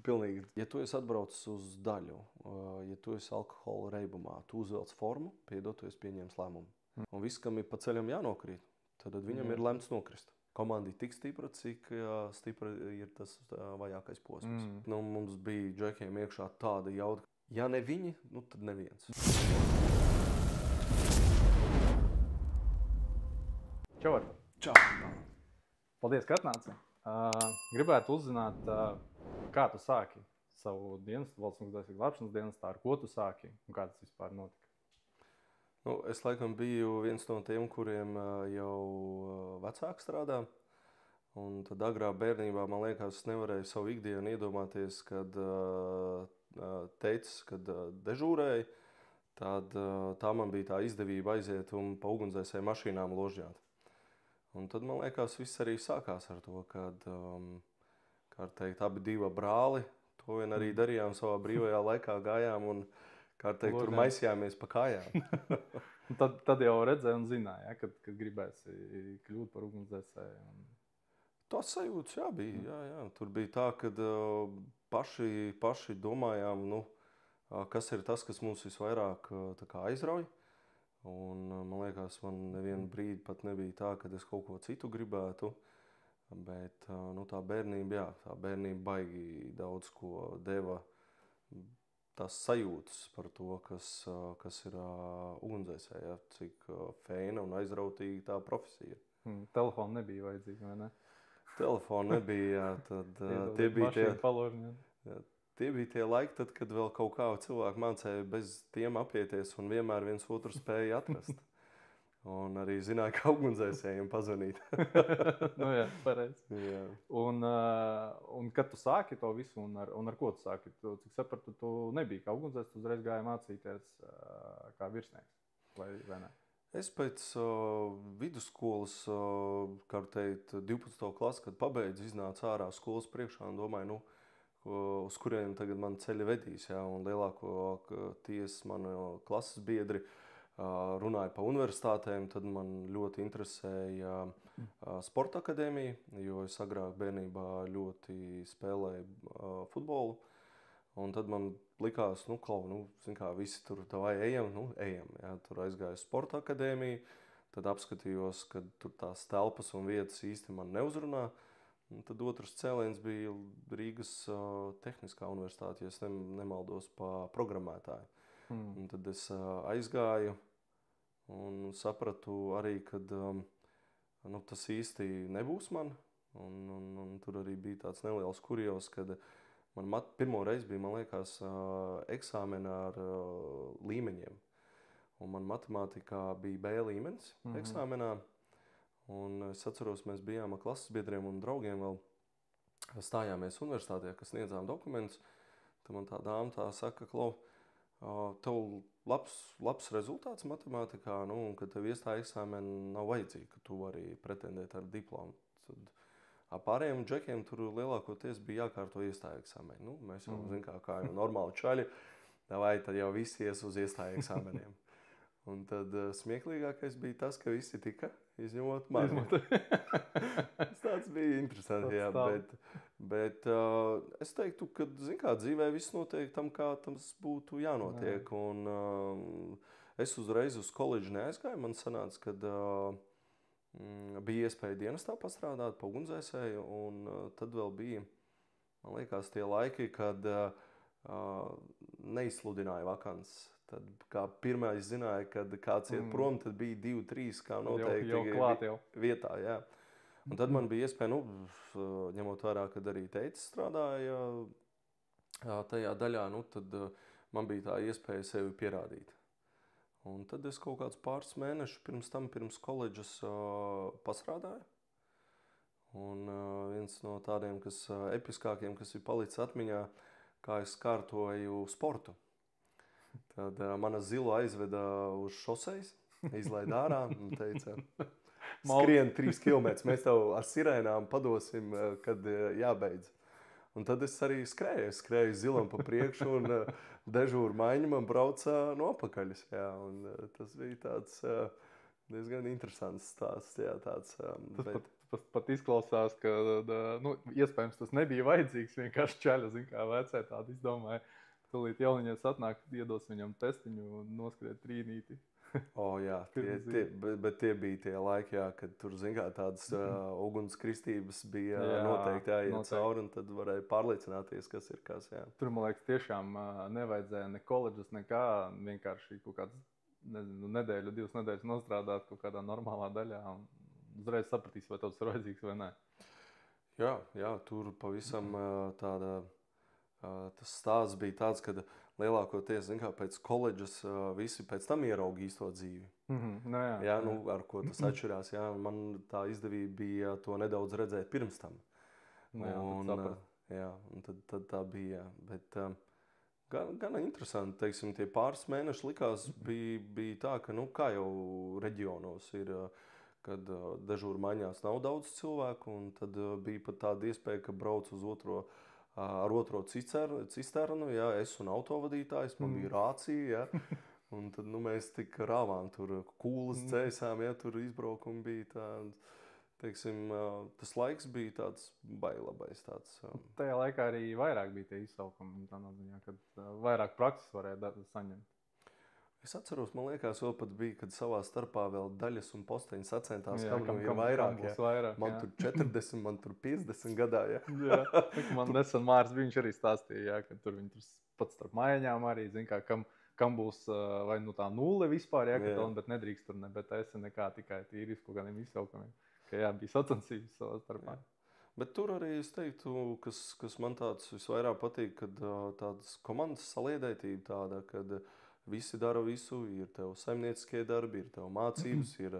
Pilnīgi. Ja tu esi atbraucis uz daļu, ja tu esi alkohola reibumā, tu uzvelc formu, piedod, tu esi pieņēmis lēmumu. Un viss, kam ir pa ceļam jānokrīt, tad viņam ir lemts nokrist. Komanda ir tik stipra, cik stipra ir tas vajākais posms. Mums bija džekiem iekšā tāda jauda, ja ne viņi, tad neviens. Čau! Čau! Paldies, ka atnāci. Gribētu uzzināt, kā tu sāki savu dienestu, valsts ugunsdzēsības glābšanas dienestā, ar ko tu sāki un kā tas vispār notika? Es laikam biju viens no tiem, kuriem jau vecāki strādā. Un tad agrā bērnībā, man liekas, nevarēju savu ikdienu iedomāties, kad teicis, kad dežūrēja, tad tā man bija tā izdevība aiziet un pa ugunsdzēsēju mašīnām ložņāt. Un tad, man liekas, viss arī sākās ar to, kad, kā teikt, abi divi brāli, to vien arī darījām savā brīvajā laikā, gājām un, kā teikt, tur maisījāmies pa kājām. tad jau redzēju un zināju, ja, kad gribēsi kļūt par ugunsdzēsēju. Tas sajūtas, jā, bija. Jā. Tur bija tā, kad paši domājām, kas ir tas, kas mums visvairāk aizrauj. Un, man liekas, man nevienu brīdi pat nebija tā, kad es kaut ko citu gribētu. Bet tā bērnība baigi daudz ko deva. Tas sajūtas par to, kas ir ugunsdzēsēji, cik feina un aizrautīga tā profesija. Telefona nebija vajadzīga, vai ne? Telefona nebija, jā. Tad tie bija tie laiki, tad, kad vēl kaut kā cilvēki mācēja bez tiem apieties un vienmēr viens otru spēja atrast. Un arī zināja, kā ugunsdzēsējiem pazvanīt. Jā, pareizi. Jā. Un kad tu sāki to visu un ar ko tu sāki? Cik sapratu, tu nebija kā ugunsdzēsējs, tu uzreiz gāji mācīties kā virsnieks, vai ne? Es pēc vidusskolas, kā teikt, 12. klasi, kad pabeidzu, iznācu ārā skolas priekšā un domāju, uz kuriem tagad man ceļi vedīs. Ja? Un lielākoties mani klases biedri runāja par universitātēm, tad man ļoti interesēja sporta akadēmija, jo es agrāk bērnībā ļoti spēlēju futbolu. Un tad man likās, visi tur ejam. Ja? Tur aizgāju sporta akadēmiju, tad apskatījos, ka tur tās telpas un vietas īsti man neuzrunā. Un tad otrs cēliens bija Rīgas Tehniskā universitāte, ja es nemaldos, pa programmētāju. Un tad es aizgāju un sapratu arī, ka tas īsti nebūs man. Un tur arī bija tāds neliels kurjos, kad man pirmo reizi bija, man liekas, eksāmena ar līmeņiem. Un man matemātikā bija B līmenis eksāmenā. Un es atceros, mēs bijām ar klases biedriem un draugiem vēl stājāmies universitātē, kas sniedzām dokumentus. Tad man tā dāma tā saka, Klau, tev labs rezultāts matemātikā, un kad tev iestāja eksāmeni nav vajadzīgi, ka tu vari pretendēt ar diplomu. Tad pārējiem džekiem tur lielākoties bija jākārto iestāja eksāmeni. Mēs jau kā jau normāli čaļi, vai tad jau visi ies uz iestāja eksāmeniem. Un tad smieklīgākais bija tas, ka visi tika izņemot mani. Tas bija interesanti, jā, bet es teiktu, ka, dzīvē viss notiek tam, kā tas būtu jānotiek. Un es uzreiz uz koledžu neaizgāju. Man sanāca, kad bija iespēja dienestā pastrādāt pa ugunsdzēsēju, un tad vēl bija, man liekas, tie laiki, kad neizsludināja vakances. Tad, kā pirmais zināja, kad kāds iet prom, tad bija 2, 3, kā noteikti vietā. Jā. Un tad man bija iespēja, ņemot vērā, kad arī teicis strādāja tajā daļā, tad man bija tā iespēja sevi pierādīt. Un tad es kaut kāds pāris mēnešus pirms koledžas pastrādāju. Un viens no tādiem episkākiem, kas ir palicis atmiņā, kā es kārtoju sportu. Tad mana zila aizveda uz šoseis, izlaida ārā un teica, skrien 3 kilometrus, mēs tev ar sirēnām padosim, kad jābeidz. Un tad es arī skrēju zilam pa priekšu un dežūra maiņa man brauca no apakaļas. Jā, un tas bija tāds diezgan interesants stāsts. Jā, tāds, pat izklausās, ka, nu, iespējams, tas nebija vajadzīgs. Vienkārši čaļa, zin kā vecē tādu izdomāja. Tūlīt jauniņās atnāk, iedos viņam testiņu un noskriet trīnīti. Jā, bet tie bija tie laiki, jā, kad tur, zin kā, tādas ugunskristības bija noteikti jāiet cauri, un tad varēja pārliecināties, kas ir kas, jā. Tur, man liekas, tiešām nevajadzēja ne koledžas, nekā, vienkārši kaut kāds, nezinu, nedēļu, 2 nedēļas nostrādāt kaut kādā normālā daļā, un uzreiz sapratīs, vai tas ir vajadzīgs vai nē. Jā, tur pavisam tas stāsts bija tāds, ka lielākoties, zin kā, pēc koledžas visi pēc tam ierauga īsto dzīvi. Jā, nu, ar ko tas atšķirās, jā, un man tā izdevība bija to nedaudz redzēt pirms tam. Un tad tā bija, bet gan interesanti, teiksim, tie pāris mēneši likās, bija tā, ka, nu, kā jau reģionos ir, kad dežūra maiņās nav daudz cilvēku, un tad bija pat tāda iespēja, ka brauc uz ar otro cisternu, jā, es un autovadītājs, man bija rācija, jā, un tad, nu, mēs tik rāvām tur kūlas cēsām, jā, tur izbraukumi bija tādi, teiksim, tas laiks bija tāds bailabais tāds. Tajā laikā arī vairāk bija tie izsaukumi, tādā ziņā, kad vairāk prakses varēja saņemt. Es atceros, man liekas, vēl pat bija, kad savā starpā vēl daļas un posteņi sacentās, kam ir vairāk, jā. Man tur 40, man tur 50 gadā, jā. Man nesen Māris viņš arī stāstīja, jā, ka tur viņi tur pat starp maiņām arī, zin kā, kam būs vai nu tā nulle vispār, jā, bet nedrīkst tur bet es nekā tikai tīri kaut kādiem izsaukumiem. Ka jā, bija sacensības savā starpā. Bet tur arī es teiktu, kas man tāds visvairāk patīk, kad tādas komandas saliedētība tāda, kad visi dara visu, ir tev saimnieciskie darbi, ir tev mācības, ir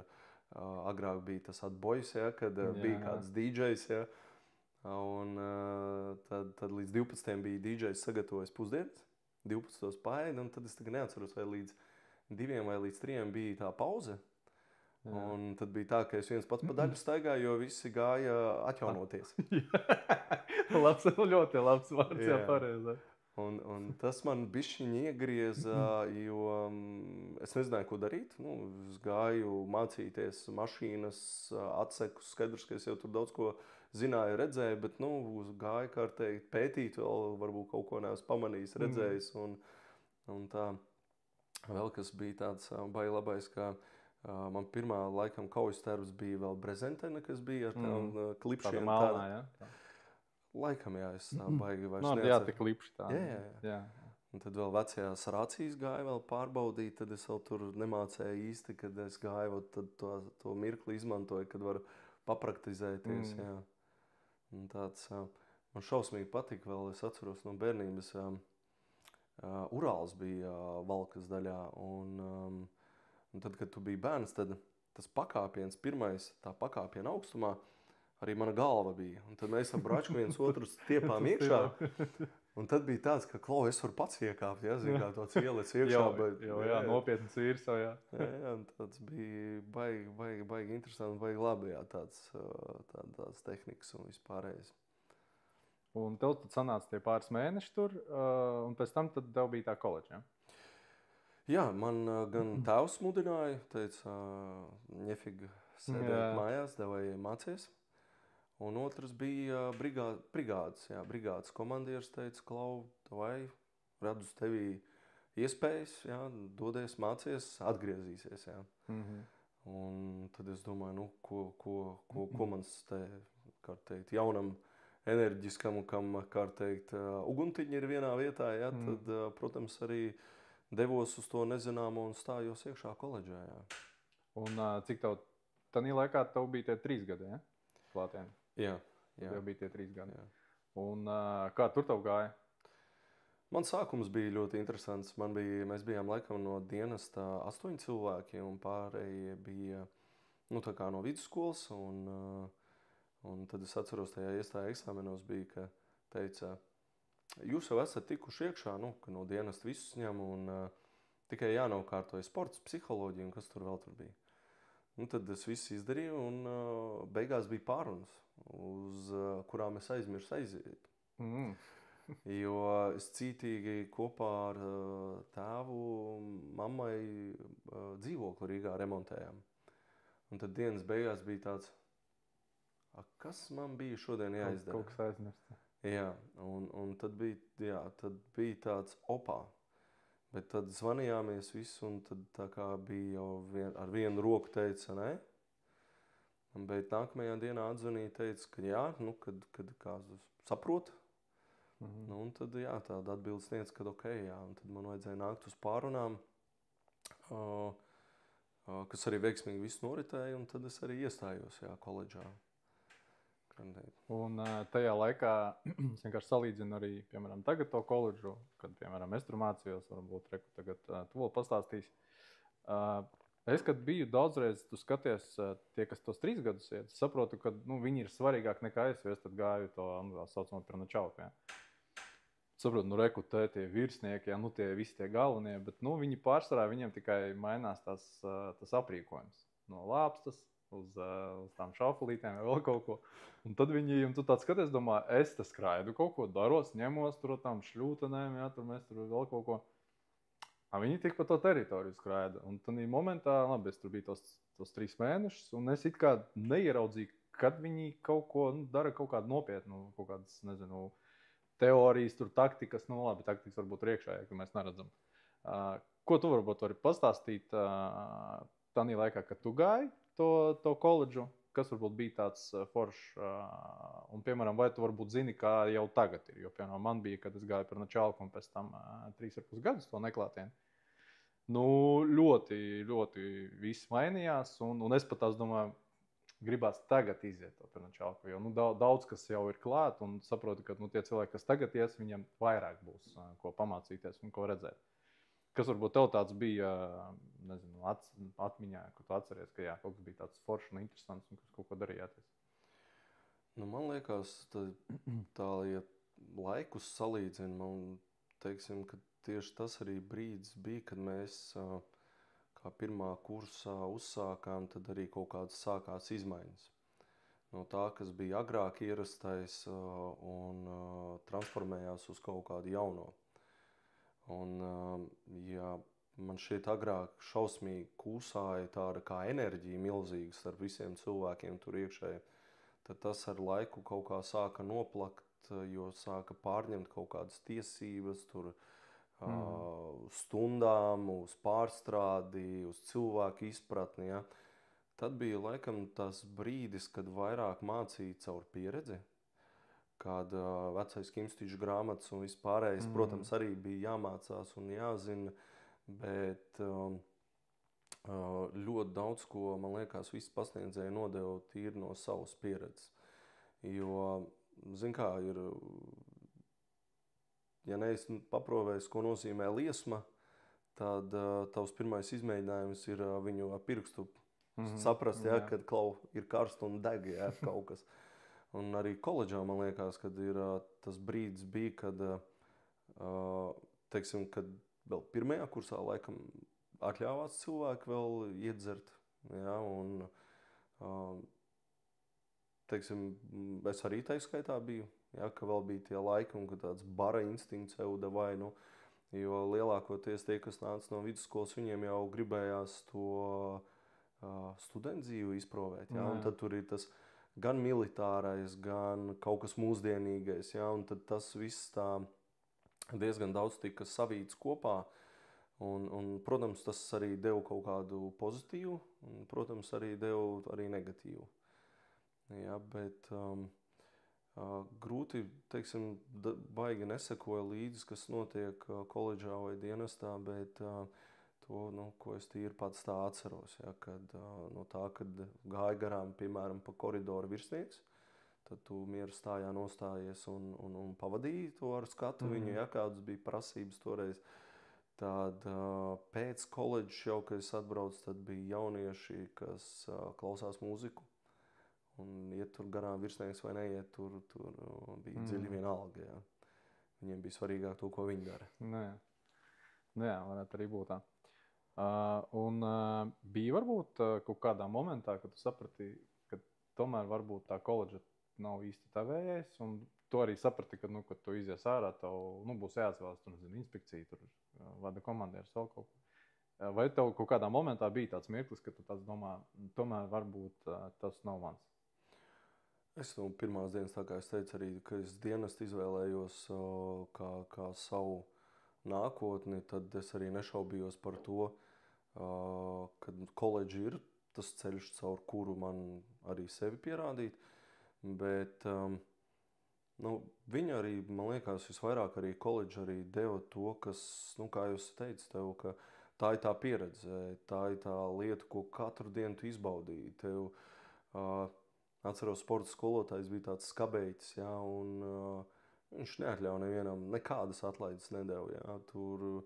agrāk bija tas atbojs, ja, kad bija kāds DJs, ja, un tad līdz 12. bija DJs sagatavojis pusdienas, 12. paēda, un tad es tagad neatceros, vai līdz 2 vai līdz 3 bija tā pauze. Un tad bija tā, ka es viens pats pa daļu staigāju, jo visi gāja atjaunoties. Ļoti labs vārds, jā, pareizā. Un tas man bišķiņi iegrieza, jo es nezināju, ko darīt. Nu, es gāju mācīties mašīnas, atsekus, skaidrs, ka es jau tur daudz ko zināju, redzēju, bet, nu, gāju, kā teikt, pētīt, vēl varbūt kaut ko neesmu pamanījis, redzējis, un tā. Vēl kas bija tāds bailabais, kā man pirmā laikam kaujas tērps bija vēl Brezentene, kas bija ar tām klipšiem. Tāda malnā, jā? Laikam, jā, es tā baigi vairs neatceru. Jā, te klipši tā. Jā. Un tad vēl vecajās rācijas gāju vēl pārbaudīt, tad es vēl tur nemācēju īsti, kad es gāju, tad to mirkli izmantoju, kad varu papraktizēties, jā. Un tāds, man šausmīgi patika vēl, es atceros no bērnības, Urāls bija Valkas daļā, un tad, kad tu biji bērns, tad tas pakāpiens, pirmais tā pakāpiena augstumā, arī mana galva bija. Un tad mēs ar bračku viens otrus tiepām iekšā. Un tad bija tāds, ka, es varu pats iekāpt, jā, zin kā tāds ielec iekšā. Jā, nopietnas vīrs jau, jā. Jā, un tāds bija baigi interesanti, baigi labi, jā, tāds tehnikas un vispārējais. Un tev tad sanāca tie pāris mēneši tur, un pēc tam tad tev bija tā koledža, jā? Jā, man gan tēvs mudināja, teica, ņefig sēdēt mājās, devai mācies. Un otrs bija brigādes komandieris, teica, Klau, vai redzu tevī iespējas, jā, dodies, mācies, atgriezīsies, jā. Un tad es domāju, nu, ko mans te, kā teikt, jaunam enerģiskam, kam, kā teikt, uguntiņi ir vienā vietā, jā, tad, protams, arī devos uz to nezināmo un stājos iekšā koledžā, jā. Un cik tev, tanī laikā tev bija tie 3 gadi, jā? Klātieni? Jā. Tev bija tie 3 gadi. Jā. Un kā tur tev gāja? Man sākums bija ļoti interesants. Mēs bijām laikam no dienesta 8 cilvēki, un pārējie bija, nu, tā kā no vidusskolas, un tad es atceros, tajā iestāja eksāmenos bija, ka teica, jūs jau esat tikuši iekšā, nu, ka no dienesta visus ņem, un tikai jānokārtoja sports, psiholoģija, un kas tur vēl tur bija. Un tad es visu izdarīju, un beigās bija pārunas, uz kurām es aizmirsu aiziet. Jo es cītīgi kopā ar tēvu, mammai dzīvokli Rīgā remontējām. Un tad dienas beigās bija tāds, Kas man bija šodien jāizdara? Kaut kas aizmirst. Jā, un tad bija tāds opā. Bet tad zvanījāmies visu, un tad tā kā bija jau ar vienu roku teica, nē. Bet nākamajā dienā atzvanīja, teica, ka jā, kad saprot. Nu, un tad jā, tāda atbilde sniedz, ka ok, jā. Un tad man vajadzēja nākt uz pārunām, kas arī veiksmīgi viss noritēja, un tad es arī iestājos, jā, koledžā. Un tajā laikā es vienkārši salīdzinu arī, piemēram, tagad to koledžu, kad, piemēram, es tur mācījos, varbūt reku tagad tu vēl pastāstīsi. Es, kad biju daudzreiz, tu skaties tie, kas tos 3 gadus iet, saprotu, ka viņi ir svarīgāk nekā es, jo es tad gāju to saucamo pirnačauku, ja. Saprotu, reku tie virsnieki, ja, tie visi tie galvenie, bet viņi pārsvarā, viņiem tikai mainās tas aprīkojums no lāpstas uz tām šaufelītēm vai vēl kaut ko. Un tad un tu tāds skaties, domā, es te skraidu kaut ko, daros, ņemos tur tām šļūtenēm, jā, tur mēs tur vēl kaut ko. Viņi tik pa to teritoriju skraida. Un tad momentā, labi, es tur biju tos 3 mēnešus, un es it kā neieraudzīju, kad viņi kaut ko dara kaut kādu nopietnu, kaut kādas, nezinu, teorijas, tur taktikas, labi, taktikas varbūt ir iekšējā, ka mēs neredzam. Ko tu varbūt vari pastāstīt tādā laikā, kad tu gāji to koledžu, kas varbūt bija tāds foršs, un, piemēram, vai tu varbūt zini, kā jau tagad ir, jo, piemēram, man bija, kad es gāju par načalku un pēc tam 3,5 gadus to neklātienu. Ļoti, ļoti viss mainījās, un es pat tās domāju, gribās tagad iziet to par načalku, jo, daudz, kas jau ir klāt, un saprotu, ka, tie cilvēki, kas tagad ies, viņiem vairāk būs, ko pamācīties un ko redzēt. Kas varbūt tev tāds bija, nezinu, atmiņā, ka tu atceries, ka jā, kaut kas bija tāds foršs un interesants un kas kaut ko darījāties? Man liekas, tā ja laikus salīdzina, man teiksim, ka tieši tas arī brīdis bija, kad mēs kā pirmā kursā uzsākām, tad arī kaut kādas sākās izmaiņas. No tā, kas bija agrāk ierastais un transformējās uz kaut kādu jauno. Un, ja man šeit agrāk šausmīgi kūsāja tāda kā enerģija milzīga starp visiem cilvēkiem tur iekšēji, tad tas ar laiku kaut kā sāka noplakt, jo sāka pārņemt kaut kādas tiesības tur stundām, uz pārstrādi, uz cilvēku izpratni. Ja. Tad bija laikam tas brīdis, kad vairāk mācīja caur pieredzi. Kāda vecais Kimstīšu grāmatas un vispārējais, protams, arī bija jāmācās un jāzina, bet ļoti daudz, ko, man liekas, visi pasniedzēji nodeva tīri no savas pieredzes. Jo, zin kā, ir, ja neesi paprovējis, ko nozīmē liesma, tad tavs pirmais izmēģinājums ir viņu ar pirkstu saprast, ja, kad ir karst un deg, ja, kaut kas. Un arī koledžā, man liekas, kad ir tas brīdis bija, kad, teiksim, kad vēl pirmajā kursā laikam atļāvās cilvēki vēl iedzert, ja, un, teiksim, es arī tai skaitā biju, ja, ka vēl bija tie laiki, un kad tāds bara instinkts euda vai, jo lielākoties tie, kas nāca no vidusskolas, viņiem jau gribējās to studentu dzīvi izprovēt, ja, un tad tur ir tas gan militārais, gan kaut kas mūsdienīgais, ja, un tad tas viss tā diezgan daudz tika savīts kopā, un protams, tas arī deva kaut kādu pozitīvu, un, protams, arī deva arī negatīvu. Ja, bet grūti, teiksim, baigi nesekoja līdzi, kas notiek koledžā vai dienestā, bet to, ko es tīri pats tā atceros, ja, kad no tā, kad gāja garām, piemēram, pa koridoru virsnieks, tad tu mieru stājā nostājies un pavadīji to ar skatu viņu, ja kādas bija prasības toreiz. Tad pēc koledžas jau, kad es atbraucu, tad bija jaunieši, kas klausās mūziku. Un iet tur garām virsnieks vai neiet, tur bija dziļi vienalga, ja. Viņiem bija svarīgāk to, ko viņi dara. Jā, varētu arī būt tā. Un bija varbūt kaut kādā momentā, kad tu saprati, ka tomēr varbūt tā koledža nav īsti tavējais, un tu arī saprati, ka, kad tu izies ārā, tev būs jāatvēlas, tur, nezinu, inspekcija, tur vada komandieris vēl kaut ko. Vai tev kaut kādā momentā bija tāds mirklis, ka tu tāds domā, tomēr varbūt tas nav mans? Es no pirmās dienas, tā kā es teicu, arī, ka es dienestu izvēlējos kā savu nākotni, tad es arī nešaubījos par to, ka koledži ir tas ceļš, caur kuru man arī sevi pierādīt. Bet viņi arī, man liekas, visvairāk arī koledži arī deva to, kas, kā jūs teicat, tev, ka tā ir tā pieredze, tā ir tā lieta, ko katru dienu tu izbaudīji. Atceros, sporta skolotājs bija tāds skabeitis, ja, un viņš neatļauja nevienam, nekādas atlaides nedeva. Ja. Tur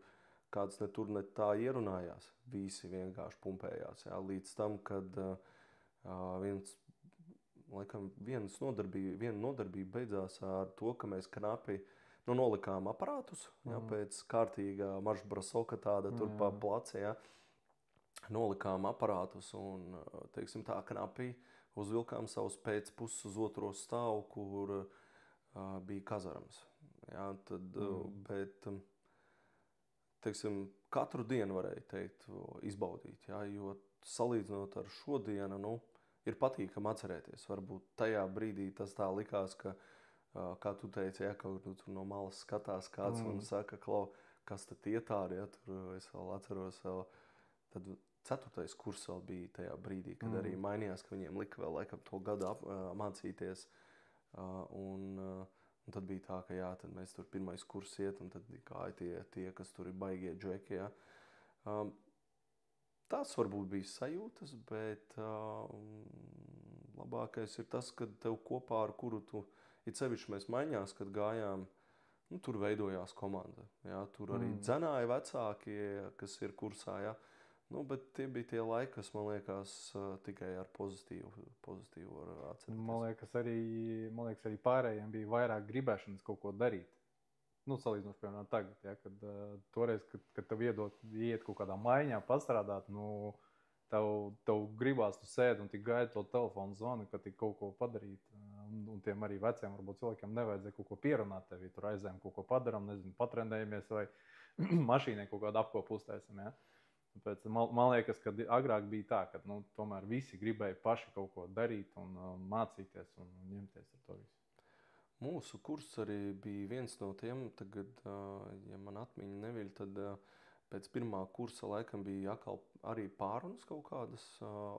kāds ne tur, ne tā ierunājās. Visi vienkārši pumpējās. Ja, līdz tam, kad viena nodarbība beidzās ar to, ka mēs knapi nolikām aparātus, ja, pēc kārtīgā maršbrasoka tāda tur pa placi. Ja, nolikām aparātus un, teiksim, tā knapi uzvilkām savus pēcpuses uz otro stāvu, kur bija kazarmas. Ja, tad, bet, teiksim, katru dienu varēja teikt, izbaudīt, ja, jo salīdzinot ar šodienu, ir patīkami atcerēties. Varbūt tajā brīdī tas tā likās, ka, kā tu teici, ja, kaut tur no malas skatās kāds un saka, klau, kas tad tie tādi, ja, tur es vēl atceros, tad 4. kurs vēl bija tajā brīdī, kad arī mainījās, ka viņiem lika vēl laikam to gadu mācīties. Un tad bija tā, ka jā, tad mēs tur 1. kurs iet, un tad gāja tie, kas tur ir baigie džeki. Ja. Tās varbūt bija sajūtas, bet labākais ir tas, ka tev kopā ar kuru tu, it sevišķi mēs maiņās, kad gājām, tur veidojās komanda. Ja. Tur arī dzenāja vecākie, kas ir kursā, ja. Bet tie bija tie laiki, kas, man liekas, tikai ar pozitīvu var atcerēties. Man liekas, arī pārējiem bija vairāk gribēšanas kaut ko darīt. Salīdzinot, piemēram, tagad, ja, kad toreiz, kad tev iet kaut kādā maiņā pastrādāt, tev gribās, tu sēdi un tik gaidi to telefonu zvanu, ka tik kaut ko padarīt. Un tiem arī veciem, varbūt cilvēkiem nevajadzēja kaut ko pierunāt tevi, tur aizējām kaut ko padaram, nezinu, patrendējamies vai mašīnai kaut kādu apkopu uztaisam, ja. Tāpēc man liekas, ka agrāk bija tā, ka tomēr visi gribēja paši kaut ko darīt un mācīties un ņemties ar to visu. Mūsu kurs arī bija viens no tiem, tagad, ja man atmiņa neviļ, tad pēc 1. kursa laikam bija arī pārunas kaut kādas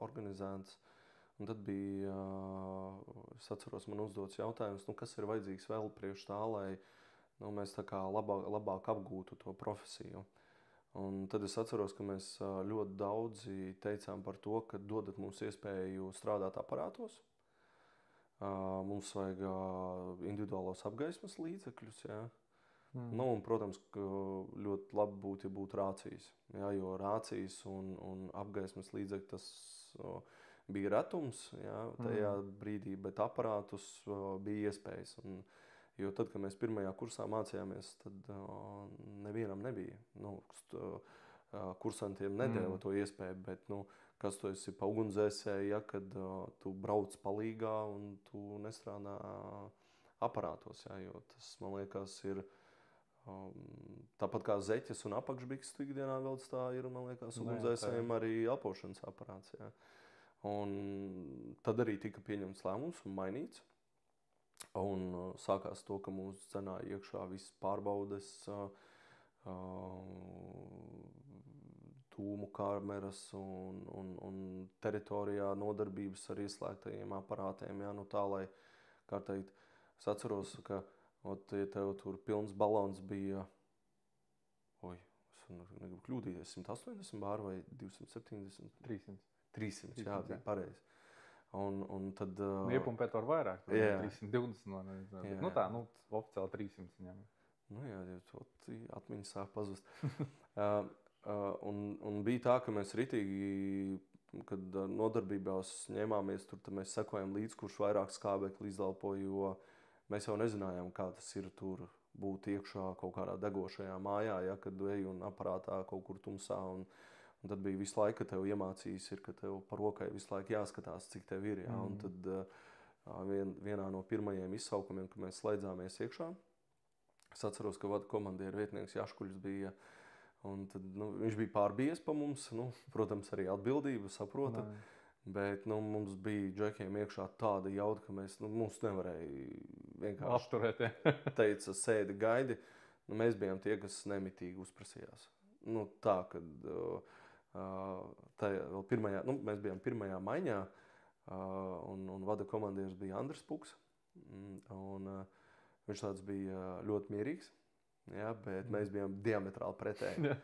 organizētas. Un tad bija, es atceros, man uzdots jautājums, kas ir vajadzīgs vēl priekš tā, lai mēs tā kā labāk apgūtu to profesiju. Un tad es atceros, ka mēs ļoti daudzi teicām par to, ka dodat mums iespēju strādāt aparātos. Mums vajag individuālos apgaismas līdzekļus. Ja. Un, protams, ka ļoti labi būtu, ja būtu rācijas. Ja, jo rācijas un apgaismas līdzekļi tas bija retums, ja, tajā brīdī, bet aparātus bija iespējas. Jo tad, kad mēs 1. kursā mācījāmies, tad nevienam nebija. Kursantiem nedēva to iespēju, bet kas tu esi pa ugunsdzēsēji, ja, kad tu brauc palīgā un tu nestrādā aparātos. Ja, jo tas, man liekas, ir tāpat kā zeķes un apakšbiks, tu ikdienā vēl tā ir, man liekas, ugunsdzēsējiem arī elpošanas aparāts. Ja. Un tad arī tika pieņemts lēmums un mainīts. Un sākās to, ka mūs dzenāja iekšā visas pārbaudes, tūmu kameras un teritorijā nodarbības ar ieslēgtajiem aparātiem. Ja, tā, lai, kā teikt, es atceros, ka, ja tev tur pilns balons bija, es negribu kļūdīties, 180 bāru vai 270? 300, jā, bija pareizi. Un tad... Iepumpēt var vairāk, 320, tā, oficiāli 300 viņam. Jā, atmiņas sāk pazust. Un bija tā, ka mēs ritīgi, kad nodarbībās ņēmāmies, tad mēs sekojam līdz, kurš vairāk skābekli izdelpo, jo mēs jau nezinājām, kā tas ir tur būt iekšā kaut kādā degošajā mājā, ja, kad ej un aparātā kaut kur tumsā. Un tad bija visu laiku, ka tev iemācījis ir, ka tev par rokai visu laiku jāskatās, cik tev ir. Ja? Un tad vienā no pirmajiem izsaukumiem, kad mēs slēdzāmies iekšā, es atceros, ka vada komandieru vietnieks Jaškuļs bija. Un tad, viņš bija pārbijies pa mums, protams, arī atbildību saprota. Bet mums bija džekiem iekšā tāda jauda, ka mums nevarēja vienkārši apturēt. teica, sēdi, gaidi. Mēs bijām tie, kas nemitīgi uzprasījās. Tā, kad mēs bijām pirmajā maiņā, un vada komandieris bija Andris Puks. Viņš tāds bija ļoti mierīgs, ja, bet mēs bijām diametrāli pretēji.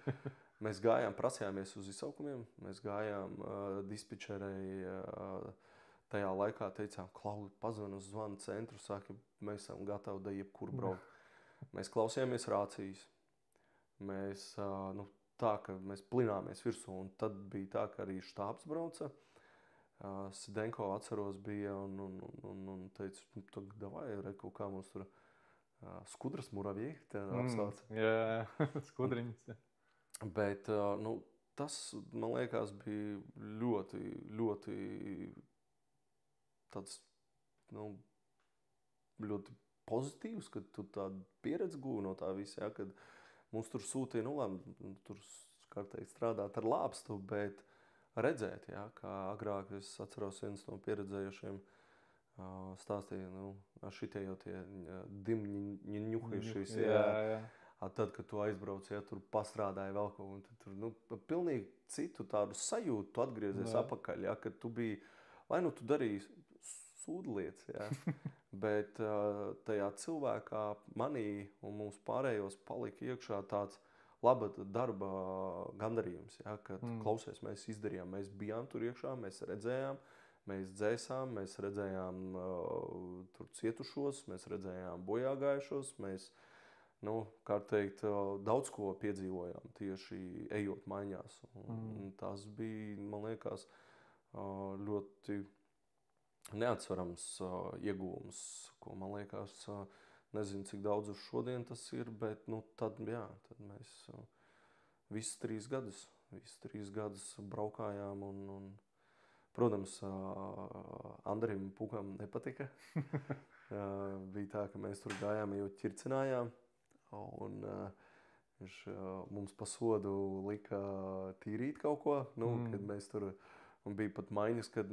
Mēs gājām, prasījāmies uz izsaukumiem, mēs gājām dispečerei, tajā laikā teicām, Klaudi, pazvani uz zvanu centru, saka, mēs esam gatavi da jebkur braukt. Mēs klausījāmies rācijas, tā, ka mēs plināmies virsū, un tad bija tā, ka arī štābs brauca. Sidenko atceros bija un teica, tad davai, reku, kā mums tur skudras muravie, tā apsauc. Jā, skudriņas. Bet tas, man liekas, bija ļoti, ļoti tāds, ļoti pozitīvs, kad tu tādu pieredzi guvi no tā visa, ja, kad mums tur sūtīja, tur skarteikt strādāt ar lāpstu, bet redzēt, ja, kā agrāk es atceros viens no pieredzējušiem stāstīja, šitie jau tie dimņi ņuhišīs, jā. Tad, kad tu aizbrauc, ja tur pastrādāji vēl kaut ko, tur pilnīgi citu tādu sajūtu tu atgriezies apakaļ, ja, kad tu biji, vai tu darīji sūdlietas, ja, bet tajā cilvēkā manī un mums pārējos palika iekšā tāds laba darba gandarījums, ja, kad klausies, mēs izdarījām, mēs bijām tur iekšā, mēs redzējām, mēs dzēsām, mēs redzējām tur cietušos, mēs redzējām bojāgājušos, mēs kā teikt, daudz ko piedzīvojām tieši ejot maiņās. Un tas bija, man liekas, ļoti neatsverams iegūms, ko man liekas, nezinu, cik daudz uz šodien tas ir, bet tad mēs visus 3 gadus braukājām un protams, Andrim Pukam nepatika. Bija tā, ka mēs tur gājām, jau ķircinājām. Un viņš mums pa sodu lika tīrīt kaut ko, kad mēs tur, un bija pat maiņas, kad,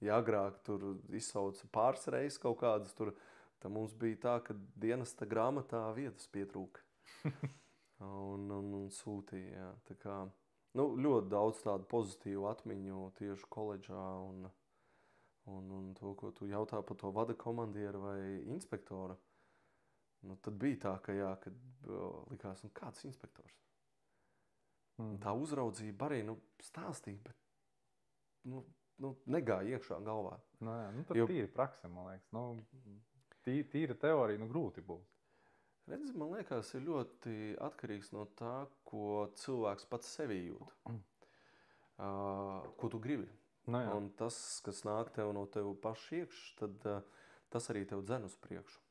ja agrāk tur izsauca pāris reizes kaut kādas tur, tad mums bija tā, ka dienesta grāmatā vietas pietrūka. un sūtīja, jā. Tā kā, ļoti daudz tādu pozitīvu atmiņu tieši koledžā un to, ko tu jautā par to vada komandieru vai inspektoru. Tad bija tā, ka kad likās, kāds inspektors. Tā uzraudzība arī stāstīja, bet negāja iekšā galvā. Tad tīri prakse, man liekas. Tīra teorija, grūti būs. Redzi, man liekas, ir ļoti atkarīgs no tā, ko cilvēks pats sevī jūt. Ko tu gribi. Un tas, kas nāk tev no tev paša iekš, tad tas arī tev dzen uz priekšu.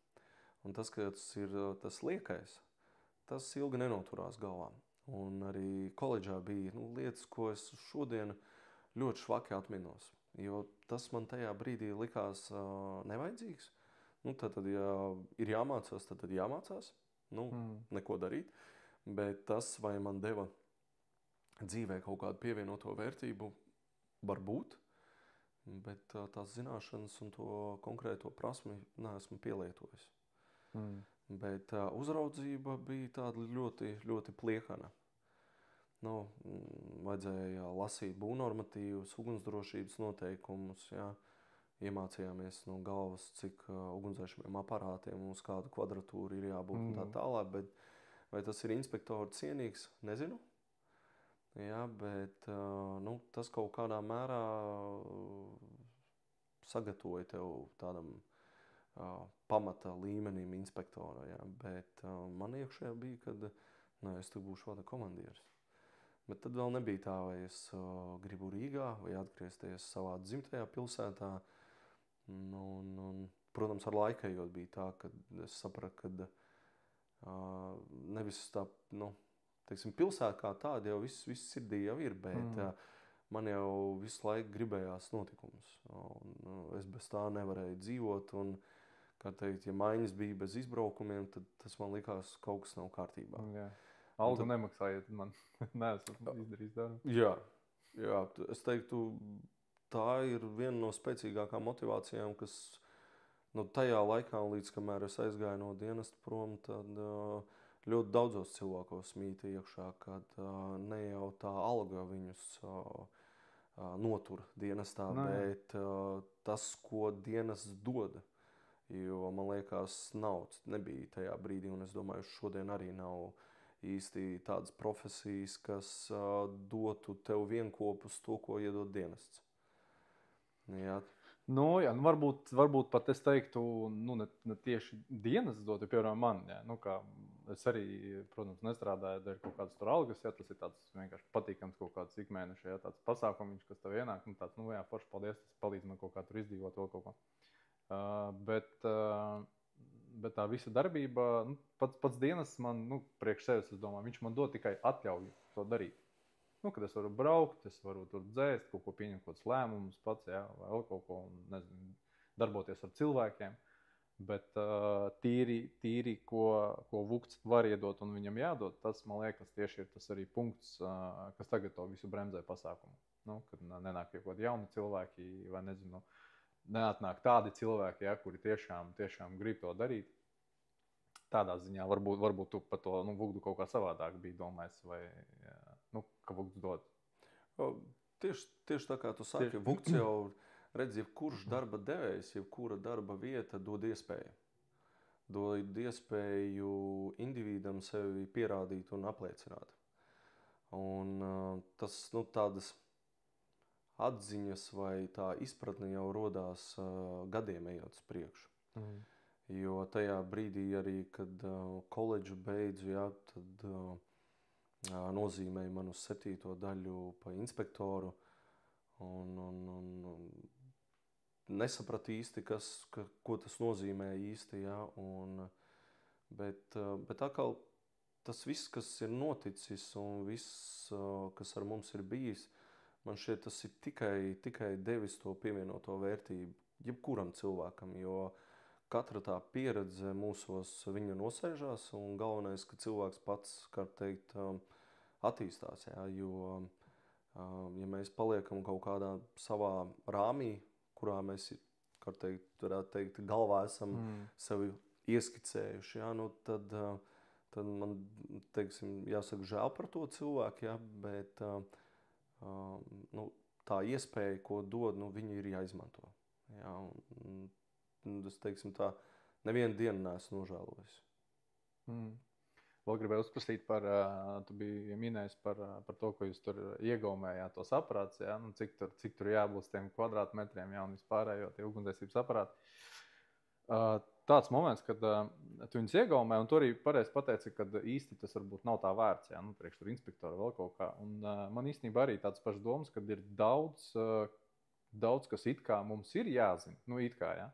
Un tas, kas ir tas liekais, tas ilgi nenoturās galvā. Un arī koledžā bija lietas, ko es šodien ļoti švaki atminos. Jo tas man tajā brīdī likās nevajadzīgs. Tad, ja ir jāmācās, tad jāmācās. Neko darīt. Bet tas, vai man deva dzīvē kaut kādu pievienoto vērtību, varbūt. Bet tās zināšanas un to konkrēto prasmi neesmu pielietojis. Bet uzraudzība bija tāda ļoti, ļoti pliekana. Vajadzēja lasīt būvnormatīvus, ugunsdrošības noteikumus, jā. Iemācījāmies no galvas, cik ugunsdzēšamiem aparātiem uz kādu kvadratūru ir jābūt un tā tālāk, bet vai tas ir inspektoru cienīgs, nezinu. Jā, bet tas kaut kādā mērā sagatavoja tev tādam pamata līmenim inspektora, jā. Bet man iekšējā bija, kad es tur būšu vada komandieris. Bet tad vēl nebija tā, vai es gribu Rīgā vai atgriezties savā dzimtajā pilsētā. Protams, ar laiku ejot bija tā, ka es sapratu, ka nevis tā, teiksim, pilsēta kā tāda jau viss sirdī jau ir, bet man jau visu laiku gribējās notikumus. Es bez tā nevarēju dzīvot un, kā teikt, ja maiņas bija bez izbraukumiem, tad tas man likās kaut kas nav kārtībā. Jā. Algu nemaksājiet, man neesmu izdarījis darbu. Jā, es teiktu, tā ir viena no spēcīgākām motivācijām, kas tajā laikā, līdz kamēr es aizgāju no dienesta prom, tad ļoti daudzos cilvēkos mīta iekšā, kad ne jau tā alga viņus notur dienestā, bet tas, ko dienests dod. Jo man liekas, naudas nebija tajā brīdī, un es domāju, šodien arī nav īsti tādas profesijas, kas dotu tev vienkopus to, ko iedod dienests. Jā. Varbūt pat es teiktu, ne tieši dienas dot, jo, piemēram, man, jā, es arī, protams, nestrādāju dēļ kaut kādas tur algas, jā, tas ir tāds vienkārši patīkams kaut kāds ikmēneša, jā, tāds pasākumiņš, kas tev ienāk, tāds, jā, forši, paldies, tas palīdz man kaut kā tur izdzīvot vēl kaut ko. Bet tā visa darbība, pats dienas man, priekš sevis, es domāju, viņš man dod tikai atļauju to darīt. Kad es varu braukt, es varu tur dzēst, kaut ko pieņemt, kaut kādus lēmumus pats, jā, vai vēl kaut ko, nezinu, darboties ar cilvēkiem. Bet tīri, ko Vukts var iedot un viņam jādod, tas, man liekas, tieši ir tas arī punkts, kas tagad to visu bremzē pasākumu. Kad nenāk kaut kādi jauni cilvēki, vai nezinu, neatnāk tādi cilvēki, jā, kuri tiešām grib to darīt. Tādā ziņā varbūt tu par to Vuktu kaut kā savādāk biji domājis, vai ka Vukts dod. Tieši tā kā tu saki, Vukts jau redz, jebkurš darba devējs, jebkura darba vieta dod iespēju. Dod iespēju individam sevi pierādīt un apliecināt. Un tas, tādas atziņas vai tā izpratne jau rodās gadiem ejot uz priekšu. Jo tajā brīdī arī, kad koledžu beidzu, jā, tad nozīmēja man uz 7. daļu pa inspektoru un nesapratu īsti, ko tas nozīmē īsti, jā, bet atkal tas viss, kas ir noticis un viss, kas ar mums ir bijis, man šķiet, tas ir tikai devis to pievienoto vērtību jebkuram cilvēkam, jo katra tā pieredze mūsos viņa nosēžās, un galvenais, ka cilvēks pats, kā teikt, attīstās, jā, jo, ja mēs paliekam kaut kādā savā rāmī, kurā mēs, kā teikt, varētu teikt, galvā esam sevi ieskicējuši, jā, tad man, teiksim, jāsaka žēl par to cilvēku, jā, bet tā iespēja, ko dod, viņu ir jāizmanto, jā, un es, teiksim tā, nevienu dienu neesmu nožēlojis. Vēl gribēju uzprasīt tu biji minējis par to, ko jūs tur iegaumējāt tos aparātus, jā, cik tur jābūt tiem kvadrātmetriem, jā, un vispārējo tie ugunsdzēsības aparāti. Tāds moments, kad tu viņus iegaumē, un tu arī pareizi pateici, ka īsti tas varbūt nav tā vērts, jā, priekš tur inspektora vēl kaut kā. Un man īstenībā arī tāds pašs domas, kad ir daudz, kas it kā mums ir jāzina, it kā, jā.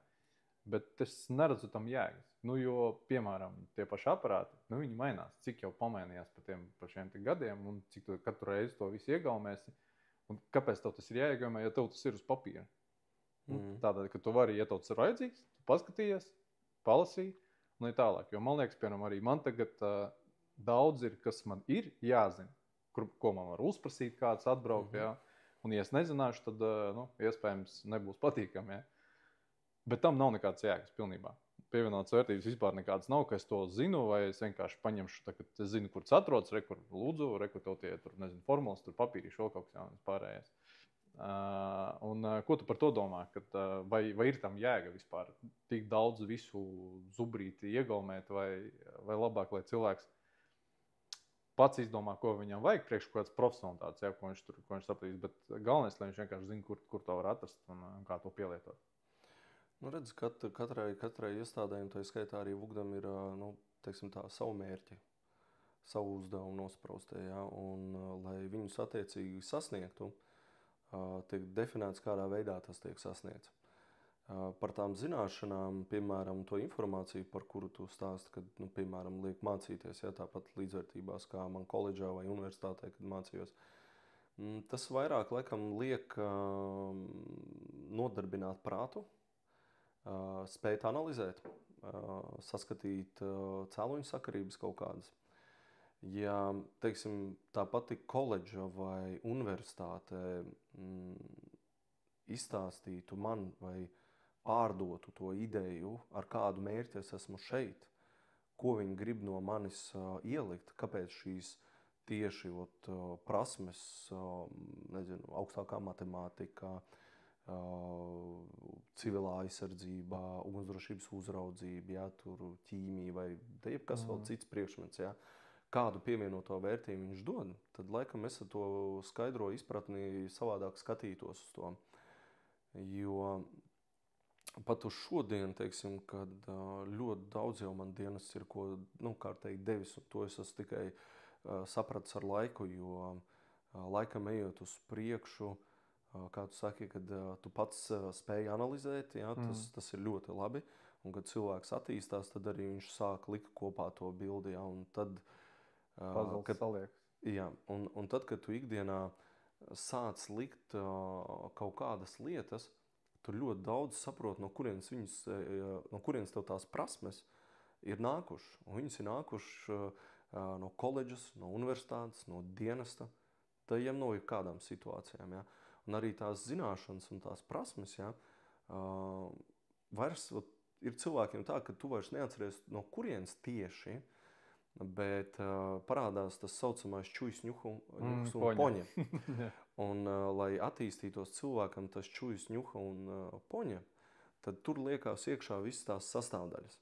Bet es neredzu tam jēgas. Jo, piemēram, tie paši aparāti, viņi mainās. Cik jau pamainījās par šiem gadiem, un cik tu katru reizi to visu iegaumēsi. Un kāpēc tev tas ir jāiegaumē, ja tev tas ir uz papīra? Tādēļ, ka tu vari, ja tev tas ir vajadzīgs, tu paskatījies, palasīji, un ir tālāk. Jo man liekas, piemēram, arī man tagad daudz ir, kas man ir jāzina, ko man var uzprasīt, kāds atbraukt, jā. Un, ja es nezināšu, tad, iespējams, nebūs patīkami, jā. Bet tam nav nekāds jēgas pilnībā. Pievienotas vērtības vispār nekādas nav, ka es to zinu, vai es vienkārši paņemšu, kad es zinu, kur tas atrodas, kur lūdzu, kur tev tie, nezinu, formulas, tur papīrīši, vēl kaut kas jaunas pārējais. Un ko tu par to domā? Vai ir tam jēga vispār tik daudz visu zubrīti iegaumēt, vai labāk, lai cilvēks pats izdomā, ko viņam vajag priekš kaut kāds profesionālitātes, jā, ko viņš sapratīs, bet galvenais, lai viņš vienkārši zina, kur to var atrast un kā to pielietot. Redz, katrai iestādēm, tā skaitā arī Vukdam ir, teiksim tā, savu mērķi, savu uzdevumu nospraustie, jā, un lai viņus attiecīgi sasniegtu, tiek definēts, kādā veidā tas tiek sasniegts. Par tām zināšanām, piemēram, to informāciju, par kuru tu stāsti, kad, piemēram, liek mācīties, jā, tāpat līdzvērtībās, kā man koledžā vai universitātē, kad mācījos. Tas vairāk, laikam, liek nodarbināt prātu, spēt analizēt, saskatīt cēloņu sakarības kaut kādas. Ja, teiksim, tā pati koledža vai universitāte izstāstītu man vai pārdotu to ideju, ar kādu mērķi es esmu šeit, ko viņi grib no manis ielikt, kāpēc šīs tieši prasmes, nezinu, augstākā matemātikā, civilā aizsardzībā, ugunsdrošības uzraudzība, ja, tur ķīmija vai jebkas vēl cits priekšmets, ja, kādu pievienoto vērtību viņš dod, tad laikam es ar to skaidro izpratni savādāk skatītos uz to. Jo pat uz šodien, teiksim, kad ļoti daudz jau man dienas ir, ko, kārtīgi devis, un to es esmu tikai sapratis ar laiku, jo laikam ejot uz priekšu, kā tu saki, kad tu pats spēj analizēt, ja, tas ir ļoti labi, un kad cilvēks attīstās, tad arī viņš sāk likt kopā to bildi, ja, un tad Pazals saliekas. Jā, un tad, kad tu ikdienā sāc likt kaut kādas lietas, tu ļoti daudz saproti, no kurienes tev tās prasmes ir nākušas. Un viņas ir nākušas no koledžas, no universitātes, no dienesta, tajiem no kādām situācijām. Ja? Un arī tās zināšanas un tās prasmes, ja, vairs ir cilvēkiem tā, ka tu vairs neatceries, no kurienes tieši, bet parādās tas saucamais čujs, ņuhs un poņa. Un, lai attīstītos cilvēkam tas čujs, ņuha un poņa, tad tur liekās iekšā visas tās sastāvdaļas.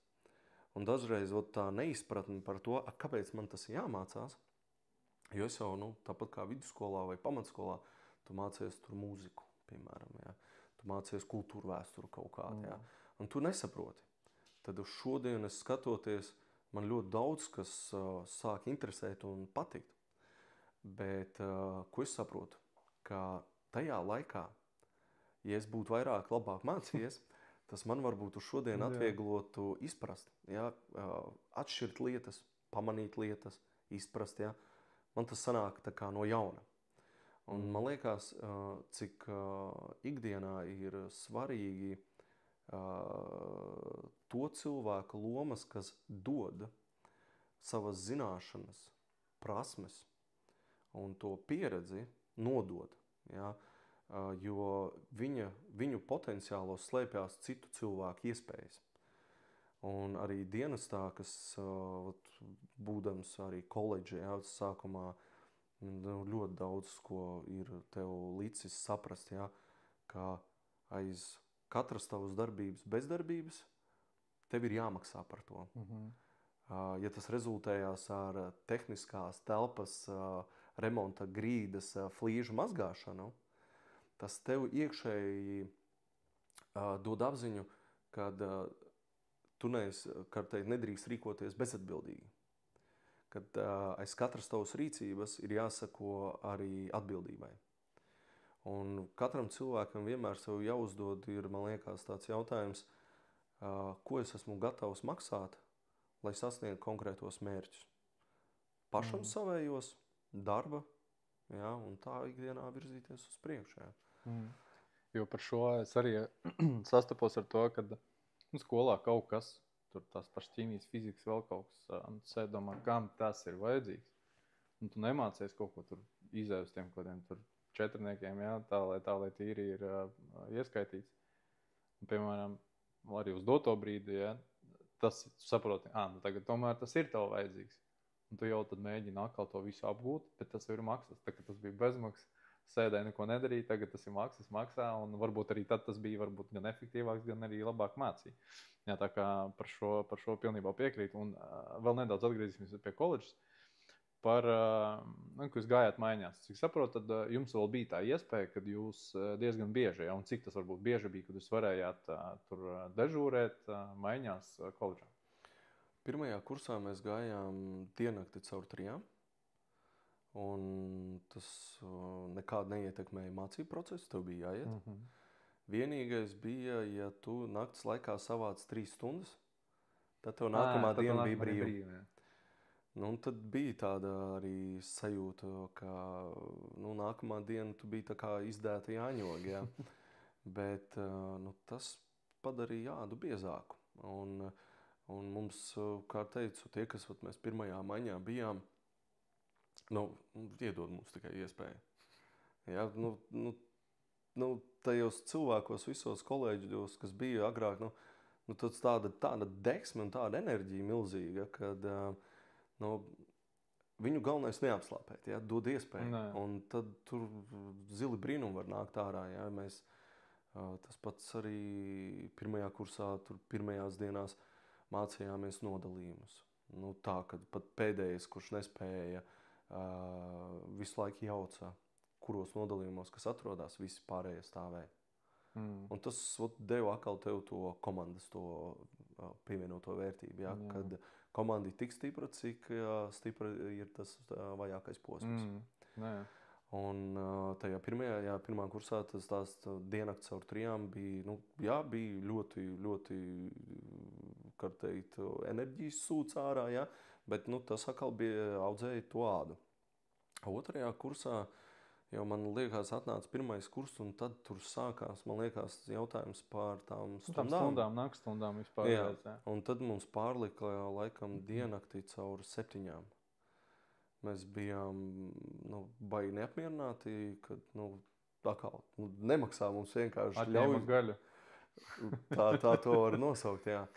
Un dažreiz tā neizpratne par to, kāpēc man tas jāmācās, jo es jau, tāpat kā vidusskolā vai pamatskolā, tu mācies tur mūziku, piemēram, ja? Tu mācies kultūru vēsturu kaut kādu, ja? Un tu nesaproti. Tad uz šodienas skatoties, man ļoti daudz, kas sāk interesēt un patikt. Bet, ko es saprotu, ka tajā laikā, ja es būtu labāk mācījies, tas man varbūt uz šodien atvieglotu izprast, ja? Atšķirt lietas, pamanīt lietas, izprast. Ja? Man tas sanāk tā kā no jauna. Un man liekas, cik ikdienā ir svarīgi to cilvēku lomas, kas dod savas zināšanas, prasmes un to pieredzi nodod. Ja? Jo viņu potenciālos slēpjas citu cilvēku iespējas. Un arī dienestā, kas būdams arī koledžē, ja, sākumā ļoti daudz, ko ir tev līdzis saprast, ja, ka aiz katras tavas darbības, bezdarbības, tev ir jāmaksā par to. Ja tas rezultējās ar tehniskās telpas remonta grīdas flīžu mazgāšanu, tas tev iekšēji dod apziņu, kad tu nedrīkst rīkoties bezatbildīgi. Kad aiz katras tavas rīcības ir jāsako arī atbildībai. Un katram cilvēkam vienmēr sev jāuzdod, man liekas, tāds jautājums, ko es esmu gatavs maksāt, lai sasniegtu konkrētos mērķus. Pašam savējos, darba, ja, un tā ikdienā virzīties uz priekšu. Ja. Jo par šo es arī sastapos ar to, ka skolā kaut kas, tur tās pašas ķīmijas, fizikas, vēl kaut kas, un tu domā, kam tas ir vajadzīgs. Un tu nemācies kaut ko tur izēju uz tiem kodiem, tur četrniekiem, ja, tā, lai tīri ir ieskaitīts. Un, piemēram, arī uz doto brīdi, ja, tas saproti, tagad tomēr tas ir tev vajadzīgs. Un tu jau tad mēģini atkal to visu apgūt, bet tas ir maksas. Tagad tas bija bezmaksas, sēdēja neko nedarīja, tagad tas ir maksā, un varbūt arī tad tas bija gan efektīvāks, gan arī labāk mācīja. Jā, tā kā par šo pilnībā piekrītu. Un vēl nedaudz atgriezīsimies pie koledžas. Par, ka jūs gājāt maiņās. Cik saprotu, tad jums vēl bija tā iespēja, kad jūs diezgan bieži, ja, un cik tas varbūt bieži bija, kad jūs varējāt tur dežūrēt maiņās koledžā? Pirmajā kursā mēs gājām diennakti caur 3. Un tas nekādi neietekmēja mācību procesu, tev bija jāiet. Vienīgais bija, ja tu nakts laikā savāc 3 stundas, tad tev nākamā diena bija brīva. Un tad bija tāda arī sajūta, ka nākamā diena tu biji tā kā izdēta jāņoga. Ja? Bet tas padarīja jādu biezāku. Un mums, kā teicu, tie, kas mēs pirmajā maiņā bijām, iedod mums tikai iespēju. Ja? tajos cilvēkos, visos kolēģos, kas bija agrāk, tad tāda deksme un tāda enerģija milzīga, kad viņu galvenais neapslāpēt, ja, dod iespēju. Nē. Un tad tur zili brīnumi var nākt ārā. Ja. Mēs, tas pats arī pirmajā kursā, tur pirmajās dienās mācījāmies nodalījumus. Tā, kad pat pēdējais, kurš nespēja, visu laiku jauca, kuros nodalījumos, kas atrodas, visi pārējie stāvēja. Un tas deva atkal tev to komandas, to pievienoto vērtību. Ja? Kad komanda ir tik stipra, cik stipra ir tas vajākais posms. Un tajā pirmā kursā tās diennakts caur trijām bija, bija ļoti, ļoti, kā teikt, enerģijas sūds ārā, ja? Bet tas atkal bija audzēja to ādu. Otrajā kursā jau man liekas atnāca pirmais kurs, un tad tur sākās, man liekas, jautājums par tām stundām. Nakststundām vispār. Jā. Un tad mums pārlika laikam diennaktī caur 7. Mēs bijām baigi neapmierināti, kad atkal nemaksā mums vienkārši ļauj gaļu. Tā to var nosaukt, jā.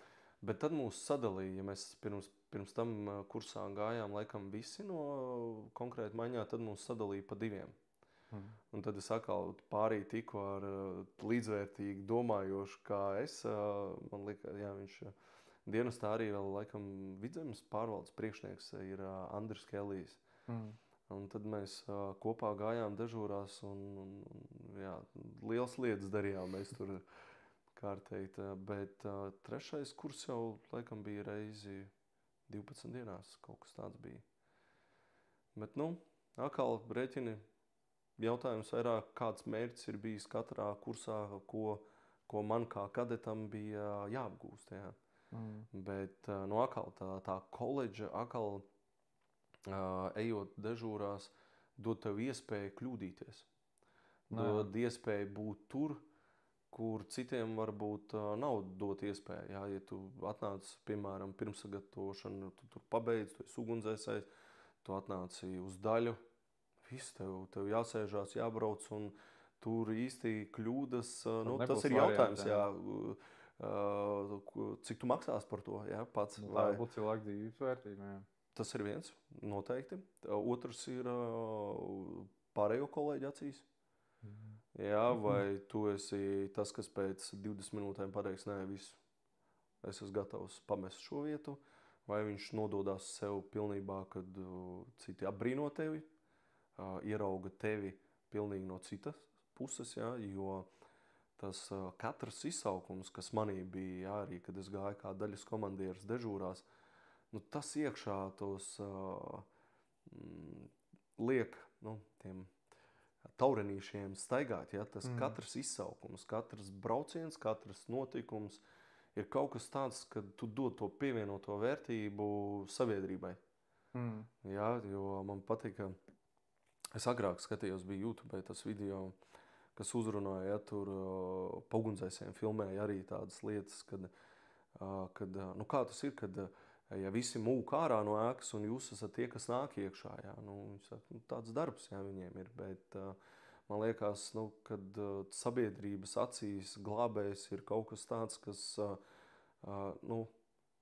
Bet tad mūs sadalīja, ja mēs pirms tam kursā gājām laikam visi no konkrēti maiņā, tad mūs sadalīja pa 2. Un tad es atkal pārī tiku ar līdzvērtīgi domājošu, kā es. Man liekas, jā, viņš dienestā arī vēl laikam Vidzemes pārvaldes priekšnieks ir Andris Kelijs. Un tad mēs kopā gājām dežūrās un jā, liels lietas darījām mēs tur kārteit. Bet 3. kurs jau laikam bija reizi 12 dienās, kaut kas tāds bija. Bet atkal rēķini. Jautājums vairāk, kāds mērķis ir bijis katrā kursā, ko man kā kadetam bija jāapgūst. Jā. Bet atkal tā koledža, atkal ejot dežūrās, dod tev iespēju kļūdīties. Dod iespēju būt tur, kur citiem varbūt nav dot iespēju. Jā, ja tu atnāc, piemēram, pirmsagatavošanu, tu tur pabeidz, tu esi ugunsdzēsējs, tu atnāci uz daļu, viss tev jāsēžās, jābrauc, un tur īsti kļūdas. Tas ir jautājums, cik tu maksās par to, jā, pats. Tā būtu cilvēku dzīves vērtība, jā. Tas ir viens, noteikti. Otrs ir pārējo kolēģi acīs. Jā, vai tu esi tas, kas pēc 20 minūtēm pateiks, nē, visu, es esmu gatavs pamest šo vietu, vai viņš nododās sev pilnībā, kad citi apbrīno tevi, ierauga tevi pilnīgi no citas puses, jā, jo tas katrs izsaukums, kas manī bija, jā, arī, kad es gāju kā daļas komandieris dežūrās, tas iekšā tos liek, tiem taurenīšiem staigāt, jā, tas katrs izsaukums, katrs brauciens, katrs notikums ir kaut kas tāds, kad tu dod to pievienoto vērtību sabiedrībai. Jā, jo man patika, es agrāk skatījos, bija YouTube tas video, kas uzrunāja, ja, tur pa ugunsdzēsējiem filmēja arī tādas lietas, kad kā tas ir, kad ja visi mūk ārā no ēkas un jūs esat tie, kas nāk iekšā, jā, tāds darbs, jā, viņiem ir, bet man liekas, kad sabiedrības acīs glābējs ir kaut kas tāds, kas,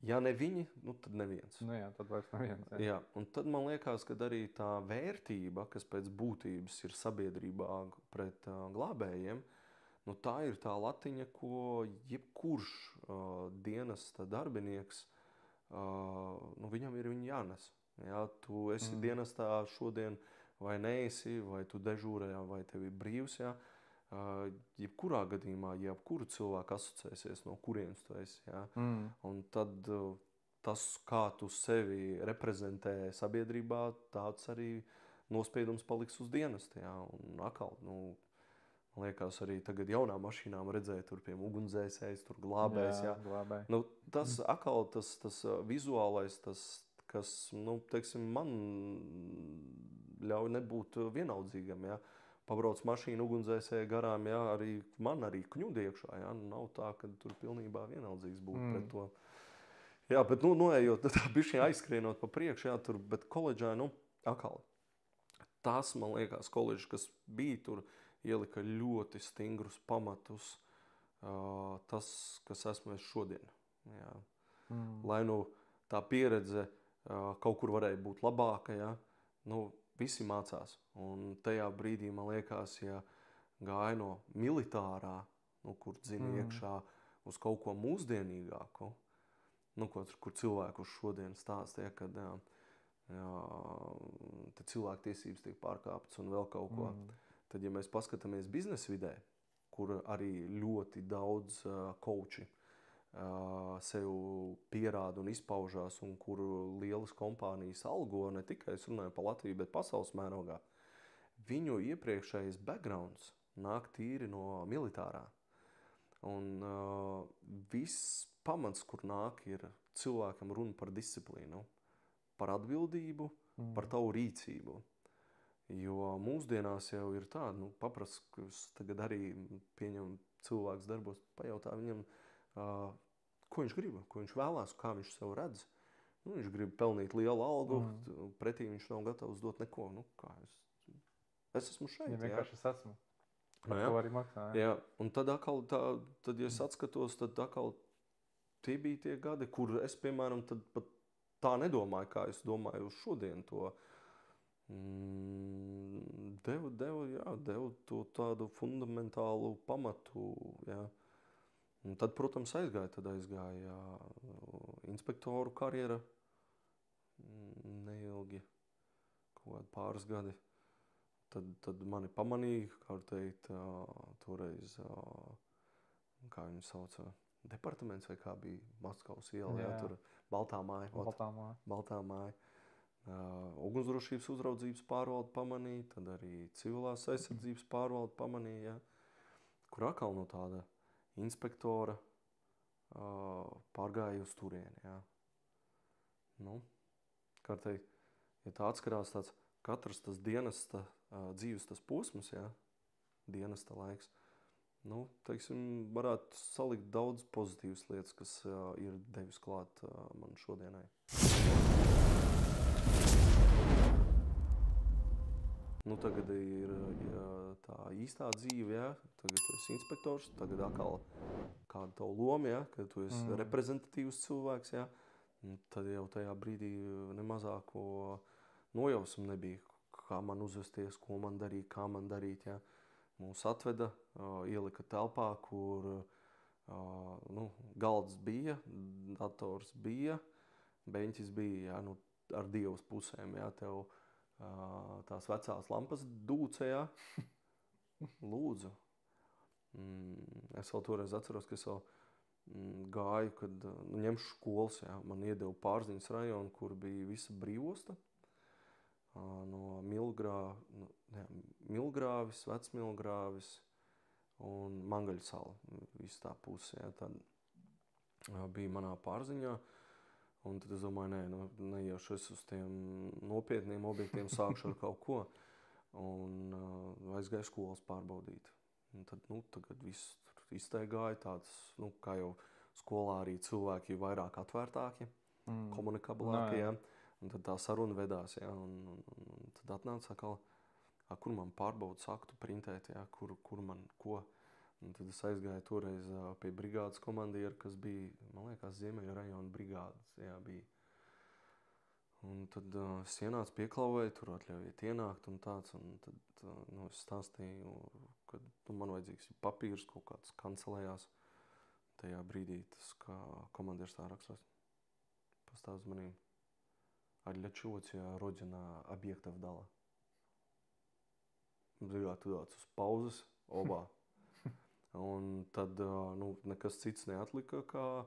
ja ne viņi, tad neviens. Jā, tad vairs neviens. Jā, un tad man liekas, ka arī tā vērtība, kas pēc būtības ir sabiedrībā pret glābējiem, tā ir tā latiņa, ko jebkurš dienesta darbinieks, viņam ir viņa jānes. Jā, tu esi dienestā šodien vai neesi, vai tu dežūrē, vai tev ir brīvs, jā. Jebkurā gadījumā, jebkuru cilvēku asociēsies, no kurienes tu esi. Ja? Un tad tas, kā tu sevi reprezentē sabiedrībā, tāds arī nospiedums paliks uz dienestu. Ja? Un atkal, man liekas, arī tagad jaunām mašīnām redzēt, tur pie ugunsdzēsējs, tur glābējs. Ja? Tas atkal, tas vizuālais, tas, kas, teiksim, man ļauj nebūt vienaldzīgam, ja? Pabrauc mašīnu ugunsdzēsēja garām, jā, arī man arī kņuda iekšā, jā, nav tā, ka tur pilnībā vienaldzīgs būtu pret to. Jā, bet, noejot, tā bišķi aizskrienot pa priekšu, jā, tur, bet koledžā, atkal, tas, man liekas, koledža, kas bija tur, ielika ļoti stingrus pamatus tas, kas esmu es šodien. Jā. Lai nu tā pieredze kaut kur varēja būt labāka, ja? Nu, visi mācās. Un tajā brīdī, man liekas, ja gāja no militārā, nu, kur dzina iekšā uz kaut ko mūsdienīgāku, nu, kur cilvēku uz šodien stāsta, ja, kad te cilvēktiesības tiek pārkāptas un vēl kaut ko. Tad, ja mēs paskatāmies biznesa vidē, kur arī ļoti daudz coachi sev pierāda un izpaužās, un kur lielas kompānijas algo, ne tikai es runāju par Latviju, bet pasaules mērogā, viņu iepriekšējais backgrounds nāk tīri no militārā. Un viss pamats, kur nāk, ir cilvēkam runa par disciplīnu, par atbildību, par tavu rīcību. Jo mūsdienās jau ir tāda, nu, paprasts, ka es tagad arī pieņemu cilvēks darbos, pajautā viņam, ko viņš grib, ko viņš vēlās, kā viņš sev redz. Nu, viņš grib pelnīt lielu algu, pretī viņš nav gatavs dot neko. Nu, kā es esmu šeit. Ja vienkārši es esmu. Par to arī maksā. Jā, un tad atkal, tad ja es atskatos, tad atkal tie bija tie gadi, kur es, piemēram, tad pat tā nedomāju, kā es domāju uz šodien to. Devu to tādu fundamentālu pamatu, jā. Un tad, protams, aizgāja inspektoru karjera neilgi, kaut kādi pāris gadi. Tad mani pamanīja, kā teikt, toreiz, kā viņu sauca, departaments vai kā bija Maskavas iela, jā, tur Baltā māja. Baltā māja. Ugunsdrošības uzraudzības pārvalde pamanīja, tad arī civilās aizsardzības pārvalde pamanīja, jā, kur atkal no tāda inspektora pārgāja uz turieni, jā. Nu, kā teikt, ja tā atskatās tāds katrs tas dienesta dzīves tas posms, jā, dienesta laiks, nu, teiksim, varētu salikt daudz pozitīvas lietas, kas ir devis klāt man šodienai. Nu, tagad ir tā īstā dzīve, jā. Tagad tu esi inspektors, tagad atkal kāda tavu loma, jā, kad tu esi reprezentatīvs cilvēks, jā. Tad jau tajā brīdī nemazāko nojausmu nebija, kā man uzvesties, ko man darīt, kā man darīt, jā. Mūs atveda, ielika telpā, kur nu, galds bija, dators bija, beņķis bija, jā, nu, ar dievas pusēm, jā, tev tās vecās lampas dūcējā. Lūdzu. Es vēl toreiz atceros, ka es vēl gāju, kad ņemšu skolas, jā. Man iedeva Pārziņas rajonu, kur bija visa brīvosta. No Milgrāvis, Vecmilgrāvis un Mangaļu sala. Viss tā puse, jā. Tad bija manā Pārziņā. Un tad es domāju, neiešu es uz tiem nopietniem objektiem, sākšu ar kaut ko. Un aizgāju skolas pārbaudīt. Un tad, nu, tagad viss tur iztaigāja tāds, nu, kā jau skolā arī cilvēki vairāk atvērtāki, komunikablāki, jā. Un tad tā saruna vedās, jā. Un tad atnāca atkal, kur man pārbaudas aktu printēt, jā, kur man ko. Un tad es aizgāju toreiz pie brigādes komandiera, kas bija, man liekas, Ziemeļa rajona brigādes, jā, bija. Un tad es ienācu pieklauvēju, tur atļaujiet ienākt un tāds, un tad nu, es stāstīju, ka man vajadzīgs papīrs kaut kāds kancelējās. Tajā brīdī tas, kā komandieris tā rakstās, pastāst manīm, а для чего тебя родина объектов дала? Brigāde tu dāc uz pauzes, obā. Un tad nu, nekas cits neatlika, kā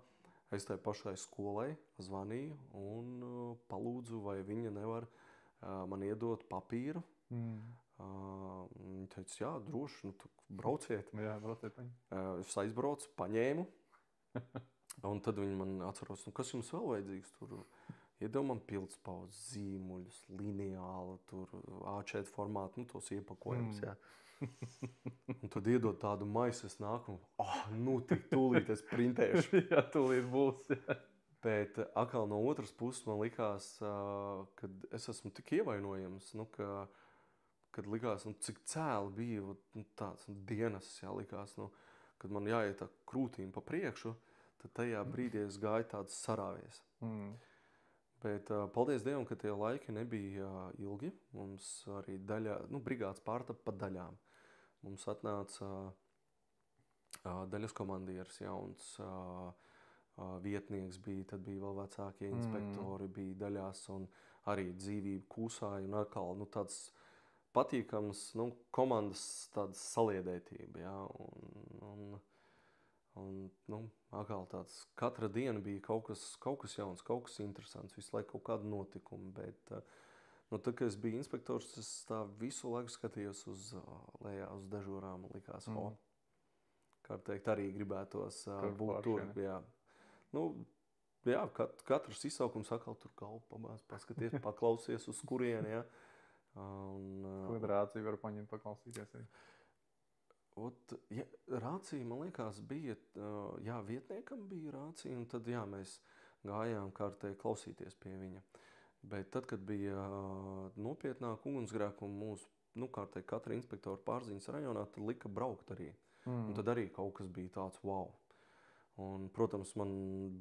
es tai pašai skolai zvanīju un palūdzu, vai viņa nevar man iedot papīru. Viņa teica, jā, droši, nu, tu brauciet. Jā, brauciet paņem. Es aizbraucu, paņēmu. Un tad viņi man atceros, nu, kas jums vēl vajadzīgs tur? Iedeva man pildspaudzes, zīmuļus, lineālu, tur A4 formātu, nu, tos iepakojums, jā. Un tad iedod tādu maisu, es nāku, nu, tik tūlīt es printēšu. Jā, tūlīt būs, jā. Bet atkal no otras puses man likās, kad es esmu tik ievainojams, nu, ka kad likās, cik cēli bija tāds dienas, likās, kad man jāiet tā krūtīm pa priekšu, tad tajā brīdī es gāju tāds sarāvies. Bet paldies Dievam, ka tie laiki nebija ilgi. Mums arī brigādes pārtapa pa daļām. Mums atnāca daļas komandieris jauns, vietnieks bija, tad bija vēl vecākie inspektori, bija daļās un arī dzīvība kūsāja un atkal tāds patīkams komandas tādas saliedētība. Ja? Un atkal tāds katra diena bija kaut kas jauns, kaut kas interesants, visu laiku kaut kādu notikumu. Bet tad, kad es biju inspektors, es tā visu laiku skatījos uz lejā, uz dežūrām un likās, kā teikt, arī gribētos būt tur. Jā. Jā, katrs izsaukums atkal tur galvu pabāz, paskaties, paklausies uz kurieni, ja. Ko rācija var paņemt, paklausīties arī? Rācija, man liekas, bija, vietniekam bija rācija, un tad, mēs gājām kārtē klausīties pie viņa. Bet tad, kad bija nopietnāk ugunsgrēku un mūsu, kārtē katra inspektora pārziņas rajonā, tad lika braukt arī. Un tad arī kaut kas bija tāds wow. Un, protams, man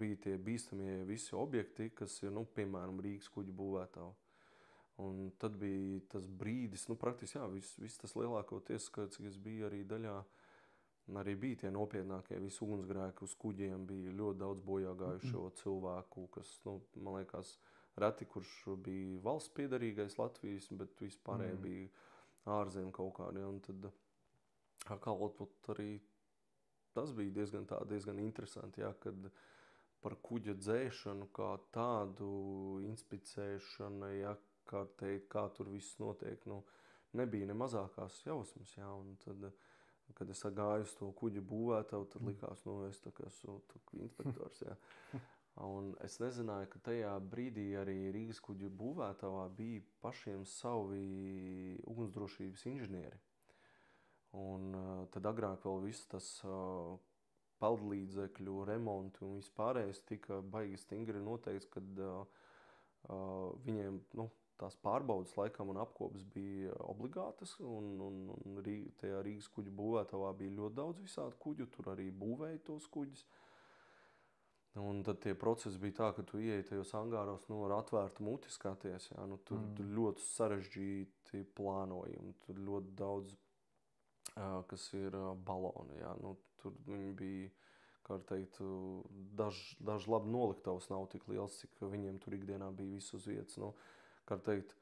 bija tie bīstamie visi objekti, kas ir, piemēram, Rīgas kuģu būvētāji. Un tad bija tas brīdis, praktiski, viss tas lielākoties, cik es biju arī daļā, arī bija tie nopietnākie visi ugunsgrēki uz kuģiem, bija ļoti daudz bojā gājušo cilvēku, kas, man liekas, reti, kurš bija valsts piederīgais Latvijas, bet vispārēji bija ārzem kaut kādi. Un tad atkal arī tas bija diezgan interesanti, kad par kuģa dzēšanu kā tādu inspicēšanu, kā tur viss notiek, nebija ne mazākās jausmas. Un tad, kad es gāju uz to kuģa būvētavu, tad likās, es tā kā esmu inspektors. Un es nezināju, ka tajā brīdī arī Rīgas kuģa būvētavā bija pašiem savi ugunsdrošības inženieri. Un tad agrāk vēl viss tas peldlīdzekļu remonti un vispārējais tika baigi stingri noteikts, kad viņiem tās pārbaudas laikam un apkopes bija obligātas. Un tajā Rīgas kuģu būvētavā bija ļoti daudz visādu kuģu, tur arī būvēja tos kuģus. Un tad tie procesi bija tā, ka tu ieeji tajos angāros ar atvērtu muti skaties. Tur ļoti sarežģīti plānojumi, tur ļoti daudz kas ir baloni. Tur viņi bija, kā teikt, daži labi noliktavas nav tik liels, cik viņiem tur ikdienā bija viss uz vietas. Kā teikt,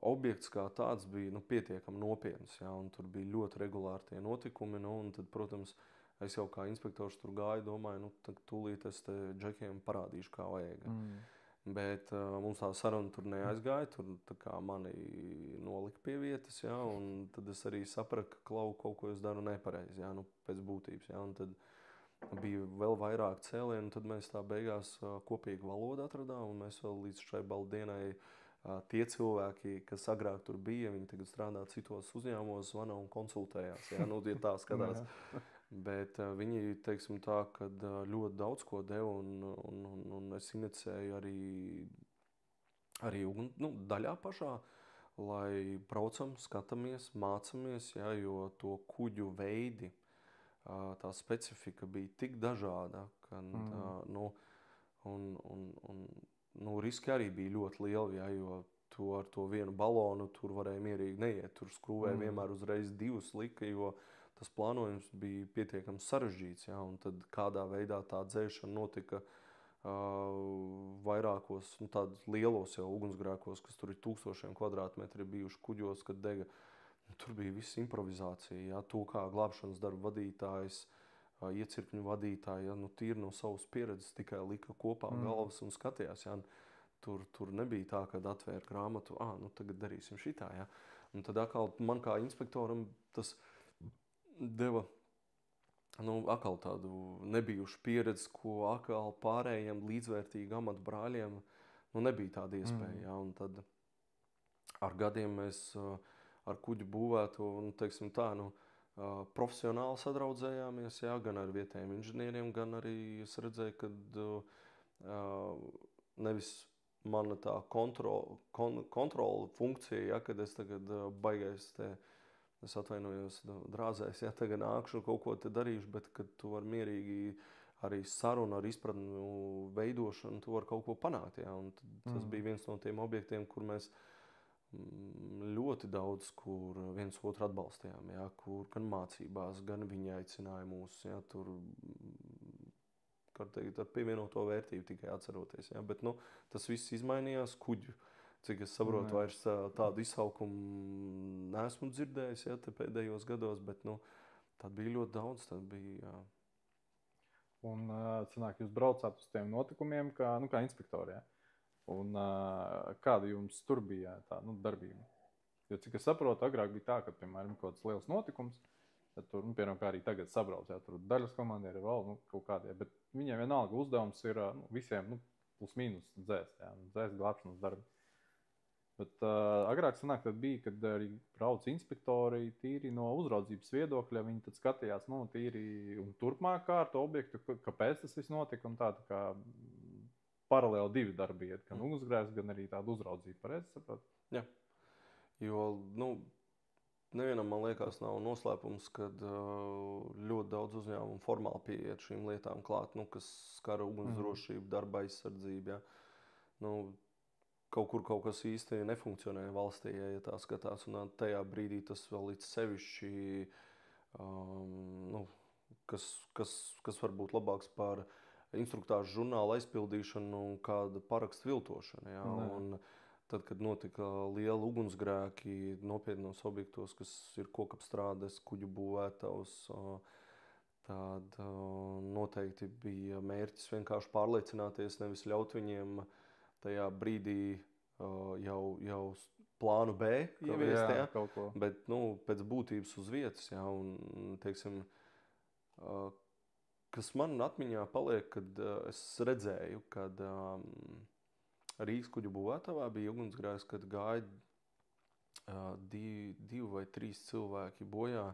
objekts kā tāds bija pietiekami nopietns, un tur bija ļoti regulāri tie notikumi. Un tad, protams, es jau kā inspektors tur gāju, domāju, tūlīt es te džekiem parādīšu, kā vajag. Bet mums tā saruna tur neaizgāja, tur tā kā mani nolika pie vietas, un tad es arī sapratu, ka kaut ko es daru nepareizi, pēc būtības. Un tad bija vēl vairāk cēlienu, un tad mēs tā beigās kopīgu valodu atradām, un mēs vēl līdz šai baldienai tie cilvēki, kas agrāk tur bija, viņi tagad strādā citos uzņēmumos, zvana un konsultējās, ja tā skatās. Bet viņi, teiksim tā, kad ļoti daudz ko deva, un es inicēju arī daļā pašā, lai braucam, skatāmies, mācamies, jo to kuģu veidi, tā specifika bija tik dažāda, ka riski arī bija ļoti lieli, jo ar to vienu balonu tur varēja mierīgi neiet. Tur skrūvēja vienmēr uzreiz divus lika, jo tas plānojums bija pietiekami sarežģīts. Un tad kādā veidā tā dzēšana notika vairākos, tādos lielos jau ugunsgrēkos, kas tur ir 1000 kvadrātmetri bijuši kuģos, kad dega. Tur bija viss improvizācija, to kā glābšanas darba vadītājs, iecirkņu vadītāji, tīri no savas pieredzes tikai lika kopā galvas un skatījās. Tur nebija tā, kad atvēra grāmatu, tagad darīsim šitā. Un tad atkal man kā inspektoram tas deva atkal tādu nebijušu pieredzi, ko atkal pārējiem līdzvērtīgi amatu brāļiem nebija tāda iespēja. Un tad ar gadiem mēs ar kuģu būvēto, teiksim tā, profesionāli sadraudzējāmies, gan ar vietējiem inženieriem, gan arī es redzēju, ka nevis mana tā kontrola funkcija, ja, kad es tagad baigais es atvainojos drāzēs, ja tagad nākšu kaut ko te darīšu, bet kad tu vari mierīgi arī sarunu ar izpratnu veidošanu, tu vari kaut ko panākt. Ja, un tas bija viens no tiem objektiem, kur mēs ļoti daudz, kur viens otru atbalstījām, ja, kur gan mācībās, gan viņi aicināja mūs, ja, tur, kā teikt, ar pievienoto vērtību tikai atceroties, ja, bet, tas viss izmainījās kuģu. Cik es saprotu, vairs tādu izsaukumu neesmu dzirdējis, ja, te pēdējos gados, bet, tad bija ļoti daudz, tad bija, jā. Un, sanāk, jūs braucāt uz tiem notikumiem kā inspektori, ja? Un kāda jums tur bija tā darbība? Jo, cik es saprotu, agrāk bija tā, ka, piemēram, kaut kāds liels notikums, tad tur, piemēram, kā arī tagad sabrauc, ja, tur daļas komandieri ir vēl, kaut kādie, bet viņiem vienalga uzdevums ir visiem, plus mīnus dzēst, ja, dzēst glābšanas darbi. Bet agrāk sanāk, tad bija, kad arī brauc inspektori tīri no uzraudzības viedokļa, viņi tad skatījās, tīri un turpmāk kā ar to objektu, kāpēc tas viss notika, un tā kā paralēli divi darbi iet, gan ugunsgrēks, gan arī tāda uzraudzība, pareizi saprot? Jā, jo, nevienam, man liekas, nav noslēpums, kad ļoti daudz uzņēmumu formāli pieiet šīm lietām klāt, kas skar ugunsdrošību, darba aizsardzību, ja. Kaut kur kaut kas īsti nefunkcionē valstī, ja tā skatās, un tajā brīdī tas vēl līdz sevišķi, kas var būt labāks par instruktāžu žurnāla aizpildīšanu un kāda parakstu viltošana. Ja? Un tad, kad notika liela ugunsgrēki nopietnos objektos, kas ir kokapstrādes, kuģu būvētavas, tad noteikti bija mērķis vienkārši pārliecināties, nevis ļaut viņiem tajā brīdī jau plānu B ieviest, ja? Bet pēc būtības uz vietas. Ja? Un, teiksim, kas man atmiņā paliek, kad es redzēju, kad Rīgas kuģu būvētavā bija ugunsgrēks, kad gāja 2 vai 3 cilvēki bojā.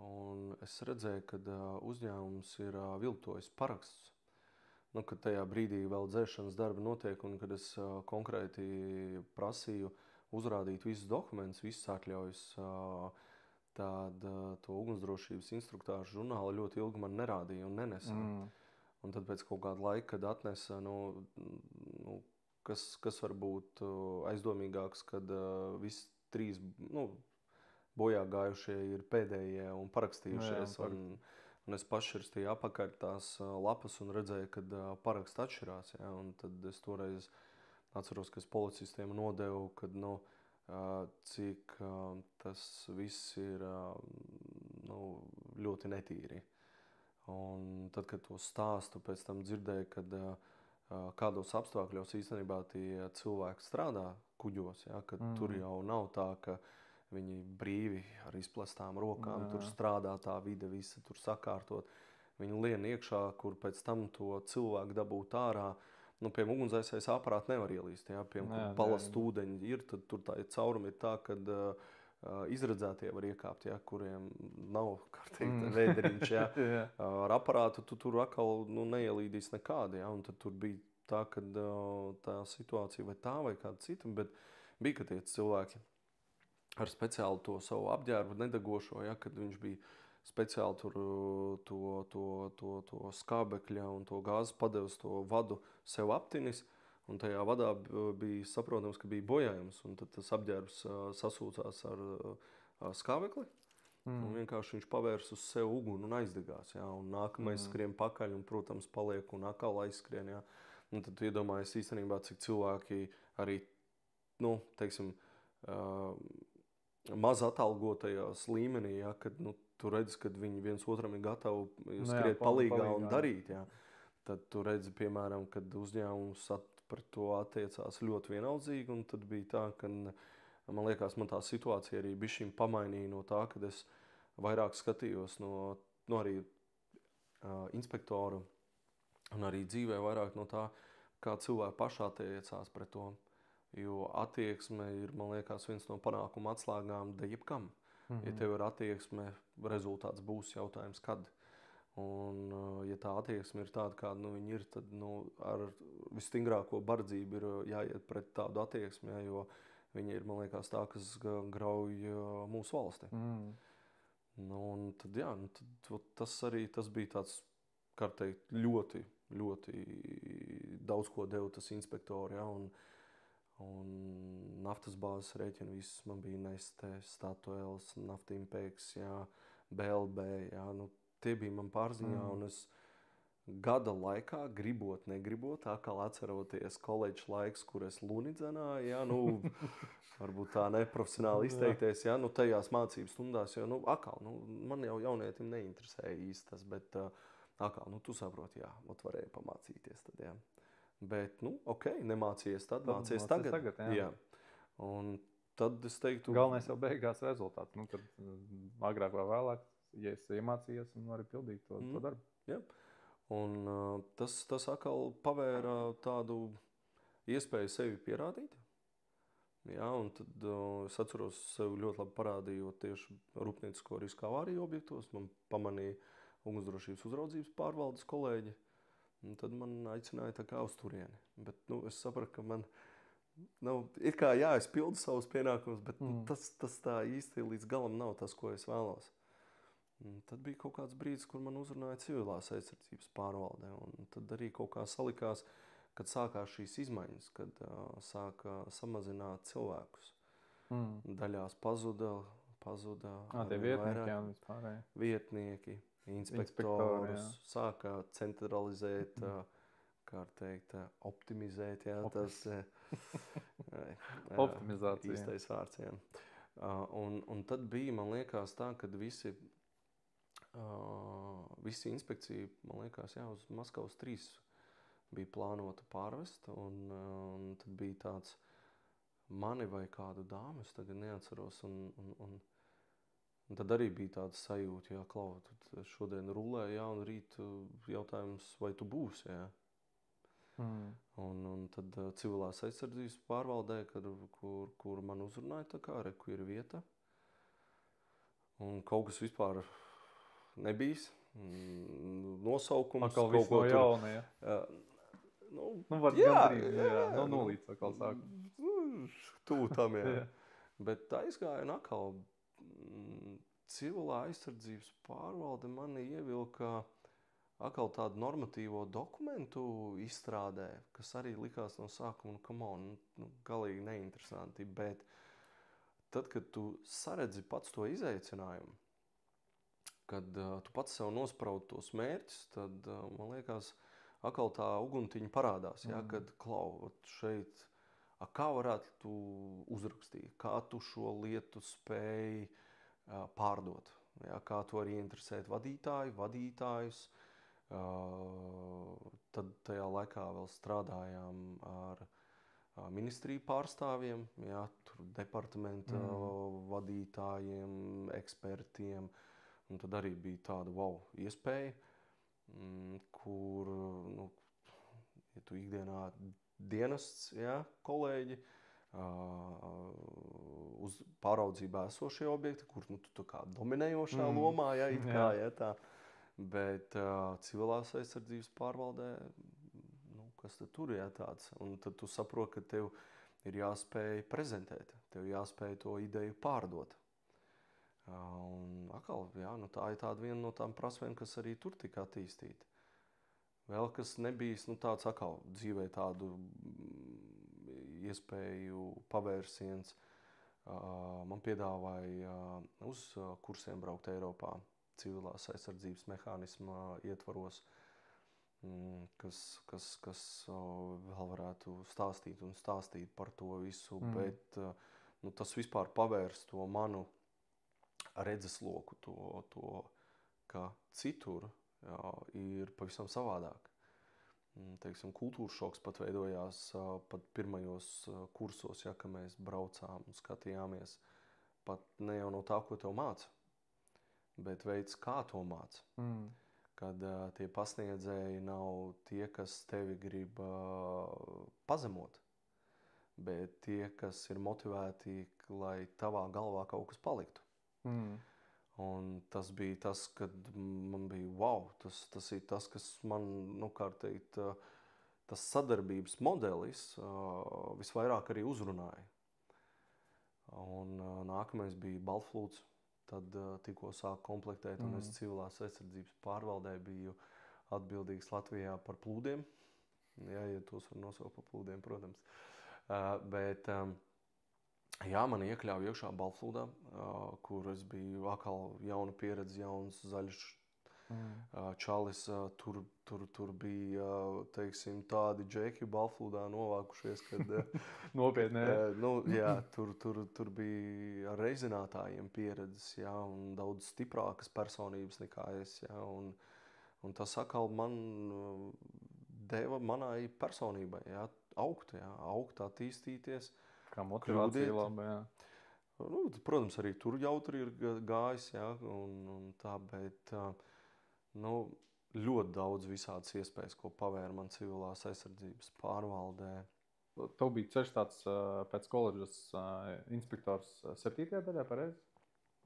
Un es redzēju, ka uzņēmums ir viltojis parakstus. Kad tajā brīdī vēl dzēšanas darbi notiek, un kad es konkrēti prasīju uzrādīt visus dokumentus, visas atļaujas, tad to ugunsdrošības instruktāžu žurnālu ļoti ilgi man nerādīja un nenesa. Un tad pēc kaut kāda laika, kad atnesa, kas var būt aizdomīgāks, kad visi 3 bojā gājušie ir pēdējie un parakstījušies. Un es pašķirstīju apakaļ tās lapas un redzēju, kad paraksti atšķirās. Ja? Un tad es toreiz atceros, ka es policistiem nodevu, kad, cik tas viss ir ļoti netīri. Un tad, kad to stāstu pēc tam dzirdēju, kad kādos apstākļos īstenībā tie cilvēki strādā kuģos, ja? Kad tur jau nav tā, ka viņi brīvi ar izplestām rokām, tur strādā tā vide, visa tur sakārtot. Viņi lien iekšā, kur pēc tam to cilvēku dabūt ārā. Pie ugunsdzēsējas aparāta nevar ielīst. Ja? Kur palast ūdeņi ir, tad tur tā caurumi ir tā, kad izredzētie var iekāpt, ja? Kuriem nav kārtīgi vēderiņš. Ja? Ar aparātu tu tur atkal neielīdīs nekādi. Ja? Un tad tur bija tā, kad tā situācija vai tā vai kāda cita, bet bija, ka tie cilvēki ar speciāli to savu apģērbu nedegošo, ja, kad viņš bija speciāli tur to skābekļa un to gāzes padevis to vadu sev aptinis, un tajā vadā bija saprotams, ka bija bojājums, un tad tas apģērbs sasūcās ar skābekli, un vienkārši viņš pavērs uz sev uguni un aizdegās, ja, un nākamais skrien pakaļ, un, protams, paliek un atkal aizskrien, ja, un tad tu iedomājies īstenībā, cik cilvēki arī, teiksim, maz atalgotajās līmenī, ja, kad tu redzi, kad viņi viens otram ir gatavi skriet palīgā un darīt. Ja. Tad tu redzi, piemēram, kad uzņēmums par to attiecās ļoti vienaldzīgi, un tad bija tā, ka, man liekas, man tā situācija arī bišķiņ pamainīja no tā, kad es vairāk skatījos no arī inspektoru un arī dzīvē vairāk no tā, kā cilvēki paši attiecās pret to. Jo attieksme ir, man liekas, viens no panākuma atslēgām jebkam. Ja tev ir attieksme, rezultāts būs jautājums, kad. Un, ja tā attieksme ir tāda, kāda viņi ir, tad ar visstingrāko bardzību ir jāiet pret tādu attieksmi, ja, jo viņi ir, man liekas, tā, kas grauj mūsu valsti. Tad, tas bija tāds, kā teikt, ļoti, ļoti daudz ko deva tas inspektori. Ja, un naftas bāzes rēķina viss man bija Neste, Statoils, Naftimpeks, ja, BLB. Ja, tie bija man pārziņā, un es gada laikā, gribot, negribot, atkal atceroties koledžas laiks, kur es lunidzenāju, ja, varbūt tā neprofesionāli izteikties, ja, tajās mācību stundās, jo, man jau jaunietim neinteresēja īsti tas, bet tu saproti, jā, varēja pamācīties tad, jā. Bet, nemācījies tad, mācījies tagad. Jā. Un tad es teiktu... Galvenais jau beigās rezultāts, kad agrāk vai vēlāk, ja esi iemācījies un vari pildīt to darbu. Jā. Un tas atkal pavēra tādu iespēju sevi pierādīt. Jā, un tad es atceros sevi ļoti labi parādījot tieši rūpniecisko risku avāriju objektos. Man pamanīja ugunsdrošības uzraudzības pārvaldes kolēģi. Un tad man aicināja tā kā uz turieni. Bet es sapratu, ka man ir kā es pildu savus pienākumus, bet tas tā īsti līdz galam nav tas, ko es vēlos. Un tad bija kaut kāds brīdis, kur man uzrunāja civilās aizsardzības pārvaldē. Un tad arī kaut kā salikās, kad sākās šīs izmaiņas, kad sāka samazināt cilvēkus. Daļās pazuda tie vietnieki, jā, vispārēji. Vietnieki. Inspektorus sāka centralizēt, kā teikt, optimizēt, jā, tas optimizācija. Īstais vārds, jā. Un tad bija, man liekas, tā, kad visi inspekcija, man liekas, jā, uz Maskavas 3 bija plānota pārvest, un tad bija tāds mani vai kādu dāmu, es tagad neatceros, un tad arī bija tāda sajūta, jā, Klau, tad šodien rulē, jā, un rīt jautājums, vai tu būsi, jā. Un tad civilās aizsardzības pārvaldē, kur man uzrunāja, tā kā, kur ir vieta. Un kaut kas vispār nebijis. Nosaukums. Atkal viss no jauna, jā. Var gandrīz, jā. No nulīts atkal sāk. Tūtam, jā. Bet aizgāja un atkal... Civilā aizsardzības pārvalde mani ievilka atkal tādu normatīvo dokumentu izstrādē, kas arī likās no sākuma, galīgi neinteresanti, bet tad, kad tu saredzi pats to izaicinājumu, kad tu pats sev nospraudi tos mērķus, tad, man liekas, atkal tā uguntiņa parādās, jā, kad, Klau, šeit, kā varētu tu uzrakstīt, kā tu šo lietu spēji pārdot, jā, kā to arī interesēt vadītājus. Tad tajā laikā vēl strādājām ar ministriju pārstāvjiem, jā, tur departamenta vadītājiem, ekspertiem. Un tad arī bija tāda iespēja, kur, ja tu ikdienā dienests, jā, kolēģi, uz pāraudzībā esošie objekti, kur tu tā kā dominējošā lomā, jā, tā. Bet civilās aizsardzības pārvaldē, kas tad tur ir tāds? Un tad tu saproti, ka tev ir jāspēj prezentēt, tev jāspēj to ideju pārdot. Un atkal, jā, tā ir tāda viena no tām prasmēm, kas arī tur tika attīstīta. Vēl kas nebijis, tāds atkal dzīvē tādu iespēju pavērsiens. Man piedāvāja uz kursiem braukt Eiropā civilās aizsardzības mehānisma ietvaros, kas vēl varētu stāstīt par to visu, bet tas vispār pavērs to manu redzesloku, to ka citur ir pavisam savādāk. Teiksim, kultūras šoks pat veidojās pat pirmajos kursos, ja, ka mēs braucām un skatījāmies pat ne jau no tā, ko tev māca, bet veids, kā to māca. Kad tie pasniedzēji nav tie, kas tevi grib pazemot, bet tie, kas ir motivēti, lai tavā galvā kaut kas paliktu. Un tas bija tas, kad man bija wow, tas ir tas, kas man, kā teikt, tas sadarbības modelis visvairāk arī uzrunāja. Un nākamais bija baltflūts. Tad tikko sāku komplektēt, un es civilās aizsardzības pārvaldē biju atbildīgs Latvijā par plūdiem. Jā, ja tos var nosaukt par plūdiem, protams. Bet jā, man iekļāva iekšā baltflūdā, kur es biju atkal jauna pieredze, jauns zaļš čalis. Tur bija, teiksim, tādi džeki baltflūdā novākušies, kad nopietni. Jā, tur bija ar reizinātājiem pieredzes, jā, un daudz stiprākas personības nekā es, jā, un tas atkal man deva manai personībai, jā, augt, attīstīties. Kā motivācija laba, jā. Protams, arī tur jautri ir gājis, jā, un tā, bet ļoti daudz visādas iespējas, ko pavēra man civilās aizsardzības pārvaldē. Tev bija ceļš tāds pēc koledžas inspektors 7. daļā, pareizi?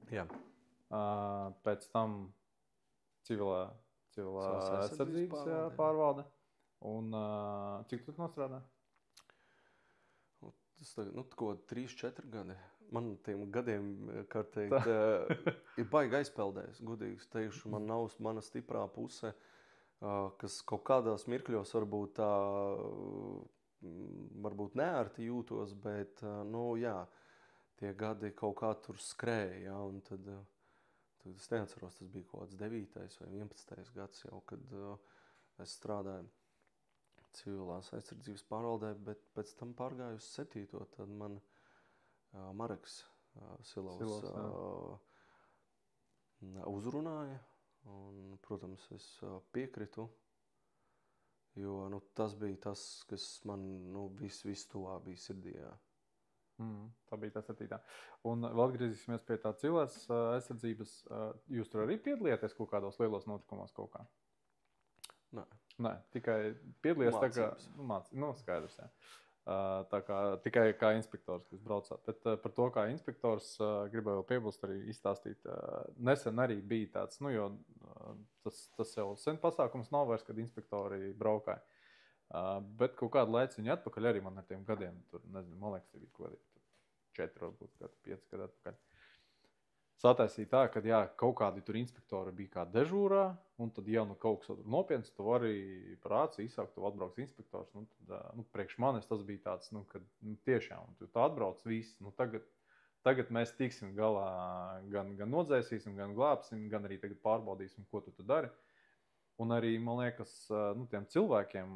Jā. Pēc tam civilā aizsardzības pārvalde. Un cik tu nostrādā? Tas ko 3-4 gadi. Man tiem gadiem, kā teikt, ir baigi aizpeldējis, godīgi teikšu. Man nav mana stiprā puse, kas kaut kādās mirkļos varbūt neērti jūtos, bet, jā, tie gadi kaut kā tur skrēja, jā, un tad es neatceros, tas bija kaut kāds 9. vai 11. gads jau, kad es strādāju civilās aizsardzības pārvaldē, bet pēc tam pārgāju uz 7. Tad man Mareks Silovs uzrunāja, un, protams, es piekritu, jo tas bija tas, kas man viss-tuvā bija sirdī. Tā bija tā 7. Un vēl atgriezīsimies pie tā civilās aizsardzības. Jūs tur arī piedalījāties kaut kādos lielos notikumos kaut kā? Nē, tikai piedalījās tā kā skaidrs, jā. Tā kā tikai kā inspektors, kas braucāt. Bet par to, kā inspektors, gribēju vēl piebilst arī izstāstīt. Nesen arī bija tāds, jo tas jau sen pasākums nav vairs, kad inspektori braukāja. Bet kaut kādu laiciņu atpakaļ arī man ar tiem gadiem, tur, nezinu, man liekas, bija kaut kādi 4, varbūt 5 gadu atpakaļ. Sataisīja tā, ka kaut kādi tur inspektori bija kā dežūrā, un tad, ja kaut kas nopietns, tu vari par acu izsaukt, tu atbrauc inspektors. Tad, priekš manis tas bija tāds, kad tiešām, tu atbrauc viss, tagad mēs tiksim galā, gan nodzēsīsim, gan glābsim, gan arī tagad pārbaudīsim, ko tu dari. Un arī, man liekas, tiem cilvēkiem,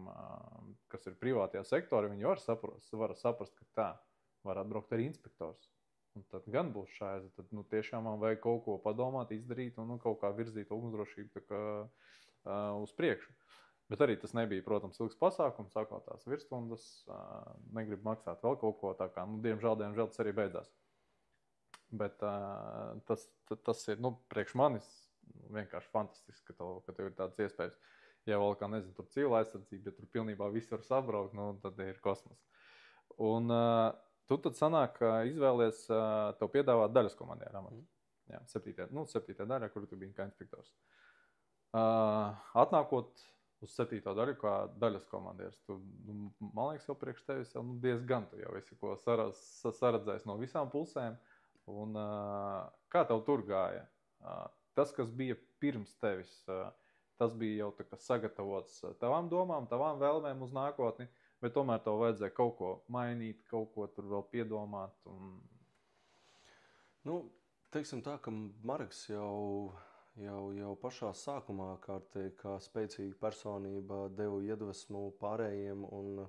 kas ir privātajā sektorā, viņi var saprast, ka tā var atbraukt arī inspektors. Un tad gan būs šādi, tad tiešām man vajag kaut ko padomāt, izdarīt un kaut kā virzīt ugunsdrošību uz priekšu. Bet arī tas nebija, protams, ilgs pasākums, sākot tās virsstundas, negrib maksāt vēl kaut ko, tā kā, diemžēl tas arī beidzās. Bet tas ir, priekš manis vienkārši fantastiski, ka tev ir tādas iespējas. Ja vēl kā, nezinu, tur civila aizsardzība, ja tur pilnībā viss var sabraukt, tad ir kosmos. Un tu tad sanāk, izvēlies tev piedāvāt daļas komandieru amatu. Jā, 7. daļā, kur tu biji kā inspektors. Atnākot uz 7. daļu kā daļas komandieris, tu, man liekas, jau priekš tevis jau diezgan tu jau esi ko saredzējis no visām pusēm. Un kā tev tur gāja? Tas, kas bija pirms tevis, tas bija jau tā kā sagatavots tavām domām, tavām vēlmēm uz nākotni. Bet tomēr tev vajadzēja kaut ko mainīt, kaut ko tur vēl piedomāt. Teiksim tā, ka Mareks jau pašā sākumā kā spēcīga personība deva iedvesmu pārējiem. Un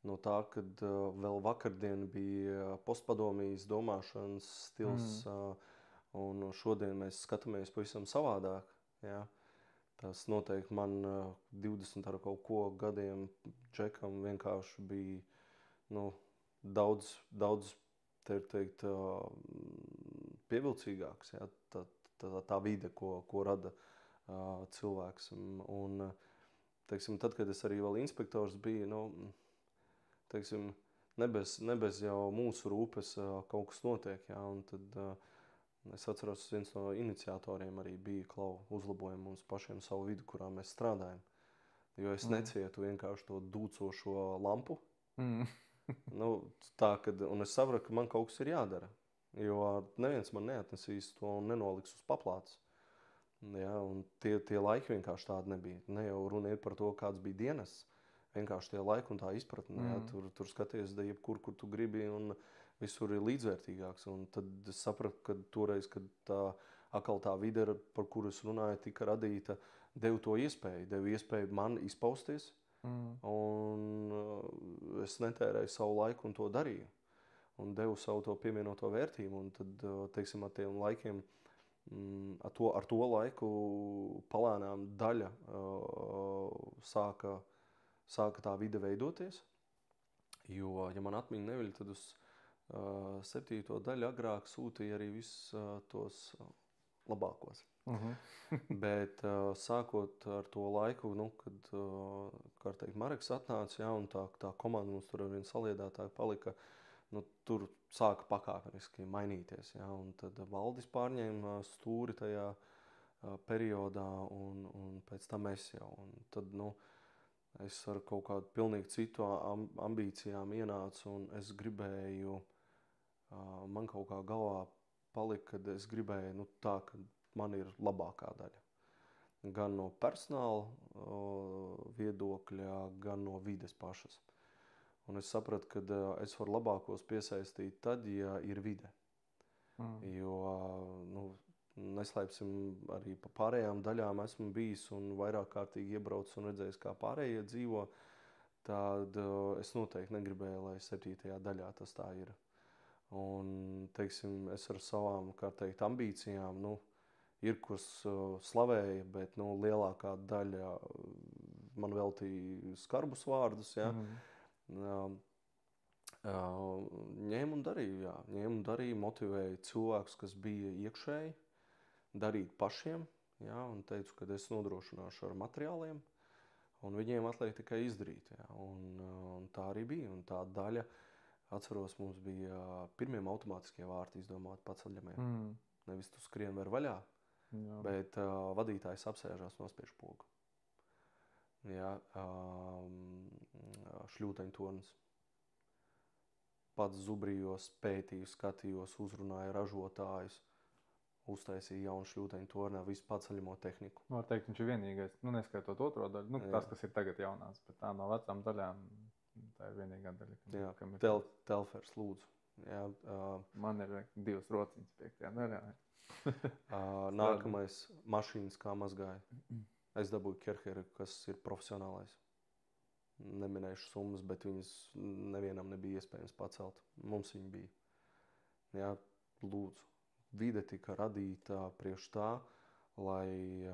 no tā, kad vēl vakardien bija postpadomijas domāšanas stils, un šodien mēs skatāmies pavisam savādāk. Jā. Tas noteikti man 20 ar kaut ko gadiem džekam vienkārši bija daudz teikt, pievilcīgāks. Ja? Tā vide, ko rada cilvēks. Un, teiksim, tad, kad es arī vēl inspektors biju, teiksim, nebez jau mūsu rūpes kaut kas notiek. Ja? Un tad Es atceros, viens no iniciatoriem arī bija uzlabojumi mums pašiem savu vidu, kurā mēs strādājam. Jo es necietu vienkārši to dūcošo lampu. Nu, tā, un es sapratu, ka man kaut kas ir jādara. Jo neviens man neatnesīs to un nenoliks uz paplātes. Ja, un tie laiki vienkārši tādi nebija. Ne jau runa ir par to, kāds bija dienas. Vienkārši tie laiki un tā izpratne. Ja, tur skaties, jebkur, kur tu gribi, un visur ir līdzvērtīgāks. Un tad es sapratu, ka toreiz, kad tā vide, par kuru es runāju, tika radīta, deva to iespēju. Deva iespēju man izpausties. Un es netērēju savu laiku un to darīju. Un devu savu to pievienoto vērtību. Un tad, teiksim, ar tiem laikiem, ar to laiku palēnām daļa sāka tā vide veidoties. Jo, ja man atmiņa neviļ, tad uz 7. daļu agrāk sūtīja arī visus tos labākos. Bet sākot ar to laiku, kad, kā teikt, Mareks atnāca, ja, un tā komanda mums tur ar vien saliedētāji palika, tur sāka pakāpeniski mainīties. Ja, un tad Valdis pārņēma stūri tajā periodā, un pēc tam es jau. Un tad, es ar kaut kādu pilnīgi citu ambīcijām ienācu, un es gribēju, man kaut kā galvā palika, kad es gribēju tā, ka man ir labākā daļa. Gan no personāla viedokļa, gan no vides pašas. Un es sapratu, ka es varu labākos piesaistīt tad, ja ir vide. Jo, neslēpsim, arī pa pārējām daļām esmu bijis un vairāk kārtīgi iebraucis un redzējis, kā pārējie dzīvo, tad es noteikti negribēju, lai 7. daļā tas tā ir. Un, teiksim, es ar savām, kā teikt, ambīcijām, ir, kuras slavēja, bet lielākā daļa man veltīja skarbus vārdus, ja. Ņēmu un darīju, motivēju cilvēkus, kas bija iekšēji, darīt pašiem, ja, un teicu, ka es nodrošināšu ar materiāliem, un viņiem atliek tikai izdarīt. Ja, un tā arī bija, un tā daļa, atceros, mums bija pirmiem automātiskie vārti izdomāti paceļamiem. Nevis tu skrien var vaļā, bet vadītājs apsēžās nospiež pogu. Ja, šļūteņtornis. Pats zubrījos, pētīju, skatījos, uzrunāju ražotājus, uztaisīju jaunu šļūteņtornā, visu paceļamo tehniku. Var teikt, viņš ir vienīgais, neskaitot otro daļu, tas, kas ir tagad jaunās, bet tā no vecām daļām, tā ir vienīgā daļa. Jā, Telfers, lūdzu. Jā, man ir 2 rociņas 5. daļā. Nākamais mašīnas, kā mazgāja. Es dabūju Kerheru, kas ir profesionālais. Neminēšu summas, bet viņas nevienam nebija iespējams pacelt. Mums viņa bija. Jā, lūdzu. Vide tika radīta priekš tā, lai,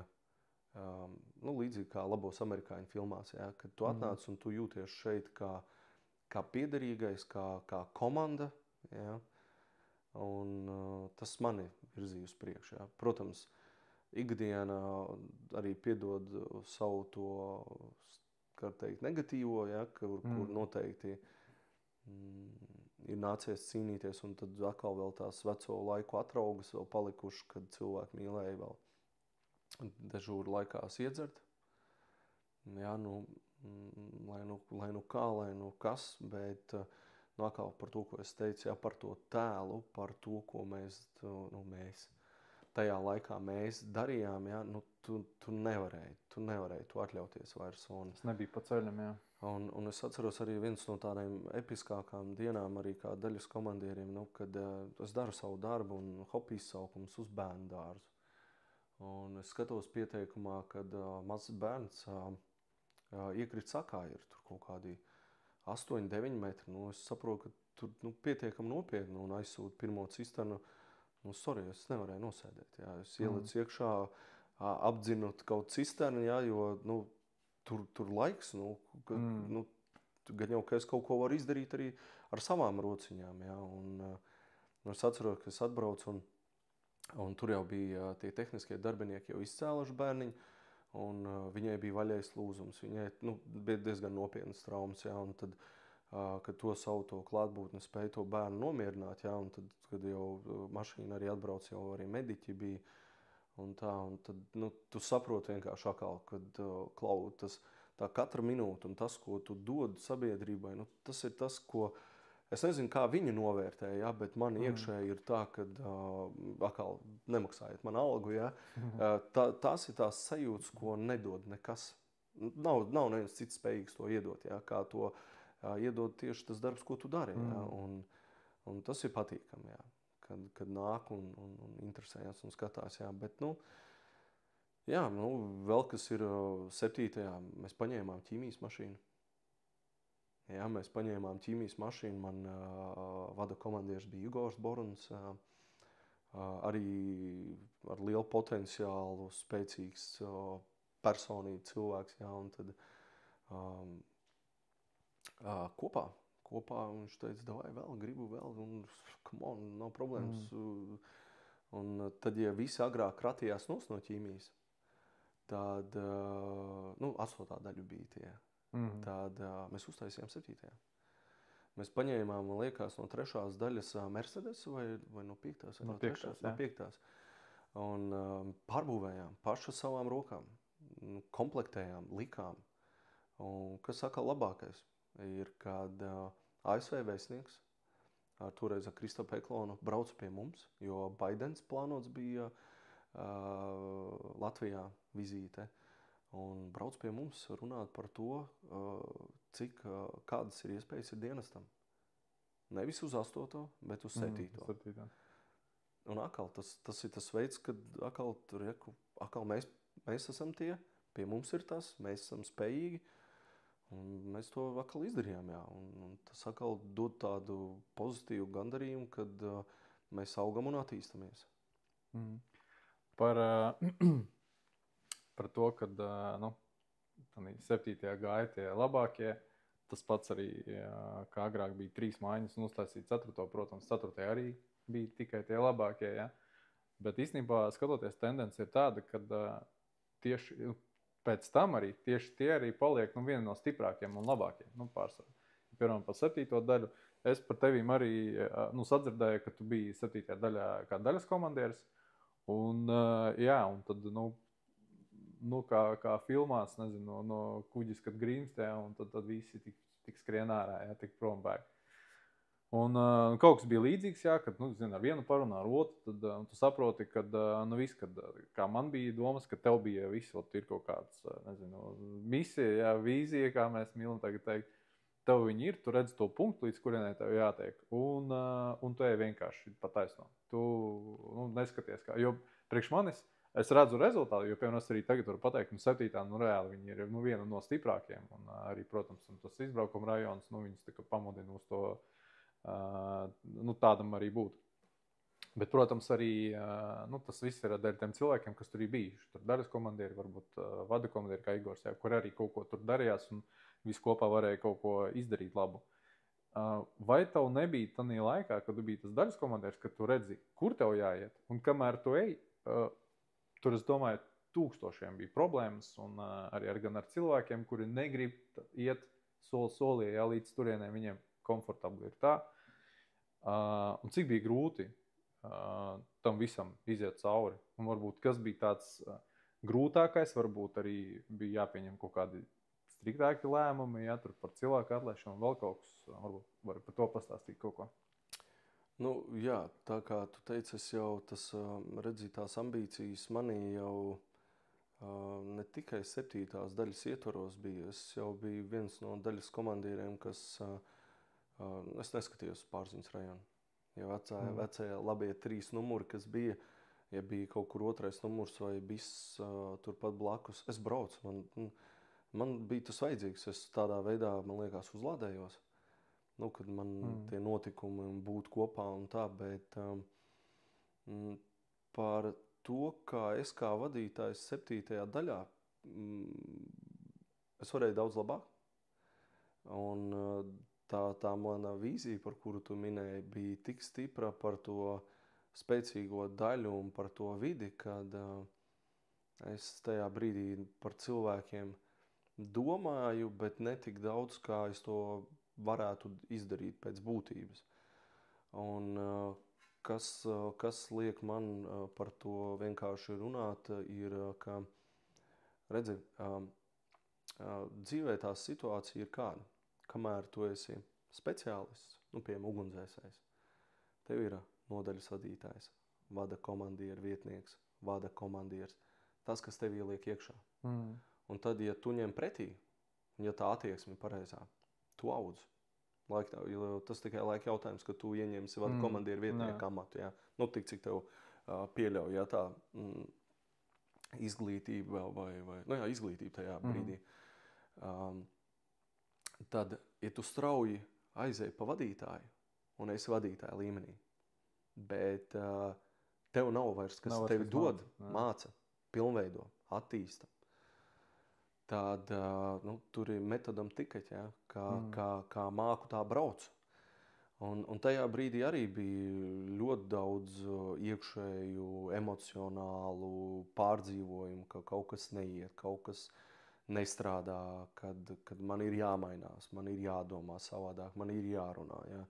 līdzīgi kā labos amerikāņu filmās, ja, kad tu atnāc un tu jūties šeit kā piederīgais, kā komanda, ja, un tas mani virzīja uz priekšu. Ja. Protams, ikdienā arī piedod savu to, kā teikt, negatīvo, ja, kur noteikti ir nācies cīnīties, un tad atkal vēl tās veco laiku atraugas vēl palikuši, kad cilvēki mīlēja vēl dežūru laikās iedzert. Jā, lai kas, bet atkal par to, ko es teicu, jā, par to tēlu, par to, ko mēs tajā laikā mēs darījām, jā, tu nevarēji to atļauties vairs. Tas nebija pa ceļam, jā. Un es atceros arī viens no tādiem episkākām dienām arī kā daļas komandieriem, kad es daru savu darbu un hopi izsaukums uz bērnu dārzu. Un es skatos pieteikumā, kad mazs bērns iekrīt sakā, ir tur kaut kādi 8-9 metri. Es saprotu, ka tur pietiekam nopietni un aizsūtu pirmo cisternu. Sorry, es nevarēju nosēdēt. Jā. Es ielicu iekšā, apdzinot kaut cisternu, jā, jo tur laiks, gan jau, ka es kaut ko varu izdarīt arī ar savām rociņām. Jā. Un es atceros, ka es atbraucu un tur jau bija tie tehniskie darbinieki jau izcēluši bērniņu, un viņai bija vaļais lūzums. Viņai bija diezgan nopietnas traumas, jā, un tad ka to savu to klātbūtni spēja to bērnu nomierināt, jā, un tad, kad jau mašīna arī atbrauc, jau arī mediķi bija, un tad, tu saproti vienkārši atkal, kad tā katra minūte un tas, ko tu dod sabiedrībai, tas ir tas, ko es nezinu, kā viņi novērtē, ja, bet man iekšēji ir tā, ka atkal nemaksājiet man algu, ja, tās ir tās sajūtas, ko nedod nekas. Nav neviens cits spējīgs to iedot, ja, kā to iedod tieši tas darbs, ko tu dari, ja, un tas ir patīkami, ja, kad nāk un interesējas un skatās, ja, bet, jā, vēl kas ir 7. Mēs paņēmām ķīmijas mašīnu. Jā, mēs paņēmām ķīmijas mašīnu, man vada komandieris bija Igors Boruns, arī ar lielu potenciālu, spēcīgs personīgi cilvēks, jā, un tad kopā viņš teica, davai vēl, gribu vēl, un come on, nav problēmas. Un tad, ja visi agrāk kratījās no ķīmijas, tad, 8. daļu bija tie, tad mēs uztaisījām 7. Mēs paņēmām, man liekas, no 3. daļas Mercedes vai no 5. No 5. No 5. Un pārbūvējām paši savām rokām, komplektējām, likām. Un kas saka labākais ir, kad ASV vēstnieks toreiz ar Kristofu Eklonu brauc pie mums, jo Baidens plānots bija Latvijā vizīte. Un brauc pie mums runāt par to, kādas ir iespējas ir dienestam. Nevis uz 8., bet uz 7. Un atkal tas ir tas veids, kad atkal mēs esam tie, pie mums ir tas, mēs esam spējīgi, un mēs to atkal izdarījām, jā. Un tas atkal dod tādu pozitīvu gandarījumu, kad mēs augam un attīstamies. Par to, kad 7. gāja tie labākie, tas pats arī, kā agrāk bija 3 mājiņas un uztaisīt 4. Protams, 4. arī bija tikai tie labākie, ja? Bet īstenībā, skatoties, tendence ir tāda, ka tieši pēc tam arī tieši tie arī paliek vieni no stiprākiem un labākiem, pārsvarā. Piemēram, par 7. daļu. Es par tevīm arī sadzirdēju, ka tu biji 7. daļā kā daļas komandieris. Un, jā, un tad, kā filmās, nezinu, no kuģis, kad grīmstē, un tad visi tik skrien ārā, jā, tik prom bēg. Un kaut kas bija līdzīgs, jā, kad, ar vienu parunā ar otru, tad tu saproti, kad, kā man bija domas, ka tev bija viss, ir kaut kāds, misija, jā, vīzija, kā mēs mīlam tagad teikt. Tev viņi ir, tu redzi to punktu, līdz kurienai tev jātiek, un tu ej vienkārši pa taisno. Tu neskaties kā, jo priekš manis es redzu rezultātu, jo, piemēram, es arī tagad varu pateikt, 7. reāli viņi ir viena no stiprākiem, un arī, protams, tas izbraukuma rajons, viņus tā kā pamudina uz to, tādam arī būt. Bet, protams, arī tas viss ir dēļ tiem cilvēkiem, kas tur ir bijuši. Tur daļas komandieri, varbūt vada komandieri kā Igors, jā, kur arī kaut ko tur darījās un visi kopā varēja kaut ko izdarīt labu. Vai tev nebija tanī laikā, kad tu biji tas daļas komandieris, kad tu redzi, kur tev jāiet, un kamēr tu ej, tur, es domāju, tūkstošiem bija problēmas, un arī gan ar cilvēkiem, kuri negrib iet soli solī, jā, līdz turienē viņiem komfortabli ir tā. Un cik bija grūti tam visam iziet cauri. Un varbūt, kas bija tāds grūtākais, varbūt arī bija jāpieņem kaut kādi striktāki lēmumi, jā, tur par cilvēku atlaišanu, vēl kaut kas, varbūt var par to pastāstīt kaut ko. Jā, tā kā tu teici, es jau redzīju tās ambīcijas manī jau ne tikai 7. daļas ietvaros bija. Es jau biju viens no daļas komandieriem, kas es neskatījos Pārziņas rajonu. Ja vecajā labie 3 numuri, kas bija, ja bija kaut kur 2. numurs vai biss turpat blakus, es braucu. Man bija tas vajadzīgs. Es tādā veidā, man liekas, uzlādējos. Kad man tie notikumi un būt kopā un tā, bet par to, kā es kā vadītājs 7. daļā, es varēju daudz labāk. Un tā mana vīzija, par kuru tu minēji, bija tik stipra par to spēcīgo daļu un par to vidi, kad es tajā brīdī par cilvēkiem domāju, bet ne tik daudz, kā es to varētu izdarīt pēc būtības. Un, kas liek man par to vienkārši runāt, ir, ka, redzi, dzīvē tā situācija ir kāda. Kamēr tu esi speciālists, piemēram, ugunsdzēsējs, tev ir nodaļas vadītājs, vada komandieru vietnieks, vada komandieris, tas, kas tev ieliek iekšā. Un tad, ja tu ņem pretī, un ja tā attieksme ir pareizā, tu audz. Tas tikai laika jautājums, ka tu ieņemsi vada komandieru vietnieku amatu. Ja? Tik cik tev pieļauj, ja tā izglītība vai izglītība tajā brīdī. Tad, ja tu strauji aizēji pa vadītāju un esi vadītāja līmenī, bet tev nav vairs, kas tevi dod, māca, pilnveido, attīsta, tad tur ir metodam tikai, ja, kā māku tā brauc. Un tajā brīdī arī bija ļoti daudz iekšēju, emocionālu pārdzīvojumu, ka kaut kas neiet, kaut kas nestrādā, kad man ir jāmainās, man ir jādomā savādāk, man ir jārunā. Ja.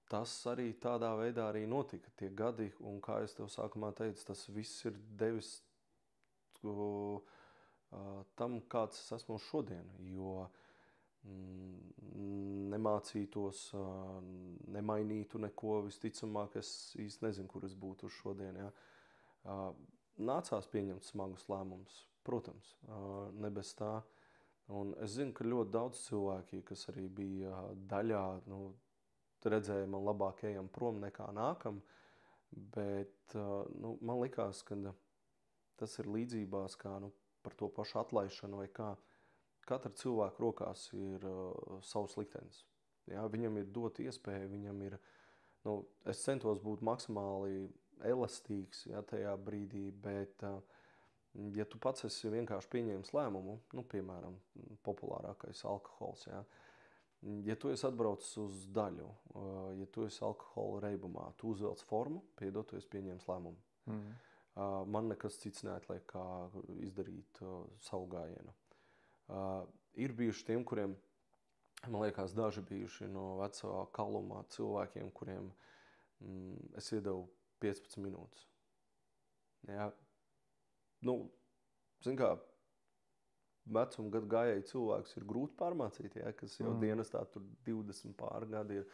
Tas arī tādā veidā arī notika tie gadi, un kā es tev sākumā teicu, tas viss ir devis tam, kāds es esmu šodien, jo nemācītos, nemainītu neko, visticamāk, es īsti nezinu, kur es būtu šodien. Ja. Nācās pieņemt smagus lēmumus, protams, ne bez tā. Un es zinu, ka ļoti daudz cilvēki, kas arī bija daļā, redzēja man labāk ejam prom nekā nākam, bet man likās, ka tas ir līdzībās kā par to pašu atlaišanu vai kā. Katra cilvēka rokās ir savs liktenis. Ja? Viņam ir dot iespēju, viņam ir, es centos būt maksimāli elastīgs, ja, tajā brīdī, bet ja tu pats esi vienkārši pieņēmis lēmumu, piemēram, populārākais alkohols, ja, ja tu esi atbraucis uz daļu, ja tu esi alkohola reibumā, tu uzvelc formu, piedod, tu esi pieņēmis lēmumu. Man nekas cits neatliek, kā izdarīt savu gājienu. Ir bijuši tiem, kuriem, man liekas, daži bijuši no vecā kalumā cilvēkiem, kuriem es iedevu 15 minūtes. Ja? Zin kā, vecuma gadu gājēji cilvēks ir grūti pārmācīt, ja? Kas jau dienestā tur 20 pāri gadi ir.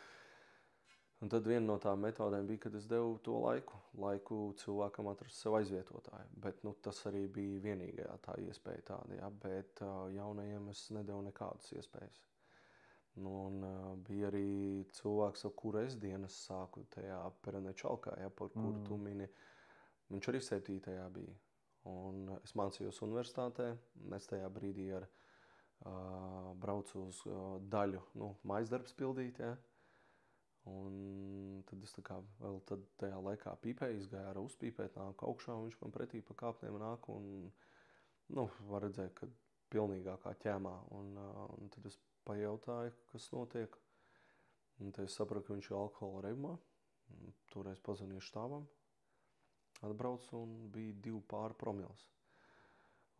Un tad viena no tām metodēm bija, kad es devu to laiku cilvēkam atrast sev aizvietotāju. Bet tas arī bija vienīgā tā iespēja tāda, ja? Bet jaunajiem es nedevu nekādas iespējas. Bija arī cilvēks, ar kuru es dienas sāku tajā Perenečalkā, ja? Par kuru tu mini. Viņš arī 7. bija. Un es mācījos universitātē, es tajā brīdī braucu uz daļu, mājasdarbs pildīt, ja? Un tad es vēl tajā laikā pīpēju, izgāju ar uzpīpēt, nāku augšā, un viņš man pretī pa kāpnēm nāk, un var redzēt, ka pilnīgākā ķēmā. Un tad es pajautāju, kas notiek. Un tad es sapratu, ka viņš ir alkohola reibumā. Toreiz pazvanīju štābam, atbraucu un bija 2 pāri promils.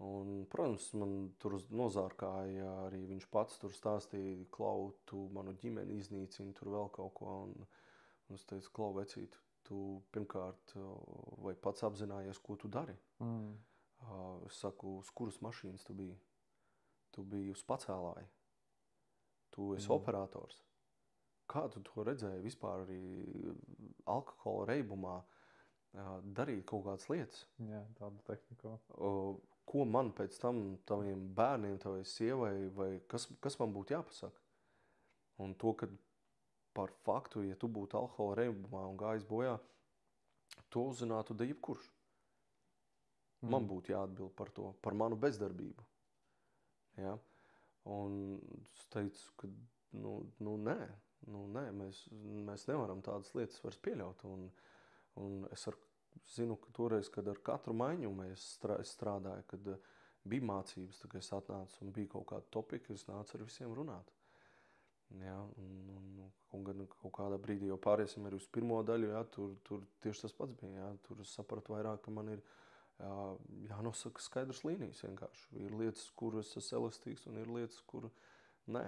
Un, protams, man tur nozārkāja arī viņš pats tur stāstīja, Klau, tu manu ģimeni iznīcini, tur vēl kaut ko. Un es teicu, Klau, vecīt, tu pirmkārt vai pats apzinājies, ko tu dari? Es saku, uz kuras mašīnas tu biji? Tu biji uz pacēlāju. Tu esi operators. Kā tu to redzēji vispār arī alkohola reibumā darīt kaut kādas lietas? Jā, tādu tehniku. Ko man pēc tam taviem bērniem, tavai sievai, vai kas man būtu jāpasaka? Un to, ka par faktu, ja tu būtu alkohola reibumā un gājis bojā, to uzzinātu da jebkurš. Man būtu jāatbild par to, par manu bezdarbību. Ja? Un es teicu, ka nē, mēs nevaram tādas lietas vairs pieļaut. Un es zinu, ka toreiz, kad ar katru maiņu es strādāju, kad bija mācības, tad es atnācu un bija kaut kāda topika, es nācu ar visiem runāt. Ja, un kaut kādā brīdī jau pāriesim arī uz pirmo daļu, ja, tur tieši tas pats bija. Ja, tur es sapratu vairāk, ka man ir jānosaka skaidrs līnijas vienkārši. Ir lietas, kur es esmu elastīgs, un ir lietas, kur nē.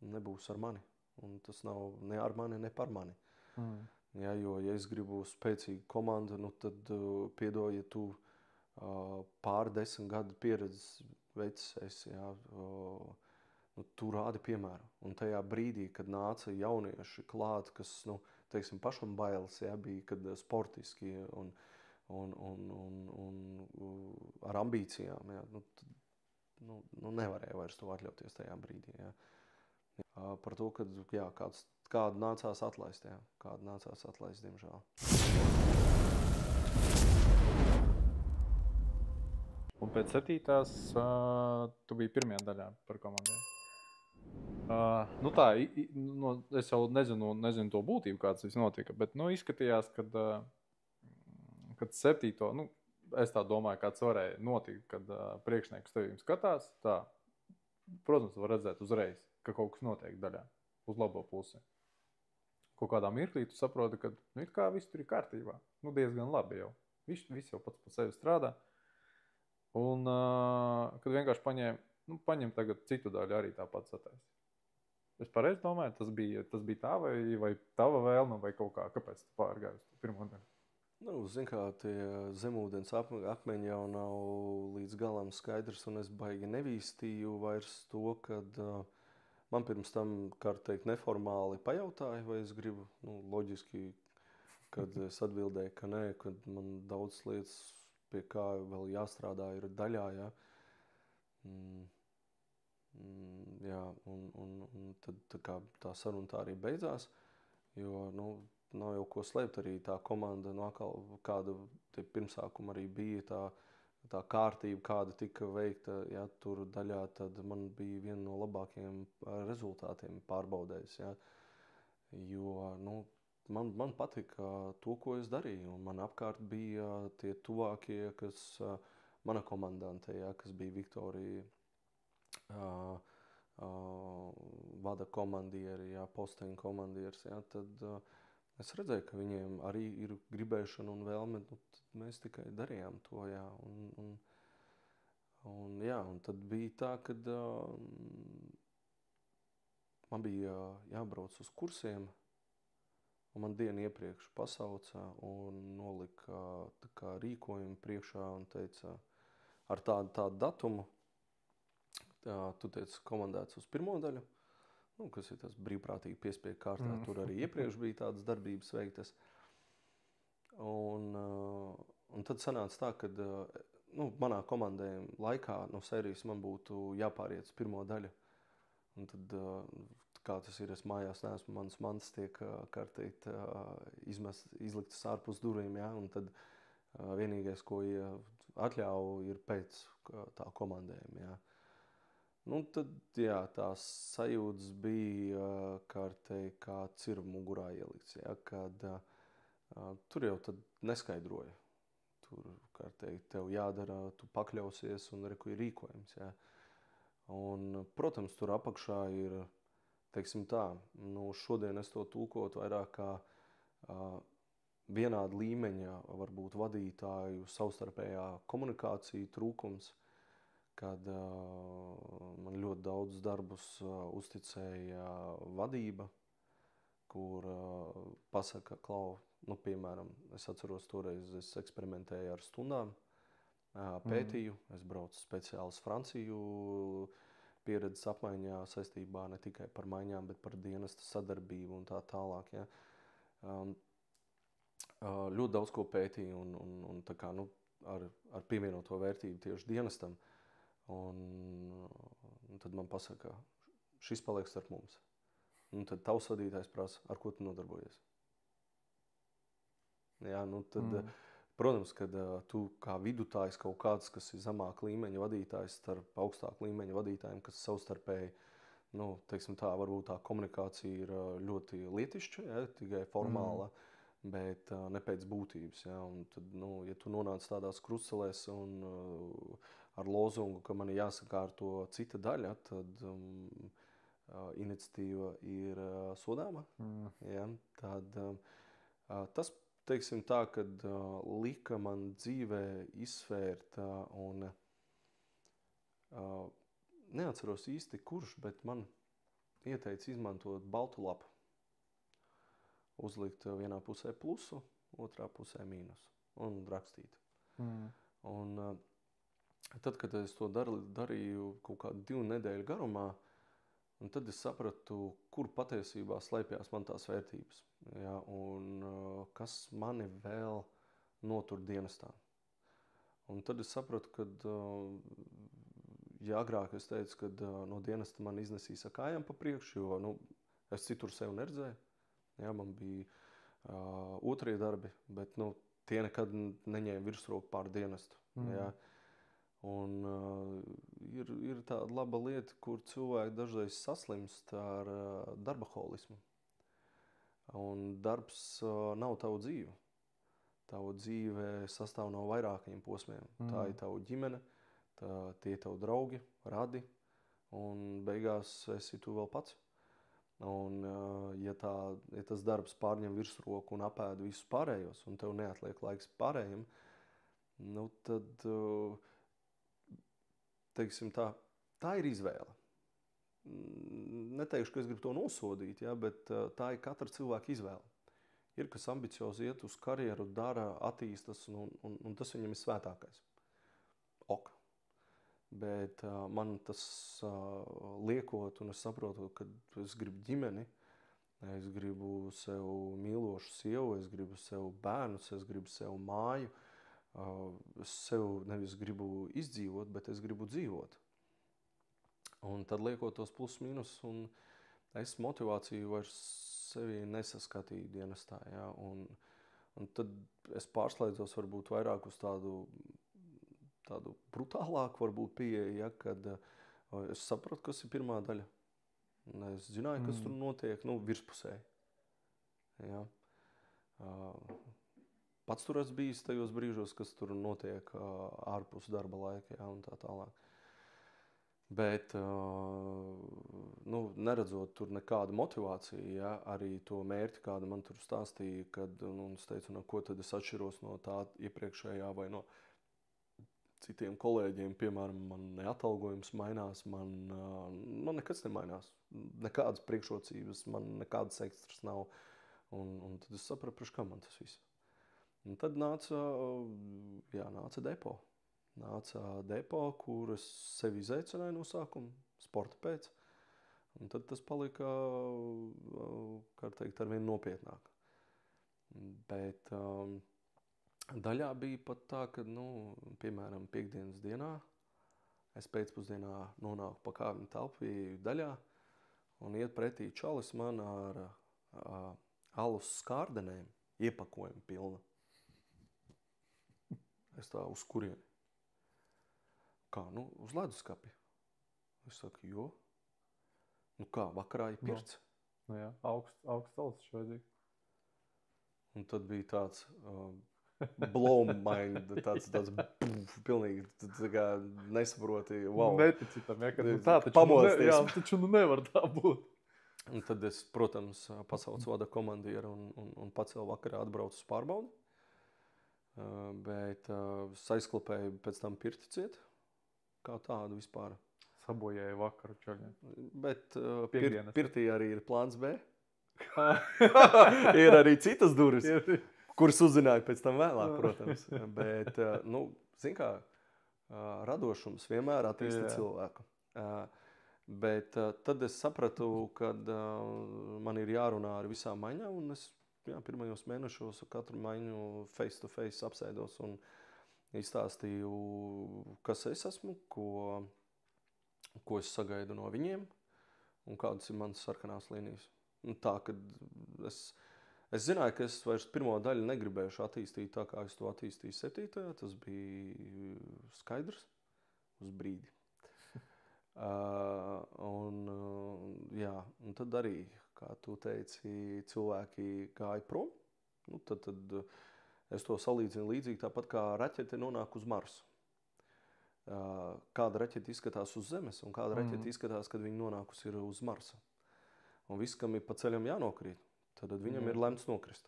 nebūs ar mani. Un tas nav ne ar mani, ne par mani. Ja, jo, ja es gribu spēcīgu komandu, nu tad piedod, ja tu pār 10 gadu pieredzes vecs esi, ja, nu, tu rādi piemēru. Un tajā brīdī, kad nāca jaunieši klāt, kas, nu, teiksim, pašam bailes, ja, bija, kad sportiski un ar ambīcijām, ja, nu, nevarēja vairs to atļauties tajā brīdī. Ja. Par to, kad jā, kādu nācās atlaist, jā, kādu nācās atlaist, diemžēl. Un pēc 7. Tu biji pirmajā daļā par komandiem. Nu tā, es jau nezinu to būtību, kāds viss notika, bet izskatījās, kad 7. Es tā domāju, kāds varēja notikt, kad priekšnieks tevīm skatās, tā, protams, var redzēt uzreiz, ka kaut kas notiek daļā, uz labo pusi. Kaut kādā mirklī tu saproti, ka it kā viss tur ir kārtībā. Diezgan labi jau. Viss jau pats par sevi strādā. Un, kad vienkārši paņem tagad citu daļu arī tāpat sataisi. Es pareizi domāju, tas bija tā vai tava vēlme vai kaut kā, kāpēc tu pārgāji uz pirmo daļu? Zin kā, tie zemūdens akmeņi jau nav līdz galam skaidrs, un es baigi nevīstīju vairs to, kad man pirms tam, kā teikt, neformāli pajautāja, vai es gribu, loģiski, kad es atbildēju, ka nē, kad man daudz lietas, pie kā vēl jāstrādā, ir daļā, ja. Jā, un tad tā kā tā saruna tā arī beidzās, jo, nav jau ko slēpt arī tā komanda, kāda pirmsākuma arī bija tā kārtība, kāda tika veikta, ja, tur daļā, tad man bija viena no labākajiem rezultātiem pārbaudējis, ja, jo, man patika to, ko es darīju, un man apkārt bija tie tuvākie, kas mana komandante, ja, kas bija Viktorija, vada komandieri, ja, posteņu komandieris, ja, tad es redzēju, ka viņiem arī ir gribēšana un vēlme, tad mēs tikai darījām to, jā, un tad bija tā, kad man bija jābrauc uz kursiem, un man dienu iepriekš pasauca un nolika tā kā rīkojumu priekšā un teica, ar tādu datumu, tu teici komandēts uz pirmo daļu, kas ir tas brīvprātīgi piespiedu kārtā, tur arī iepriekš bija tādas darbības veiktas. Un tad sanāca tā, kad manā komandējuma laikā no sērijas man būtu jāpāriet uz pirmo daļu. Un tad, kā tas ir, es mājās neesmu, manas mantas tiek kārtīt izliktas ārpus durvīm, ja? Un tad vienīgais, ko atļauju, ir pēc tā komandējuma. Ja? Tad, jā, tās sajūtas bija, kā cirva mugurā ielikts, ja, kad tur jau tad neskaidroja. Tur, tev jādara, tu pakļausies un reku ir rīkojums, ja. Un, protams, tur apakšā ir, teiksim tā, šodien es to tulkotu vairāk kā vienāda līmeņa, varbūt vadītāju savstarpējā komunikācija trūkums, kad man ļoti daudz darbus uzticēja vadība, kur pasaka, Klau, piemēram, es atceros toreiz, es eksperimentēju ar stundām, pētīju, es braucu speciāli uz Franciju, pieredzes apmaiņā saistībā ne tikai par maiņām, bet par dienesta sadarbību un tā tālāk. Ja. Ļoti daudz ko pētīju un tā kā, ar pievienoto vērtību tieši dienestam. Un tad man pasaka, šis paliek starp mums. Un tad tavs vadītājs prasa, ar ko tu nodarbojies. Jā, tad, protams, kad tu kā vidutājs kaut kāds, kas ir zemāk līmeņa vadītājs starp augstāk līmeņa vadītājiem, kas savstarpēji, teiksim tā, varbūt tā komunikācija ir ļoti lietišķa, ja, tikai formāla, bet ne pēc būtības. Ja, un tad, ja tu nonāc tādās krustcelēs un ar lozungu, ka man ir jāsakārto cita daļa, tad iniciatīva ir sodāma. Ja, tad, tas, teiksim tā, kad lika man dzīvē izsvērt un neatceros īsti kurš, bet man ieteica izmantot baltu lapu. Uzlikt vienā pusē plusu, otrā pusē mīnusu un rakstīt. Un tad, kad es to darīju kaut kādu 2 nedēļu garumā, un tad es sapratu, kur patiesībā slēpjās man tās vērtības. Ja, un kas mani vēl notur dienestā. Un tad es sapratu, ka, ja agrāk es teicu, ka no dienesta man iznesīs ar kājām pa priekšu, jo es citur sev neredzēju. Ja, man bija otrie darbi, bet tie nekad neņēma virsroku pār dienestu. Ja. Un ir tāda laba lieta, kur cilvēki dažreiz saslimst ar darbaholismu. Un darbs nav tava dzīve. Tava dzīve sastāv no vairākiem posmiem. Tā ir tava ģimene, tie ir tavi draugi, radi, un beigās esi tu vēl pats. Un, ja tas darbs pārņem virsroku un apēda visus pārējos, un tev neatliek laiks pārējiem, tad, teiksim tā ir izvēle. Neteikšu, ka es gribu to nosodīt, ja, bet tā ir katra cilvēka izvēle. Ir, kas ambiciozi iet uz karjeru, dara, attīstas, un tas viņam ir svētākais. Ok. Bet man tas liekot, un es saprotu, ka es gribu ģimeni, es gribu sev mīlošu sievu, es gribu sev bērnus, es gribu sev māju. Es sev nevis gribu izdzīvot, bet es gribu dzīvot. Un tad liekot tos plus mīnus, un es motivāciju vairs sevi nesaskatīju dienestā. Ja? Un tad es pārslēdzos varbūt vairāk uz tādu brutālāku varbūt pieeja, ja? Kad es sapratu, kas ir pirmā daļa. Es zināju, kas tur notiek, virspusē. Ja? Pats tur esmu bijis tajos brīžos, kas tur notiek ārpus darba laika, ja? Un tā tālāk. Bet, neredzot tur nekādu motivāciju, ja, arī to mērķi, kāda man tur stāstīja, kad, es teicu, ko tad es atšķiros no tā iepriekšējā vai no citiem kolēģiem, piemēram, man neatalgojums mainās, man nekas nemainās, nekādas priekšrocības, man nekādas ekstras nav, un tad es sapratu, priekš kā man tas viss. Un tad nāca depo. Nāca depo, kur es sevi izaicināju no sākuma, sporta pēc. Un tad tas palika, kā teikt, arvien nopietnāk. Bet daļā bija pat tā, ka, piemēram, piekdienas dienā es pēcpusdienā nonāku pa kāpņu telpu daļā un iet pretī čalis man ar alus skārdenēm iepakojumu pilna. Es tā uz kurieni? Kā, uz leduskapi. Es saku, jo? Kā, vakarā ir pirts? Jā, augsts alus šveidzīgi. Un tad bija tāds blow mind, tāds pilnīgi nesaproti, wow. Netici tam, ja, ka tā taču nevar tā būt. Un tad es, protams, pasaules vada komandieru un pacēlu vakarā atbraucu uz pārbaudi. Bet es aizklapēju pēc tam pirti ciet. Kā tādu vispār. Sabojēja vakaru čaļiem. Bet pirtī arī ir plāns B. Ir arī citas durvis, kuras uzzināju pēc tam vēlāk, protams. Bet, zin kā, radošums vienmēr attīsta cilvēku. Bet tad es sapratu, ka man ir jārunā ar visām maiņām, un es pirmajos mēnešos ar katru maiņu face to face apsēdos un izstāstīju, kas es esmu, ko es sagaidu no viņiem un kādas ir manas sarkanās līnijas. Un tā, kad es zināju, ka es vairs pirmo daļu negribēšu attīstīt tā, kā es to attīstīju 7. Tas bija skaidrs uz brīdi. Un tad arī, kā tu teici, cilvēki gāja prom. Tad es to salīdzinu līdzīgi tāpat kā raķete nonāk uz Marsu. Kāda raķete izskatās uz Zemes un kāda raķete izskatās, kad viņa nonākusi ir uz Marsa. Un viss, kam ir pa ceļam jānokrīt, tad viņam ir lemts nokrist.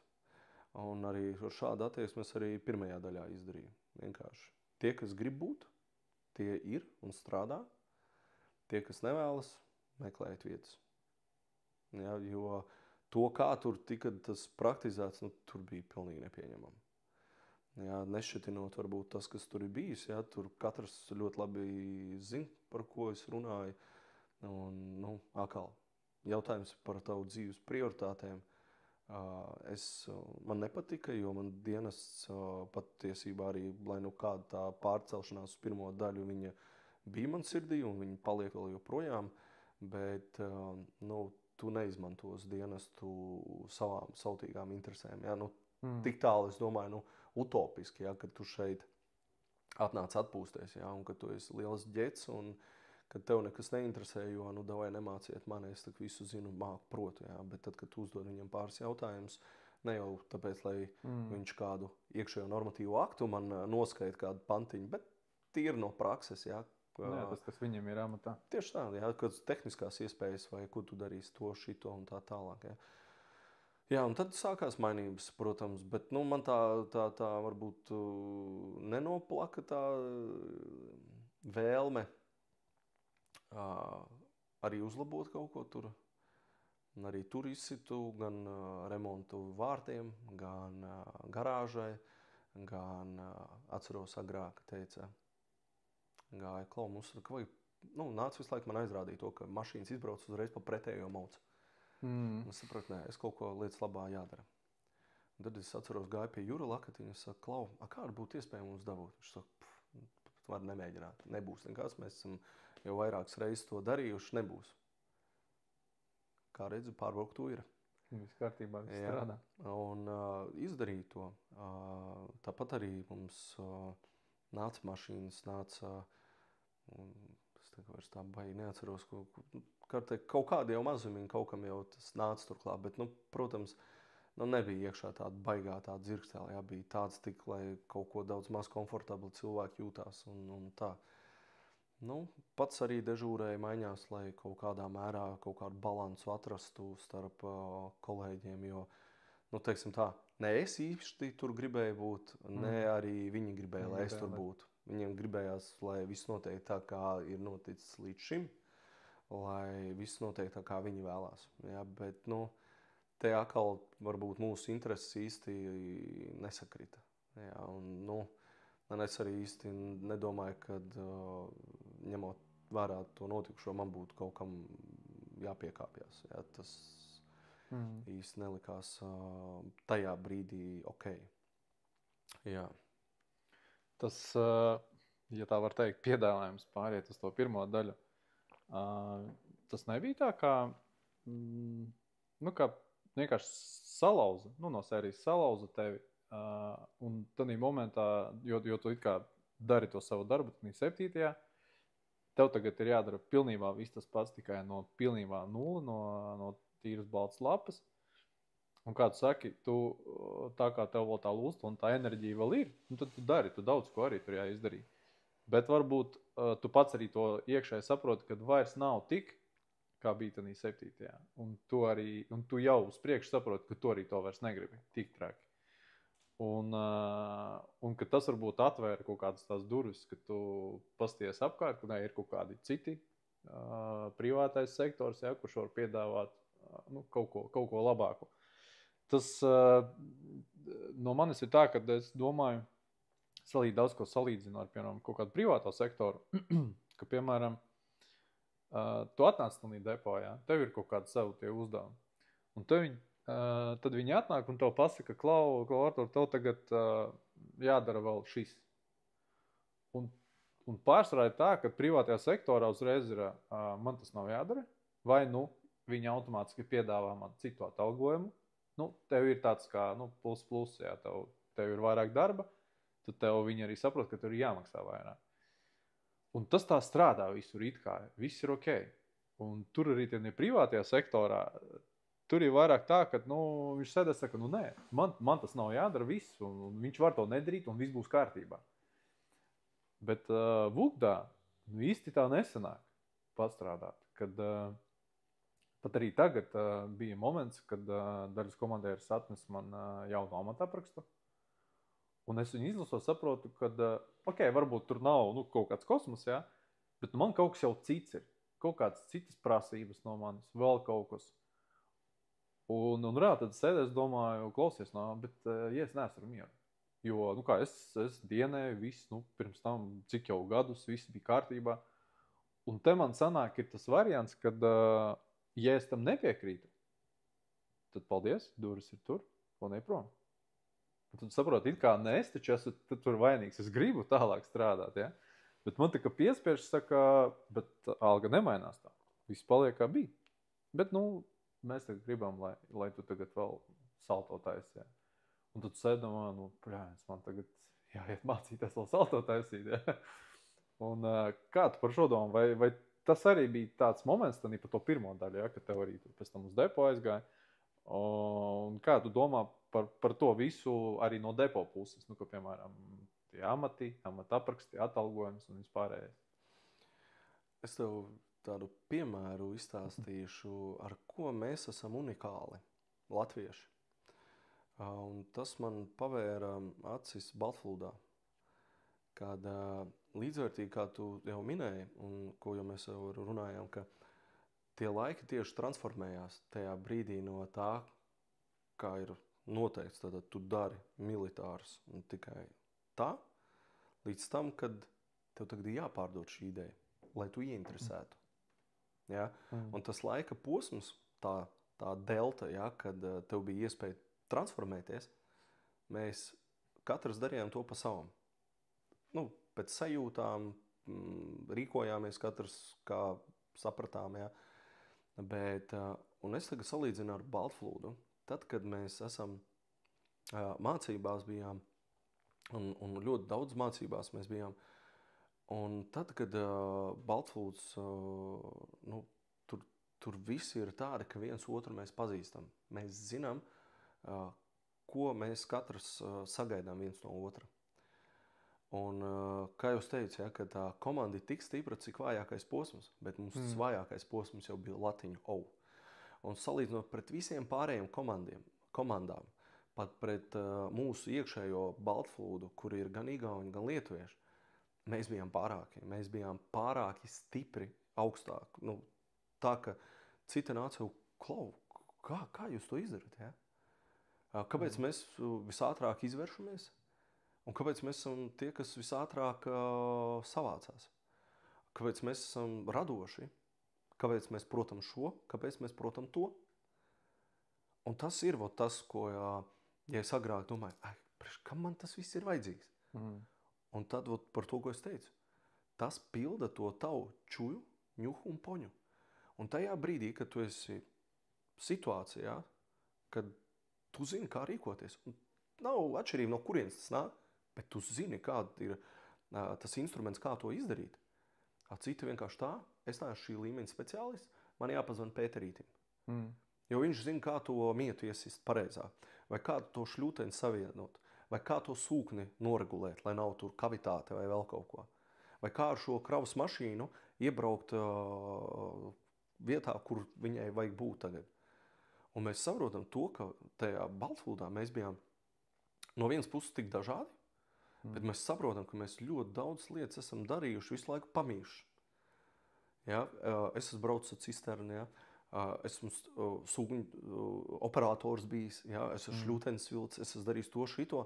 Un arī ar šādu attieksmi es arī pirmajā daļā izdarīju. Vienkārši tie, kas grib būt, tie ir un strādā. Tie, kas nevēlas, meklēt vietas. Ja, jo to, kā tur tika tas praktizēts, tur bija pilnīgi nepieņemami. Ja, nešķitinot varbūt tas, kas tur ir bijis, ja, tur katrs ļoti labi zina, par ko es runāju. Un, atkal, jautājums par tavu dzīves prioritātēm. Man nepatika, jo man dienests patiesībā arī, lai kāda tā pārcelšanās uz pirmo daļu, viņa bija man sirdī un viņa paliek vēl joprojām, bet tu neizmantos dienestu savām sautīgām interesēm. Ja? Tik tālu es domāju, utopiski, ja? Kad tu šeit atnāc atpūsties, ja? Un kad tu esi liels ģets un kad tev nekas neinteresē, jo, davai nemāciet mani, es tak visu zinu, māku, protu, jā, bet tad, kad tu uzdod viņam pāris jautājumus, ne jau tāpēc, lai viņš kādu iekšējo normatīvu aktu man noskaita kādu pantiņu, bet tīri no prakses, jā. Jā, tas, kas viņam ir amatā. Tieši tā, jā, kādas tehniskās iespējas vai ko tu darīsi to, šito un tā tālāk, jā. Jā, un tad sākās mainības, protams, bet, man tā varbūt nenoplaka tā vēlme arī uzlabot kaut ko tur. Un arī tur izsitu gan remontu vārtiem, gan garāžai, gan atceros agrāk teica, gāja, klau, mums nāca visu laiku man aizrādīt to, ka mašīnas izbrauc uzreiz pa pretējo maucu. Es sapratu, nē, es kaut ko lietas labā jādara. Un tad es atceros, gāju pie Jura Lakatiņa, es saku, klau, kāda būtu iespēja mums dabūt? Viņš saka, var nemēģināt, nebūs nekas, mēs esam jau vairākas reizes to darījuši, nebūs. Kā redzi, pārbraukt to ir. Viss kārtībā, viss strādā. Un izdarīju to. Tāpat arī mums nāca mašīnas, es vairs tā baigi neatceros, kaut kādi jau mazumiņi, kaut kam jau tas nāca turklāt, bet, protams, nebija iekšā tāda baigā tāda dzirkstēla, jā, bija tāds tik, lai kaut ko daudz maz komfortabli cilvēki jūtās un tā. Pats arī dežūrēja maiņās, lai kaut kādā mērā kaut kādu balansu atrastu starp kolēģiem, jo, teiksim tā, ne es īsti tur gribēju būt, ne arī viņi gribēja, lai es tur būtu. Viņiem gribējās, lai viss notiek tā, kā ir noticis līdz šim, lai viss notiek tā, kā viņi vēlās. Ja, bet, te atkal varbūt mūsu intereses īsti nesakrita. Ja, un es arī īsti nedomāju, kad ņemot vērā to notikušo, man būtu kaut kam jāpiekāpjas. Ja, tas īsti nelikās tajā brīdī ok. Jā. Tas, ja tā var teikt, piedāvājums pāriet uz to pirmo daļu. Tas nebija tā, kā vienkārši salauza, no sērijas salauza tevi. Un tādā momentā, jo tu it kā dari to savu darbu, tad 7. Tev tagad ir jādara pilnībā viss tas pats, tikai no pilnībā nula, no tīras baltas lapas. Un kā tu saki, tā kā tev vēl tā lūsta un tā enerģija vēl ir, tad tu dari, tu daudz ko arī tur jāizdarīja. Bet varbūt tu pats arī to iekšēji saproti, kad vairs nav tik, kā bija tādā 7. Un tu jau uz priekšu saproti, ka tu arī to vairs negribi, tik traki. Un ka tas varbūt atvēra kaut kādas tās durvis, ka tu pasties apkārt, ka ir kaut kādi citi privātais sektors, ja, kurš var piedāvāt kaut ko labāku. Tas no manis ir tā, ka es domāju, daudz ko salīdzinu ar, piemēram, kaut kādu privāto sektoru, ka, piemēram, tu atnāc tādā depo, ja, tev ir kaut kāda savu tie uzdevumi. Un tad viņi atnāk un tev pasaka, Klau, Artur, tev tagad jādara vēl šis. Un pārsvarā ir tā, ka privātajā sektorā uzreiz ir, man tas nav jādara, vai viņi automātiski piedāvā man citu atalgojumu. Tev ir tāds kā plus, ja tev ir vairāk darba, tad tev viņi arī saprot, ka tev ir jāmaksā vairāk. Un tas tā strādā visur it kā, viss ir ok. Un tur arī privātajā sektorā, tur ir vairāk tā, ka viņš sēdēs, saka, nē, man tas nav jādara viss, un viņš var to nedarīt, un viss būs kārtībā. Bet Vugdā īsti tā nesanāk pastrādāt, kad pat arī tagad bija moments, kad daļas komandieris atnes man jaunu amataprakstu, un es viņu izlasot saprotu, ka, varbūt tur nav kaut kāds kosmos, ja, bet man kaut kas jau cits ir, kaut kādas citas prasības no manis, vēl kaut kas. Un reāli tad sēdēs, domāju, klausies, bet ja es neesmu ar mieru. Jo, es dienēju visu, pirms tam, cik jau gadus, viss bija kārtībā. Un te man sanāk ir tas variants, kad, ja es tam nepiekrītu, tad paldies, durvis ir tur, un ejprom. Un tad saproti, it kā ne es taču esmu tur vainīgs, es gribu tālāk strādāt, ja? Bet man tā kā piespiež, saka, bet alga nemainās tā. Viss paliek kā bija. Bet, mēs tagad gribam, lai tu tagad vēl salto taisi, ja? Un tad sēdamā, man tagad jāiet mācīties vēl salto taisīt, ja? Un kā tu par šo domu? Vai tas arī bija tāds moments, tad par to pirmo daļu, ja, kad tev arī pēc tam uz depo aizgāja? Un kā tu domā par to visu arī no depo puses? Ka, piemēram, tie amata apraksti, atalgojums un vispārējais. Es tev tādu piemēru izstāstīšu, ar ko mēs esam unikāli, latvieši. Un tas man pavēra acis Baltflūdā, kad līdzvērtīgi, kā tu jau minēji, un ko jau mēs jau runājām, ka tie laiki tieši transformējās tajā brīdī no tā, kā ir noteikts, tad tu dari militārs un tikai tā, līdz tam, kad tev tagad ir jāpārdod šī ideja, lai tu ieinteresētu. Ja? Un tas laika posms, tā delta, ja, kad tev bija iespēja transformēties, mēs katrs darījām to pa savam. Pēc sajūtām rīkojāmies katrs, kā sapratām, ja. Bet, un es tagad salīdzinu ar Baltflūdu, tad, kad mēs esam mācībās bijām, un ļoti daudz mācībās mēs bijām, un tad, kad Baltflūds, tur visi ir tādi, ka viens otru mēs pazīstam. Mēs zinām, ko mēs katrs sagaidām viens no otra. Un, kā jūs teicu, ja, ka tā komanda ir tik stipra, cik vājākais posms, bet mums tas vājākais posms jau bija latiņu O. Un salīdzinot pret visiem pārējiem komandām, pat pret mūsu iekšējo Baltflūdu, kur ir gan igauņi, gan lietuvieši, mēs bijām pārāki. Mēs bijām pārāki stipri augstāk. Tā, ka cita nāca, kā jūs to izdarat? Ja? Kāpēc mēs visātrāk izvēršamies? Un kāpēc mēs esam tie, kas visātrāk savācās? Kāpēc mēs esam radoši? Kāpēc mēs protam šo? Kāpēc mēs protam to? Un tas ir tas, ko, ja es agrāk domāju, kam man tas viss ir vajadzīgs? Un tad par to, ko es teicu, tas pilda to tavu čuju, ņuhu un poņu. Un tajā brīdī, kad tu esi situācijā, kad tu zini, kā rīkoties, un nav atšķirība, no kurienes tas nāk, bet tu zini, kāda ir tas instruments, kā to izdarīt. Cita vienkārši tā, es neesmu šī līmeņa speciālists, man jāpazvan Pēterītim. Jo viņš zina, kā to mietu iesist pareizāk, vai kā to šļūteni savienot, vai kā to sūkni noregulēt, lai nav tur kavitāte vai vēl kaut ko. Vai kā ar šo kravas mašīnu iebraukt vietā, kur viņai vajag būt tagad. Un mēs saprotam to, ka tajā Baltflūdā mēs bijām no vienas puses tik dažādi, bet mēs saprotam, ka mēs ļoti daudz lietas esam darījuši, visu laiku pamījuši. Ja? Es esmu braucis ar cisterni, ja? Esmu sūkņu operators bijis, ja? Es esmu šļūtenis vilcis, es esmu darījis to šito.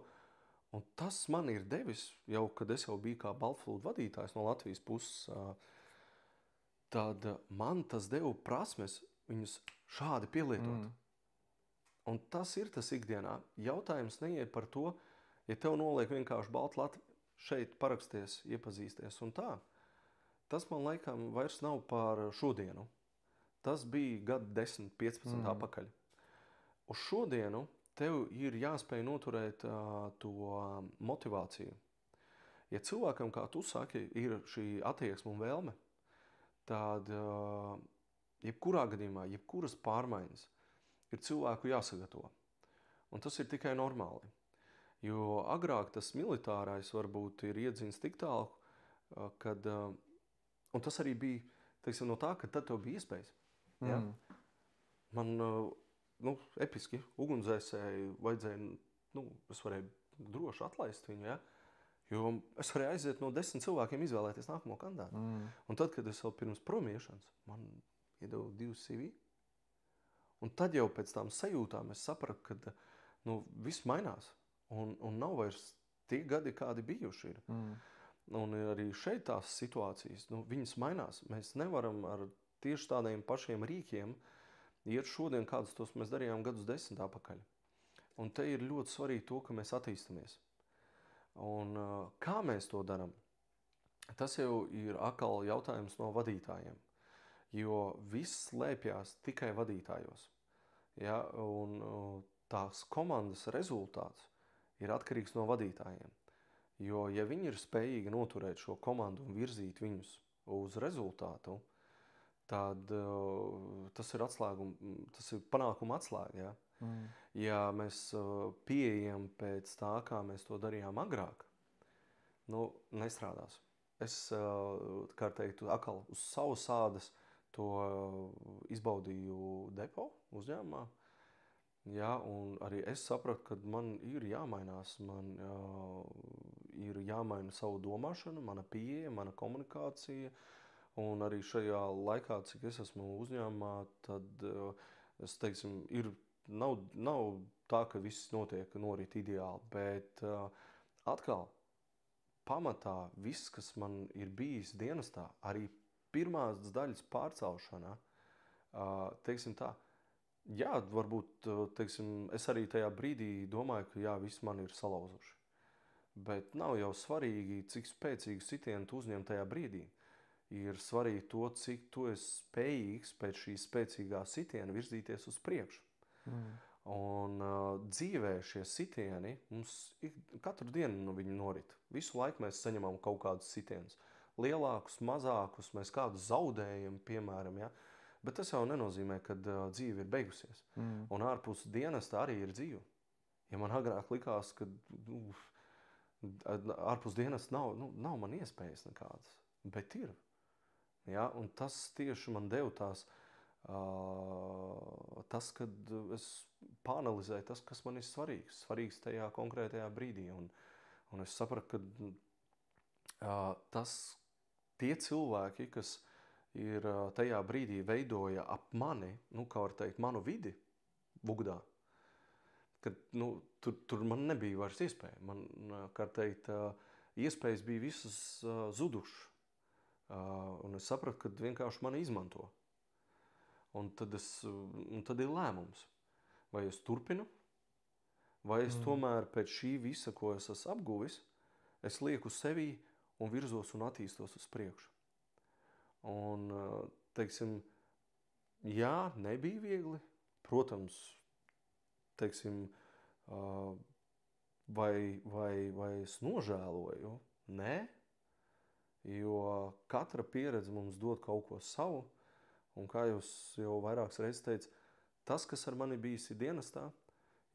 Un tas man ir devis, jau kad es jau biju kā Baltflūda vadītājs no Latvijas puses, tad man tas deva prasmes viņus šādi pielietot. Un tas ir tas ikdienā. Jautājums neiet par to, ja tev noliek vienkārši baltu lati, šeit paraksties, iepazīsties un tā. Tas man laikam vairs nav par šodienu. Tas bija gadu 10, 15 apakaļ. Uz šodienu tev ir jāspēj noturēt to motivāciju. Ja cilvēkam, kā tu saki, ir šī attieksme un vēlme, tad jebkurā gadījumā, jebkuras pārmaiņas ir cilvēku jāsagatavo. Un tas ir tikai normāli. Jo agrāk tas militārais varbūt ir iedziņas tik tālu, kad, un tas arī bija, teiksim, no tā, ka tad tev bija iespējas. Ja? Man, episki ugunsdzēsēji vajadzēja, es varēju droši atlaist viņu, ja? Jo es varēju aiziet no 10 cilvēkiem izvēlēties nākamo kandidātu. Un tad, kad es vēl pirms prom iešanas, man iedeva 2 CV, Un tad jau pēc tām sajūtām es sapratu, ka viss mainās. Un nav vairs tie gadi, kādi bijuši ir. Un arī šeit tās situācijas, viņas mainās. Mēs nevaram ar tieši tādiem pašiem rīkiem iet šodien, kādus tos mēs darījām gadus 10 atpakaļ. Un te ir ļoti svarīgi to, ka mēs attīstamies. Un kā mēs to darām? Tas jau ir atkal jautājums no vadītājiem. Jo viss slēpjas tikai vadītājos. Ja? Un tās komandas rezultāts ir atkarīgs no vadītājiem. Jo, ja viņi ir spējīgi noturēt šo komandu un virzīt viņus uz rezultātu, tad tas ir panākuma atslēga. Ja? Ja mēs pieejam pēc tā, kā mēs to darījām agrāk, nestrādās. Es, kā teiktu, atkal uz savas ādas to izbaudīju depo uzņēmumā. Ja, un arī es sapratu, ka man ir jāmainās, man ir jāmaina savu domāšanu, mana pieeja, mana komunikācija. Un arī šajā laikā, cik es esmu uzņēmumā, tad es teiksim, nav tā, ka viss norit ideāli, bet atkal pamatā viss, kas man ir bijis dienestā, arī pirmās daļas pārcelšanā, teiksim tā, jā, varbūt, teiksim, es arī tajā brīdī domāju, ka jā, viss man ir salauzuši. Bet nav jau svarīgi, cik spēcīgu sitienu tu uzņem tajā brīdī. Ir svarīgi to, cik tu esi spējīgs pēc šī spēcīgā sitiena virzīties uz priekšu. Un dzīvē šie sitieni, mums katru dienu viņi norit. Visu laiku mēs saņemam kaut kādus sitienus. Lielākus, mazākus, mēs kādus zaudējam, piemēram, ja? Bet tas jau nenozīmē, ka dzīve ir beigusies. Un ārpus dienesta arī ir dzīve. Ja man agrāk likās, ka ārpus dienesta nav man iespējas nekādas, bet ir. Ja? Un tas tieši man deva tas, kad es pāanalizēju tas, kas man ir svarīgs tajā konkrētajā brīdī. Un es sapratu, ka tie cilvēki, kas ir tajā brīdī veidoja ap mani, kā var teikt, manu vidi Bugdā, kad tur man nebija vairs iespēja. Man, kā teikt, iespējas bija visas zudušas. Un es sapratu, ka vienkārši mani izmanto. Un tad ir lēmums. Vai es turpinu, vai es tomēr pēc šī visa, ko es esmu apguvis, es lieku sevī un virzos un attīstos uz priekšu. Un, teiksim, jā, nebija viegli. Protams, teiksim, vai es nožēloju? Nē, jo katra pieredze mums dod kaut ko savu. Un kā jūs jau vairākas reizes teicat, tas, kas ar mani bijis dienestā,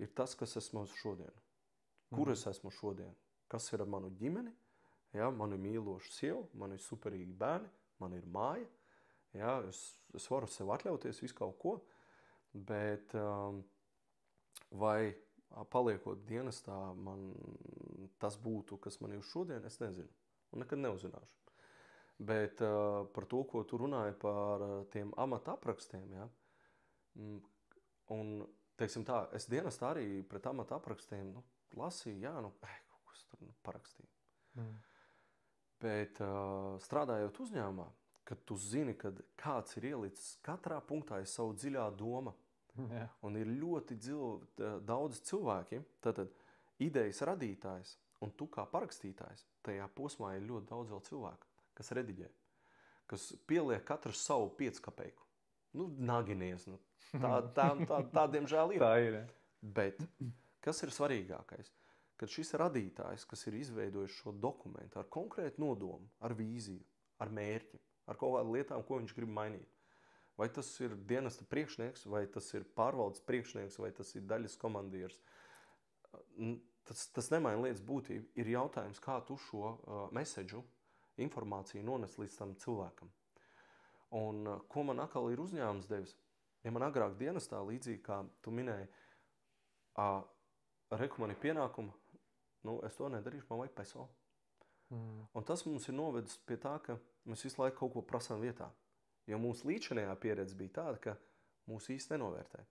ir tas, kas esmu šodien. Kur es esmu šodien? Kas ir ar manu ģimeni? Ja, man ir mīloša sieva, man ir superīgi bērni, man ir māja. Ja, es varu sev atļauties visu kaut ko, bet vai paliekot dienestā, man tas būtu, kas man ir šodien, es nezinu. Un nekad neuzzināšu. Bet par to, ko tu runāji par tiem amata aprakstiem, ja? Un, teiksim tā, es dienestā arī pret amata aprakstiem lasīju, jā, kaut kas tur parakstīju. Bet strādājot uzņēmumā, kad tu zini, kad kāds ir ielicis katrā punktā ir savu dziļā doma, un ir ļoti daudz cilvēki, tad idejas radītājs un tu kā parakstītājs, tajā posmā ir ļoti daudz vēl cilvēku, kas rediģē, kas pieliek katru savu 5 kapeiku. Naginies. Tā diemžēl ir. Tā ir. Bet kas ir svarīgākais? Kad šis radītājs, kas ir izveidojis šo dokumentu ar konkrētu nodomu, ar vīziju, ar mērķi, ar kaut kādām lietām, ko viņš grib mainīt. Vai tas ir dienesta priekšnieks, vai tas ir pārvaldes priekšnieks, vai tas ir daļas komandieris. Tas nemaina lietas būtību. Ir jautājums, kā tu šo mesedžu, informāciju nones līdz tam cilvēkam. Un ko man atkal ir uzņēmums devis? Ja man agrāk dienestā, līdzīgi kā tu minēji, reku man ir pienākuma, es to nedarīšu, man vajag peso. Un tas mums ir novedis pie tā, ka mēs visu laiku kaut ko prasām vietā. Jo mūsu līdzinējā pieredze bija tāda, ka mūs īsti nenovērtē.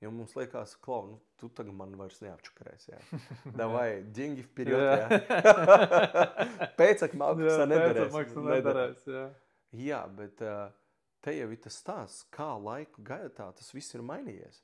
Jo mums liekas, Klau, nu, tu tagad man vairs neapčakarēsi, jā. Davai, деньги вперед, jā. Pēcak maksā nedarēs. Jā. Jā, bet te jau ir tas stāsts, kā laika gaitā tas viss ir mainījies.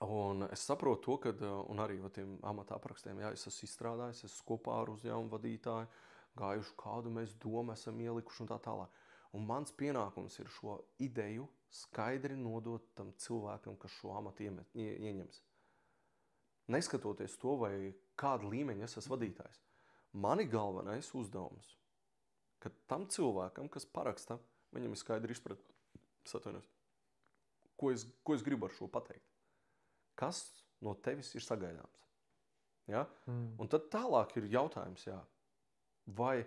Un es saprotu to, ka, un arī ar tiem amata aprakstiem, jā, es esmu izstrādājis, es kopā ar uzņēmumu vadītāju, gājuši, kādu mēs domu esam ielikuši un tā tālāk. Un mans pienākums ir šo ideju skaidri nodot tam cilvēkam, kas šo amatu ieņems. Neskatoties to, vai kādu līmeņu es esmu vadītājs. Mani galvenais uzdevums, ka tam cilvēkam, kas paraksta, viņam ir skaidri izpratnes, ko es gribu ar šo pateikt. Kas no tevis ir sagaidāms. Ja? Un tad tālāk ir jautājums, jā, vai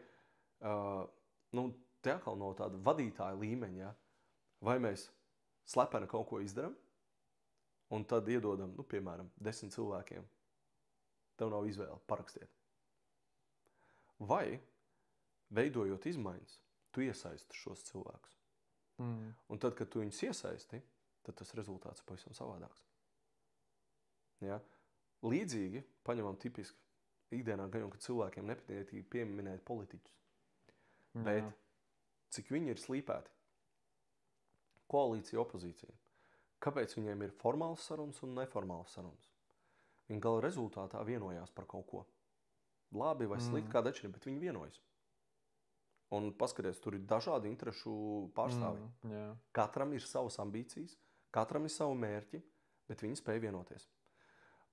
te atkal no tāda vadītāja līmeņa, ja? Vai mēs slepeni kaut ko izdaram un tad iedodam, piemēram, 10 cilvēkiem. Tev nav izvēle, parakstiet. Vai, veidojot izmaiņas, tu iesaisti šos cilvēkus. Un tad, kad tu viņus iesaisti, tad tas rezultāts ir pavisam savādāks. Ja? Līdzīgi, paņemam tipiski, ikdienā gan jau, ka cilvēkiem nepatīk pieminēt politiķus. Bet cik viņi ir slīpēti? Koalīcija, opozīcija. Kāpēc viņiem ir formāls sarunas un neformāls sarunas? Viņi gala rezultātā vienojās par kaut ko. Labi vai slikti, kāda atšķirība, bet viņi vienojas. Un paskaties, tur ir dažādi interešu pārstāvji. Katram ir savas ambīcijas, katram ir savu mērķi, bet viņi spēj vienoties.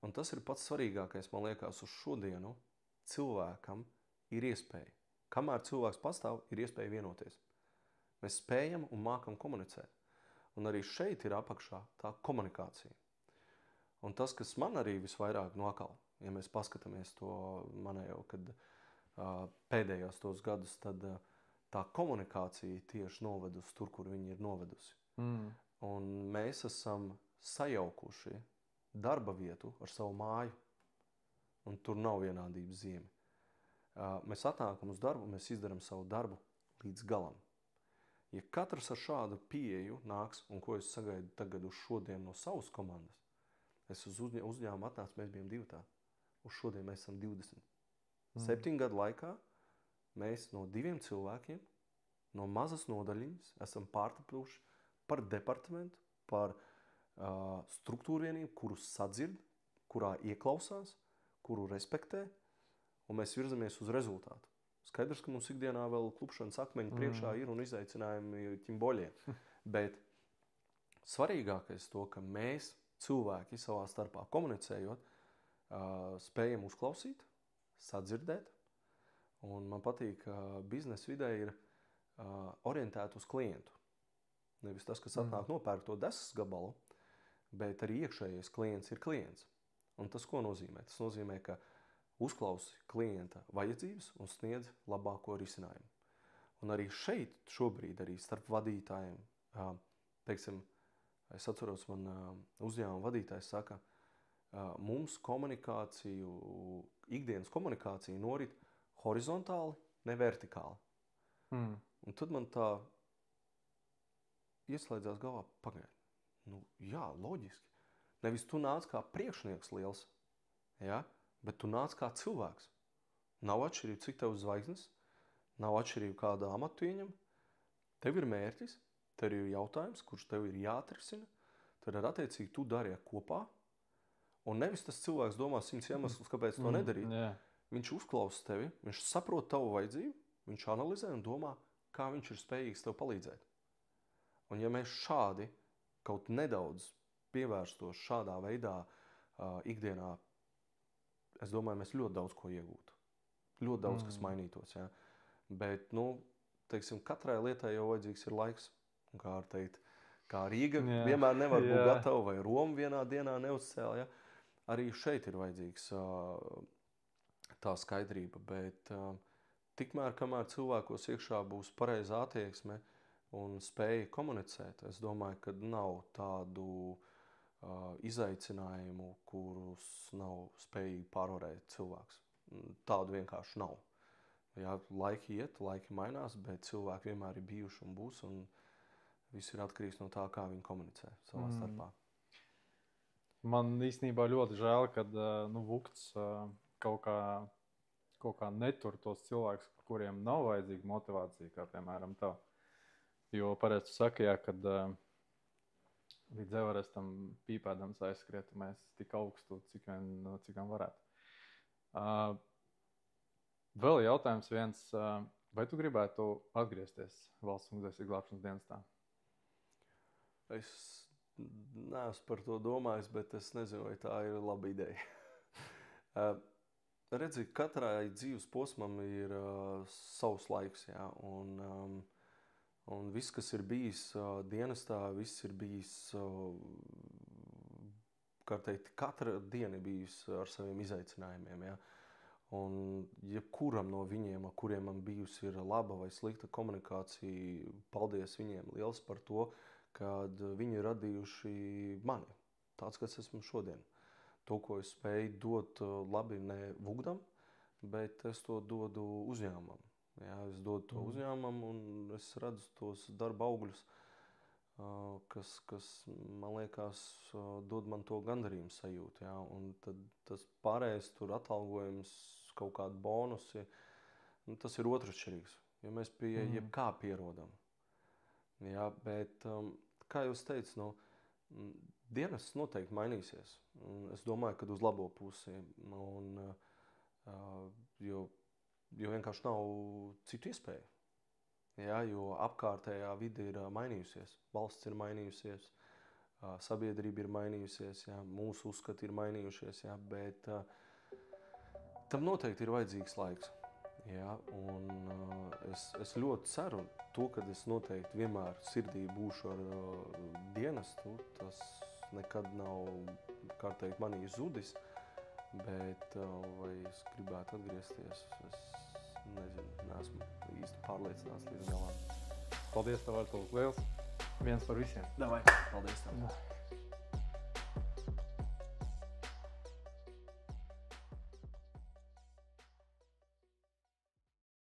Un tas ir pats svarīgākais, man liekas, uz šodienu cilvēkam ir iespēja. Kamēr cilvēks pastāv, ir iespēja vienoties. Mēs spējam un mākam komunicēt. Un arī šeit ir apakšā tā komunikācija. Un tas, kas man arī visvairāk nokal, ja mēs paskatāmies to manējo, kad pēdējos tos gadus, tad tā komunikācija tieši novedusi tur, kur viņi ir novedusi. Un mēs esam sajaukuši darba vietu ar savu māju. Un tur nav vienādības zīme. Mēs atnākam uz darbu, mēs izdaram savu darbu līdz galam. Ja katrs ar šādu pieeju nāks, un ko es sagaidu tagad uz šodien no savas komandas, es uz uzņēmumu atnācu, mēs bijām 2. Uz šodien mēs esam 20. 7 gadu laikā mēs no 2 cilvēkiem, no mazas nodaļiņas, esam pārtapuši par departamentu, par struktūru vienību, kuru sadzird, kurā ieklausās, kuru respektē, un mēs virzamies uz rezultātu. Skaidrs, ka mums ikdienā vēl klupšanas akmeņi priekšā ir un izaicinājumi ķimboļiem. Bet svarīgākais to, ka mēs, cilvēki savā starpā komunicējot, spējam uzklausīt, sadzirdēt. Un man patīk, ka biznesa vidē ir orientēta uz klientu. Nevis tas, kas atnāk nopērk to desas gabalu, bet arī iekšējais klients ir klients. Un tas ko nozīmē? Tas nozīmē, ka uzklausi klienta vajadzības un sniedz labāko risinājumu. Un arī šeit šobrīd arī starp vadītājiem, teiksim, es atceros, man uzņēmuma vadītājs saka, mums komunikāciju, ikdienas komunikācija norit horizontāli, ne vertikāli. Un tad man tā ieslēdzās galvā, pagaid. Jā, loģiski. Nevis tu nāc kā priekšnieks liels, ja? Bet tu nāc kā cilvēks. Nav atšķirība, cik tev zvaigznes, nav atšķirība, kādu amatu ieņem. Tev ir mērķis, tev ir jautājums, kurš tev ir jāatrisina. Tad ar attiecīgi tu dari kopā. Un nevis tas cilvēks domā 100 iemeslus, kāpēc to nedarīt. Viņš uzklausa tevi, viņš saprot tavu vajadzību, viņš analizē un domā, kā viņš ir spējīgs tev palīdzēt. Un ja mēs šādi kaut nedaudz pievērstos šādā veidā ikdienā, es domāju, mēs ļoti daudz ko iegūtu. Ļoti daudz, kas mainītos. Ja? Bet, teiksim, katrai lietai jau vajadzīgs ir laiks. Un kā teikt, kā Rīga vienmēr nevar būt gatava, vai Roma vienā dienā neuzcēla. Ja? Arī šeit ir vajadzīgs tā skaidrība. Bet tikmēr, kamēr cilvēkos iekšā būs pareiza attieksme un spēja komunicēt, es domāju, ka nav tādu izaicinājumu, kurus nav spējīgi pārvarēt cilvēks. Tādu vienkārši nav. Jā, laiki iet, laiki mainās, bet cilvēki vienmēr ir bijuši un būs. Un Viss ir atkarīgs no tā, kā viņi komunicē savā starpā. Man īstenībā ļoti žēl, kad Vukts kaut kā netur tos cilvēkus, kuriem nav vajadzīga motivācija, kā piemēram tā. Jo pareizi tu saki, jā, kad līdz Everestam pīpēdams aizskrietu mēs tik augstu, cik vien varētu. Vēl jautājums viens, vai tu gribētu atgriezties Valsts muzejas glābšanas dienestā? Es neesmu par to domājis, bet es nezinu, vai tā ir laba ideja. Redzi, katrai dzīves posmam ir savs laiks, jā, un viss, kas ir bijis dienestā, viss ir bijis, kā teikt, katra diena ir bijusi ar saviem izaicinājumiem, jā. Un jebkuram no viņiem, ar kuriem man bijusi ir laba vai slikta komunikācija, paldies viņiem liels par to, kad viņi ir radījuši mani, tāds, kas esmu šodien. To, ko es spēju dot labi ne Vugdam, bet es to dodu uzņēmumam. Jā, es dodu to uzņēmumam un es redzu tos darba augļus, kas man liekas, dod man to gandarījumu sajūtu. Jā, un tad tas pārējais tur atalgojums, kaut kādi bonusi, tas ir otršķirīgs, jo mēs pie jebkā pierodam. Jā, bet, kā jūs teicu, dienests noteikti mainīsies. Es domāju, ka uz labo pusi. Jo vienkārši nav citu iespēju. Jā, jo apkārtējā vide ir mainījusies. Valsts ir mainījusies, sabiedrība ir mainījusies, jā, mūsu uzskati ir mainījušies, jā, bet tam noteikti ir vajadzīgs laiks. Jā, un es ļoti ceru to, ka es noteikti vienmēr sirdī būšu ar dienestu. Tas nekad nav, kā teikt, manī zudis, bet vai es gribētu atgriezties, es nezinu, neesmu īsti pārliecināts līdz galām. Paldies tev, Artūr, liels. Viens par visiem. Davai, paldies tev.